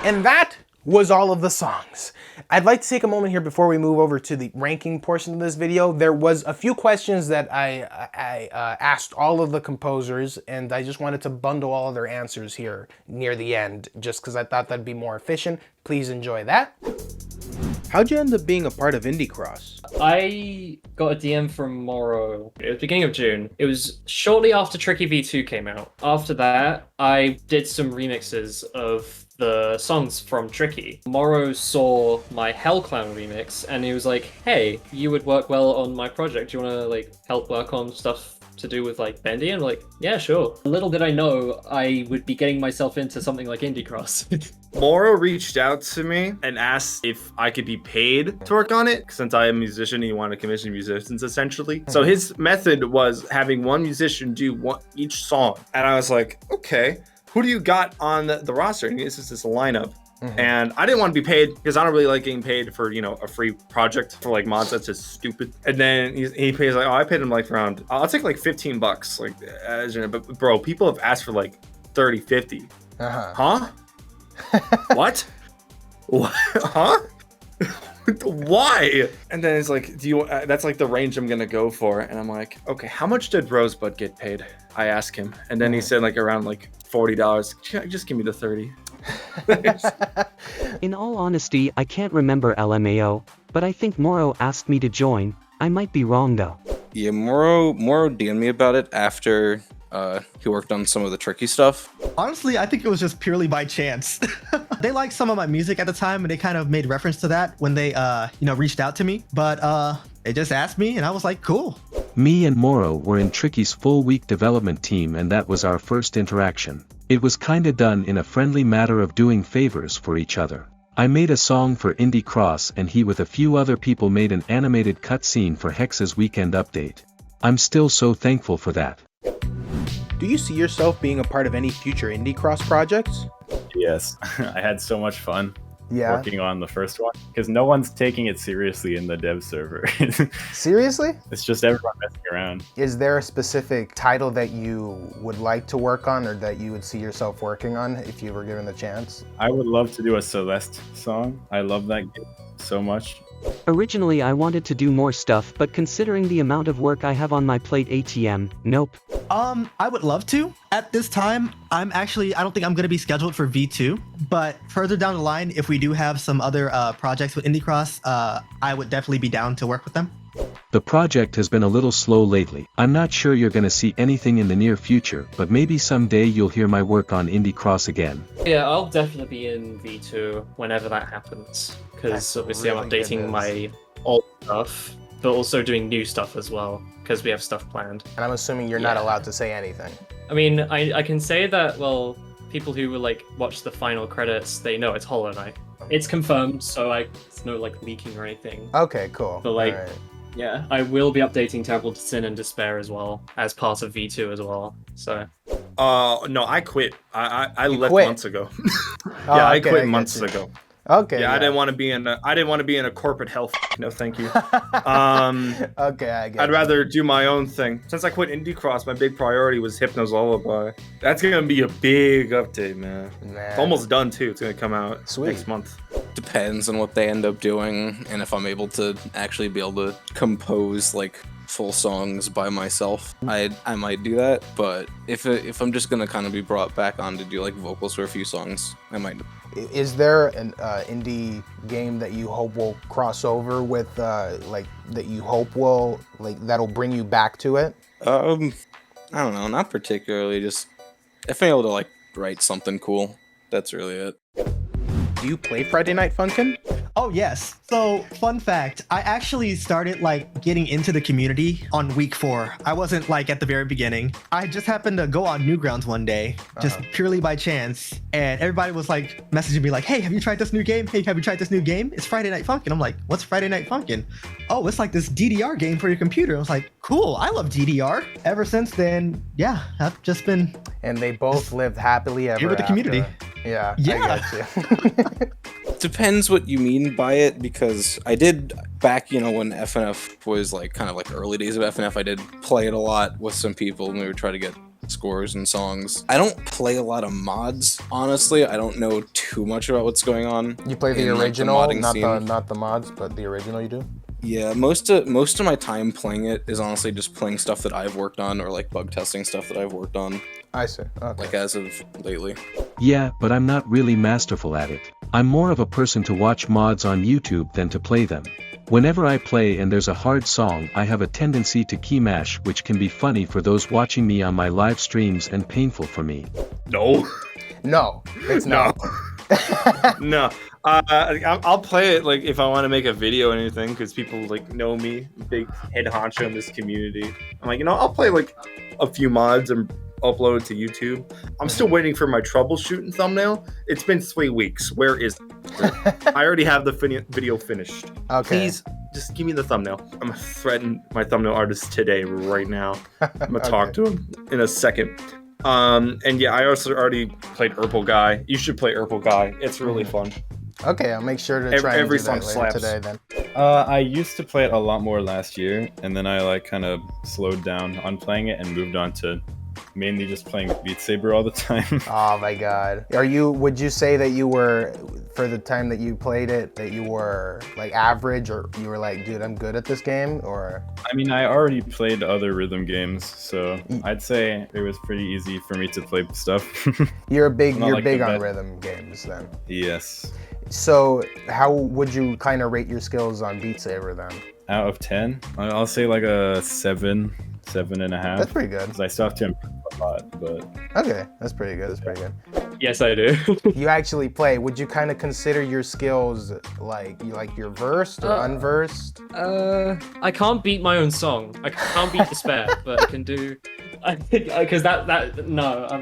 And that was all of the songs. I'd like to take a moment here before we move over to the ranking portion of this video. There was a few questions that I asked all of the composers, and I just wanted to bundle all of their answers here near the end, just because I thought that'd be more efficient. Please enjoy that. How'd you end up being a part of Indie Cross? I got a DM from Morrow. It was beginning of June. It was shortly after Tricky V2 came out. After that, I did some remixes of the songs from Tricky. Morrow saw my Hellclown remix and he was like, hey, you would work well on my project. Do you want to like help work on stuff to do with like Bendy? And I'm like, yeah, sure. Little did I know I would be getting myself into something like Indie Cross. Moro reached out to me and asked if I could be paid to work on it. Since I am a musician, he wanted to commission musicians essentially. So his method was having one musician do each song. And I was like, okay, who do you got on the roster? And this is this lineup. And I didn't want to be paid because I don't really like getting paid for, you know, a free project for like mods. That's just stupid. And then he pays like, oh, I paid him like around, I'll take like $15. Like, but bro, people have asked for like 30, 50. Huh? What? What? Huh? Why? And then it's like, do you? That's like the range I'm gonna go for. And I'm like, okay, how much did Rozebud get paid? I asked him, and then he said like around like $40. Just give me the 30. In all honesty, I can't remember LMAO, but I think Moro asked me to join. I might be wrong though. Yeah, Moro DM'd me about it after he worked on some of the tricky stuff. Honestly, I think it was just purely by chance. They liked some of my music at the time, and they kind of made reference to that when they, reached out to me. But they just asked me, and I was like, cool. Me and Moro were in Tricky's full week development team, and that was our first interaction. It was kinda done in a friendly matter of doing favors for each other. I made a song for Indie Cross, and he with a few other people made an animated cutscene for Hex's weekend update. I'm still so thankful for that. Do you see yourself being a part of any future Indie Cross projects? Yes, I had so much fun working on the first one because no one's taking it seriously in the dev server. Seriously? It's just everyone messing around. Is there a specific title that you would like to work on or that you would see yourself working on if you were given the chance? I would love to do a Celeste song. I love that game so much. Originally I wanted to do more stuff, but considering the amount of work I have on my plate ATM, nope. I would love to. At this time, I don't think I'm going to be scheduled for V2, but further down the line, if we do have some other projects with Indie Cross, I would definitely be down to work with them. The project has been a little slow lately. I'm not sure you're gonna see anything in the near future, but maybe someday you'll hear my work on Indie Cross again. Yeah, I'll definitely be in V2 whenever that happens, because obviously I'm updating my old stuff, but also doing new stuff as well, because we have stuff planned. And I'm assuming you're not allowed to say anything. I mean, I can say that, well, people who will like watch the final credits, they know it's Hollow Knight. It's confirmed, so it's no like leaking or anything. Okay, cool. But like, yeah, I will be updating Terrible Sin and Despair as well, as part of V2 as well, so. No, I quit. I left quit? Months ago. I quit months ago. Okay. Yeah, I didn't want to be in a corporate health. No, thank you. Okay, I get I'd rather do my own thing. Since I quit Indie Cross, my big priority was Hypno's Lullaby. That's gonna be a big update, man. It's almost done too. It's gonna come out next month. Depends on what they end up doing and if I'm able to actually be able to compose like full songs by myself. I might do that, but if I'm just gonna kind of be brought back on to do like vocals for a few songs, I might. Is there an indie game that you hope will cross over with, like that you hope will that'll bring you back to it? I don't know, not particularly. Just if I'm able to like write something cool, that's really it. Do you play Friday Night Funkin'? Oh yes. So fun fact, I actually started like getting into the community on week 4. I wasn't like at the very beginning. I just happened to go on Newgrounds one day, just purely by chance, and everybody was like messaging me like, hey, have you tried this new game? Hey, have you tried this new game? It's Friday Night Funkin'. I'm like, what's Friday Night Funkin'? Oh, it's like this DDR game for your computer. I was like, cool, I love DDR. Ever since then, yeah, I've just been. And they both lived happily ever after. With the community. Yeah. Yeah. I got you. Depends what you mean by it, because I did back, when FNF was like kind of like early days of FNF, I did play it a lot with some people and we would try to get scores and songs. I don't play a lot of mods, honestly. I don't know too much about what's going on. You play the original, not the mods, but the original you do? Yeah, most of my time playing it is honestly just playing stuff that I've worked on or like bug testing stuff that I've worked on. I see. Okay. Like as of lately. Yeah, but I'm not really masterful at it. I'm more of a person to watch mods on YouTube than to play them. Whenever I play and there's a hard song, I have a tendency to key mash, which can be funny for those watching me on my live streams and painful for me. No. No, it's not. No. I'll play it like if I want to make a video or anything, because people like know me, big head honcho in this community. I'm like, I'll play like a few mods and uploaded to YouTube. I'm still waiting for my troubleshooting thumbnail. It's been 3 weeks. Where is it? I already have the video finished. Okay. Please, just give me the thumbnail. I'm going to threaten my thumbnail artist today, right now. I'm going to talk to him in a second. And yeah, I also already played Urple Guy. You should play Urple Guy. It's really fun. Okay, I'll make sure to try every and do that song later slaps. today then. I used to play it a lot more last year, and then I like kind of slowed down on playing it and moved on to mainly just playing Beat Saber all the time. Oh my god. Would you say that you were, for the time that you played it, that you were like average, or you were like, dude, I'm good at this game, or? I mean, I already played other rhythm games, so I'd say it was pretty easy for me to play stuff. You're big like on rhythm games then. Yes. So how would you kind of rate your skills on Beat Saber then? Out of 10, I'll say like a 7.5. That's pretty good. Because I still have to improve a lot, but... Okay, that's pretty good, that's pretty good. Yes, I do. You actually play. Would you kind of consider your skills like you're versed or unversed? I can't beat my own song. I can't beat Despair, but I can do... I think because I'm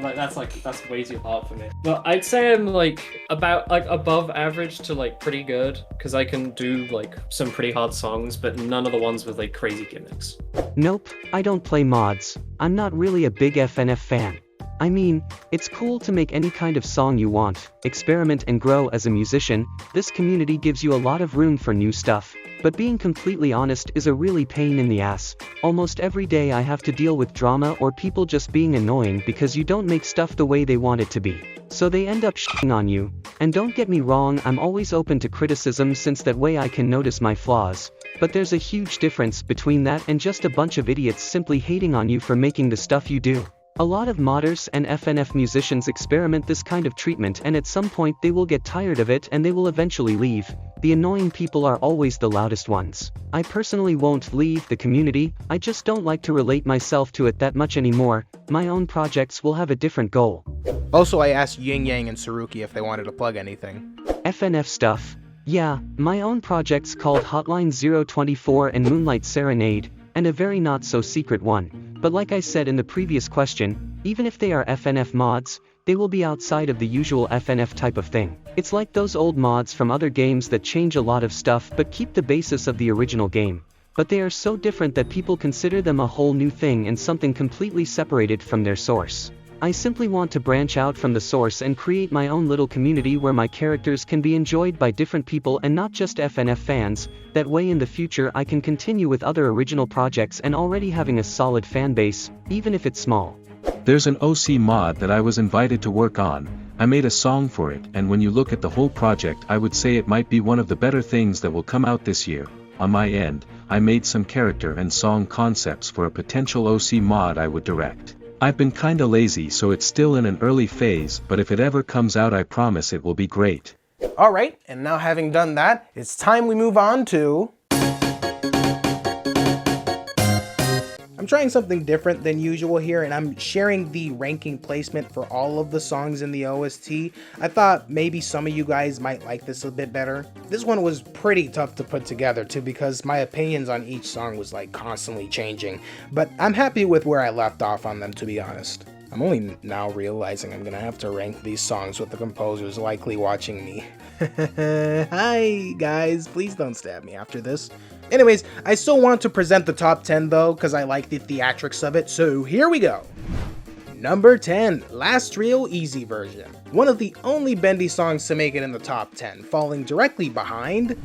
like that's way too hard for me. But I'd say I'm like about like above average to like pretty good, because I can do like some pretty hard songs, but none of the ones with like crazy gimmicks. Nope, I don't play mods. I'm not really a big FNF fan. I mean, it's cool to make any kind of song you want, experiment and grow as a musician. This community gives you a lot of room for new stuff. But being completely honest is a really pain in the ass. Almost every day I have to deal with drama or people just being annoying because you don't make stuff the way they want it to be. So they end up shitting on you. And don't get me wrong, I'm always open to criticism since that way I can notice my flaws. But there's a huge difference between that and just a bunch of idiots simply hating on you for making the stuff you do. A lot of modders and FNF musicians experiment this kind of treatment, and at some point they will get tired of it and they will eventually leave. The annoying people are always the loudest ones. I personally won't leave the community, I just don't like to relate myself to it that much anymore. My own projects will have a different goal. Also, I asked Yin Yang and Saruky if they wanted to plug anything. FNF stuff. Yeah, my own projects called Hotline 024 and Moonlight Serenade, and a very not so secret one. But like I said in the previous question, even if they are FNF mods, they will be outside of the usual FNF type of thing. It's like those old mods from other games that change a lot of stuff but keep the basis of the original game. But they are so different that people consider them a whole new thing and something completely separated from their source. I simply want to branch out from the source and create my own little community where my characters can be enjoyed by different people and not just FNF fans. That way in the future I can continue with other original projects and already having a solid fan base, even if it's small. There's an OC mod that I was invited to work on. I made a song for it, and when you look at the whole project, I would say it might be one of the better things that will come out this year. On my end, I made some character and song concepts for a potential OC mod I would direct. I've been kinda lazy, so it's still in an early phase, but if it ever comes out, I promise it will be great. Alright, and now having done that, it's time we move on to... I'm trying something different than usual here, and I'm sharing the ranking placement for all of the songs in the OST. I thought maybe some of you guys might like this a bit better. This one was pretty tough to put together too, because my opinions on each song was like constantly changing, but I'm happy with where I left off on them, to be honest. I'm only now realizing I'm gonna have to rank these songs with the composers likely watching me. Hi guys, please don't stab me after this. Anyways, I still want to present the top 10 though, because I like the theatrics of it, so here we go. Number 10, Last Real Easy Version. One of the only bendy songs to make it in the top 10, falling directly behind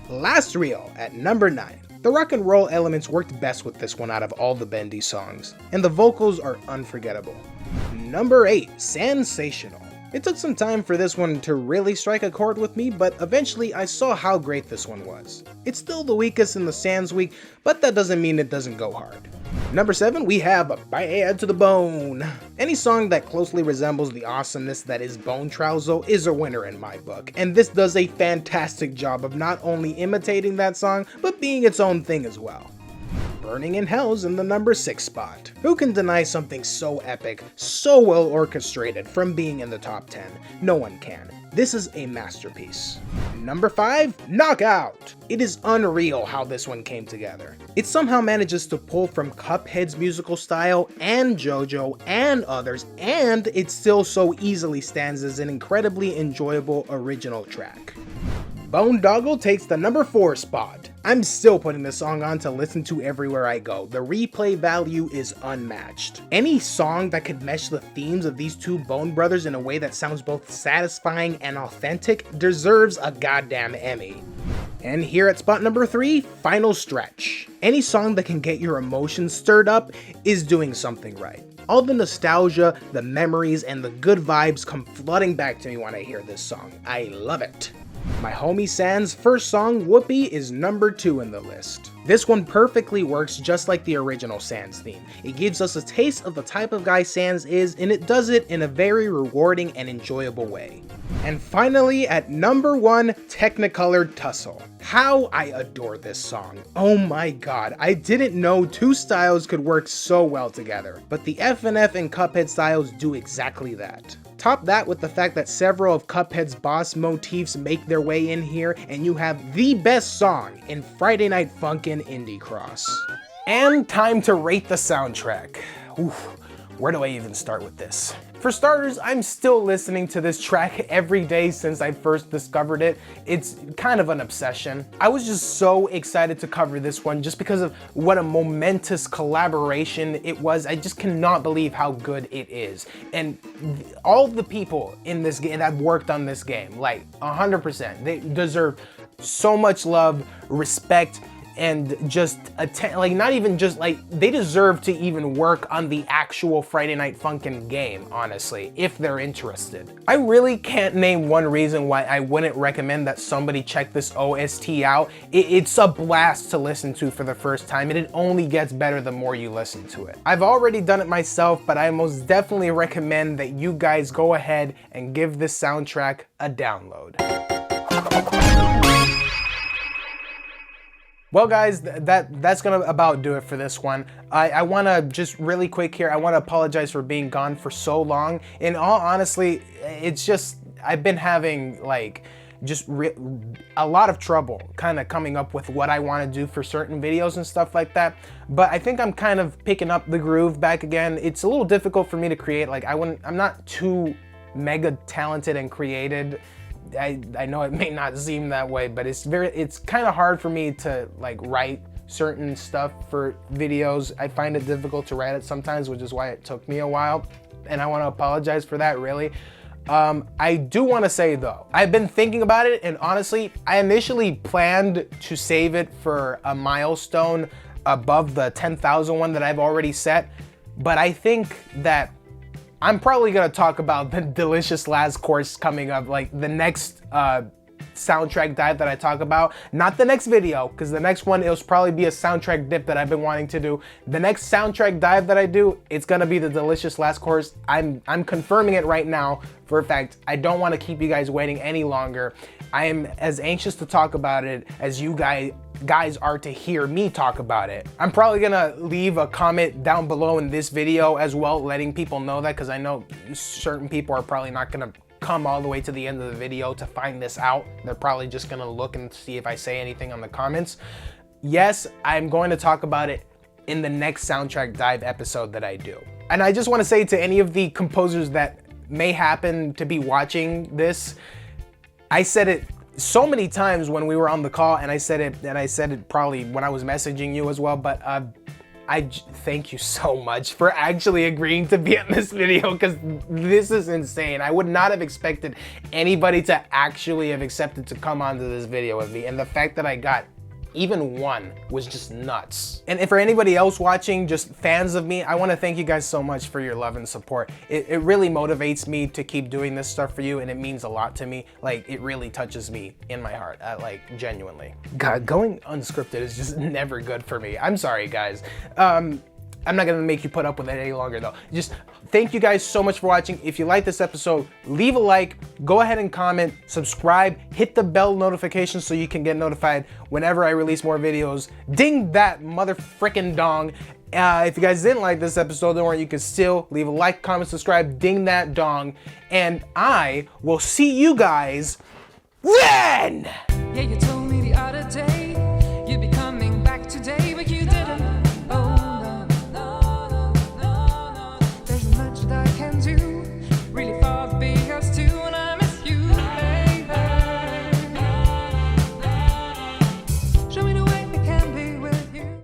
Last Real at number 9. The rock and roll elements worked best with this one out of all the bendy songs, and the vocals are unforgettable. Number 8, Sansational. It took some time for this one to really strike a chord with me, but eventually I saw how great this one was. It's still the weakest in the Sans week, but that doesn't mean it doesn't go hard. Number 7, we have Bad to the Bone. Any song that closely resembles the awesomeness that is Bone Trouser is a winner in my book, and this does a fantastic job of not only imitating that song, but being its own thing as well. Burning in Hell's in the number 6 spot. Who can deny something so epic, so well orchestrated from being in the top 10? No one can. This is a masterpiece. Number 5, Knockout. It is unreal how this one came together. It somehow manages to pull from Cuphead's musical style and JoJo and others, and it still so easily stands as an incredibly enjoyable original track. Bonedoggle takes the number 4 spot. I'm still putting this song on to listen to everywhere I go. The replay value is unmatched. Any song that could mesh the themes of these two Bone brothers in a way that sounds both satisfying and authentic deserves a goddamn Emmy. And here at spot number 3, Final Stretch. Any song that can get your emotions stirred up is doing something right. All the nostalgia, the memories, and the good vibes come flooding back to me when I hear this song. I love it. My homie Sans' first song, Whoopee, is number 2 in the list. This one perfectly works just like the original Sans theme. It gives us a taste of the type of guy Sans is, and it does it in a very rewarding and enjoyable way. And finally, at number 1, Technicolor Tussle. How I adore this song. Oh my god, I didn't know two styles could work so well together, but the FNF and Cuphead styles do exactly that. Top that with the fact that several of Cuphead's boss motifs make their way in here, and you have the best song in Friday Night Funkin' Indie Cross. And time to rate the soundtrack. Oof, where do I even start with this? For starters, I'm still listening to this track every day since I first discovered it. It's kind of an obsession. I was just so excited to cover this one just because of what a momentous collaboration it was. I just cannot believe how good it is. And all the people in this game that worked on this game, like 100%, they deserve so much love, respect, and just like not even just like they deserve to even work on the actual Friday Night Funkin' game, honestly, if they're interested. I really can't name one reason why I wouldn't recommend that somebody check this OST out. It's a blast to listen to for the first time, and it only gets better the more you listen to it. I've already done it myself, but I most definitely recommend that you guys go ahead and give this soundtrack a download. Well guys, that's gonna about do it for this one. I wanna just really quick here, I wanna apologize for being gone for so long. In all honesty, it's just, I've been having like, a lot of trouble kind of coming up with what I wanna do for certain videos and stuff like that. But I think I'm kind of picking up the groove back again. It's a little difficult for me to create, like I'm not too mega talented and created. I know it may not seem that way, but it's kind of hard for me to like write certain stuff for videos. I find it difficult to write it sometimes, which is why it took me a while, and I want to apologize for that, really. I do want to say though, I've been thinking about it, and honestly, I initially planned to save it for a milestone above the 10,000 one that I've already set, but I think that I'm probably gonna talk about the delicious last course coming up, like the next soundtrack dive that I talk about. Not the next video, because the next one, it'll probably be a soundtrack dip that I've been wanting to do. The next soundtrack dive that I do, it's gonna be the delicious last course. I'm confirming it right now for a fact. I don't want to keep you guys waiting any longer. I am as anxious to talk about it as you guys are to hear me talk about it. I'm probably gonna leave a comment down below in this video as well, letting people know that, because I know certain people are probably not gonna come all the way to the end of the video to find this out. They're probably just gonna look and see if I say anything on the comments. Yes, I'm going to talk about it in the next soundtrack dive episode that I do. And I just want to say to any of the composers that may happen to be watching this, I said it so many times when we were on the call, and I said it probably when I was messaging you as well, but I thank you so much for actually agreeing to be in this video, because this is insane. I would not have expected anybody to actually have accepted to come onto this video with me, and the fact that I got even one was just nuts. And for anybody else watching, just fans of me, I want to thank you guys so much for your love and support. It really motivates me to keep doing this stuff for you, and it means a lot to me. Like, it really touches me in my heart, like, genuinely. God, going unscripted is just never good for me. I'm sorry, guys. I'm not gonna make you put up with it any longer though. Just thank you guys so much for watching. If you like this episode, leave a like, go ahead and comment, subscribe, hit the bell notification so you can get notified whenever I release more videos. Ding that mother frickin' dong. If you guys didn't like this episode, don't worry, you can still leave a like, comment, subscribe, ding that dong, and I will see you guys then! Yeah, you told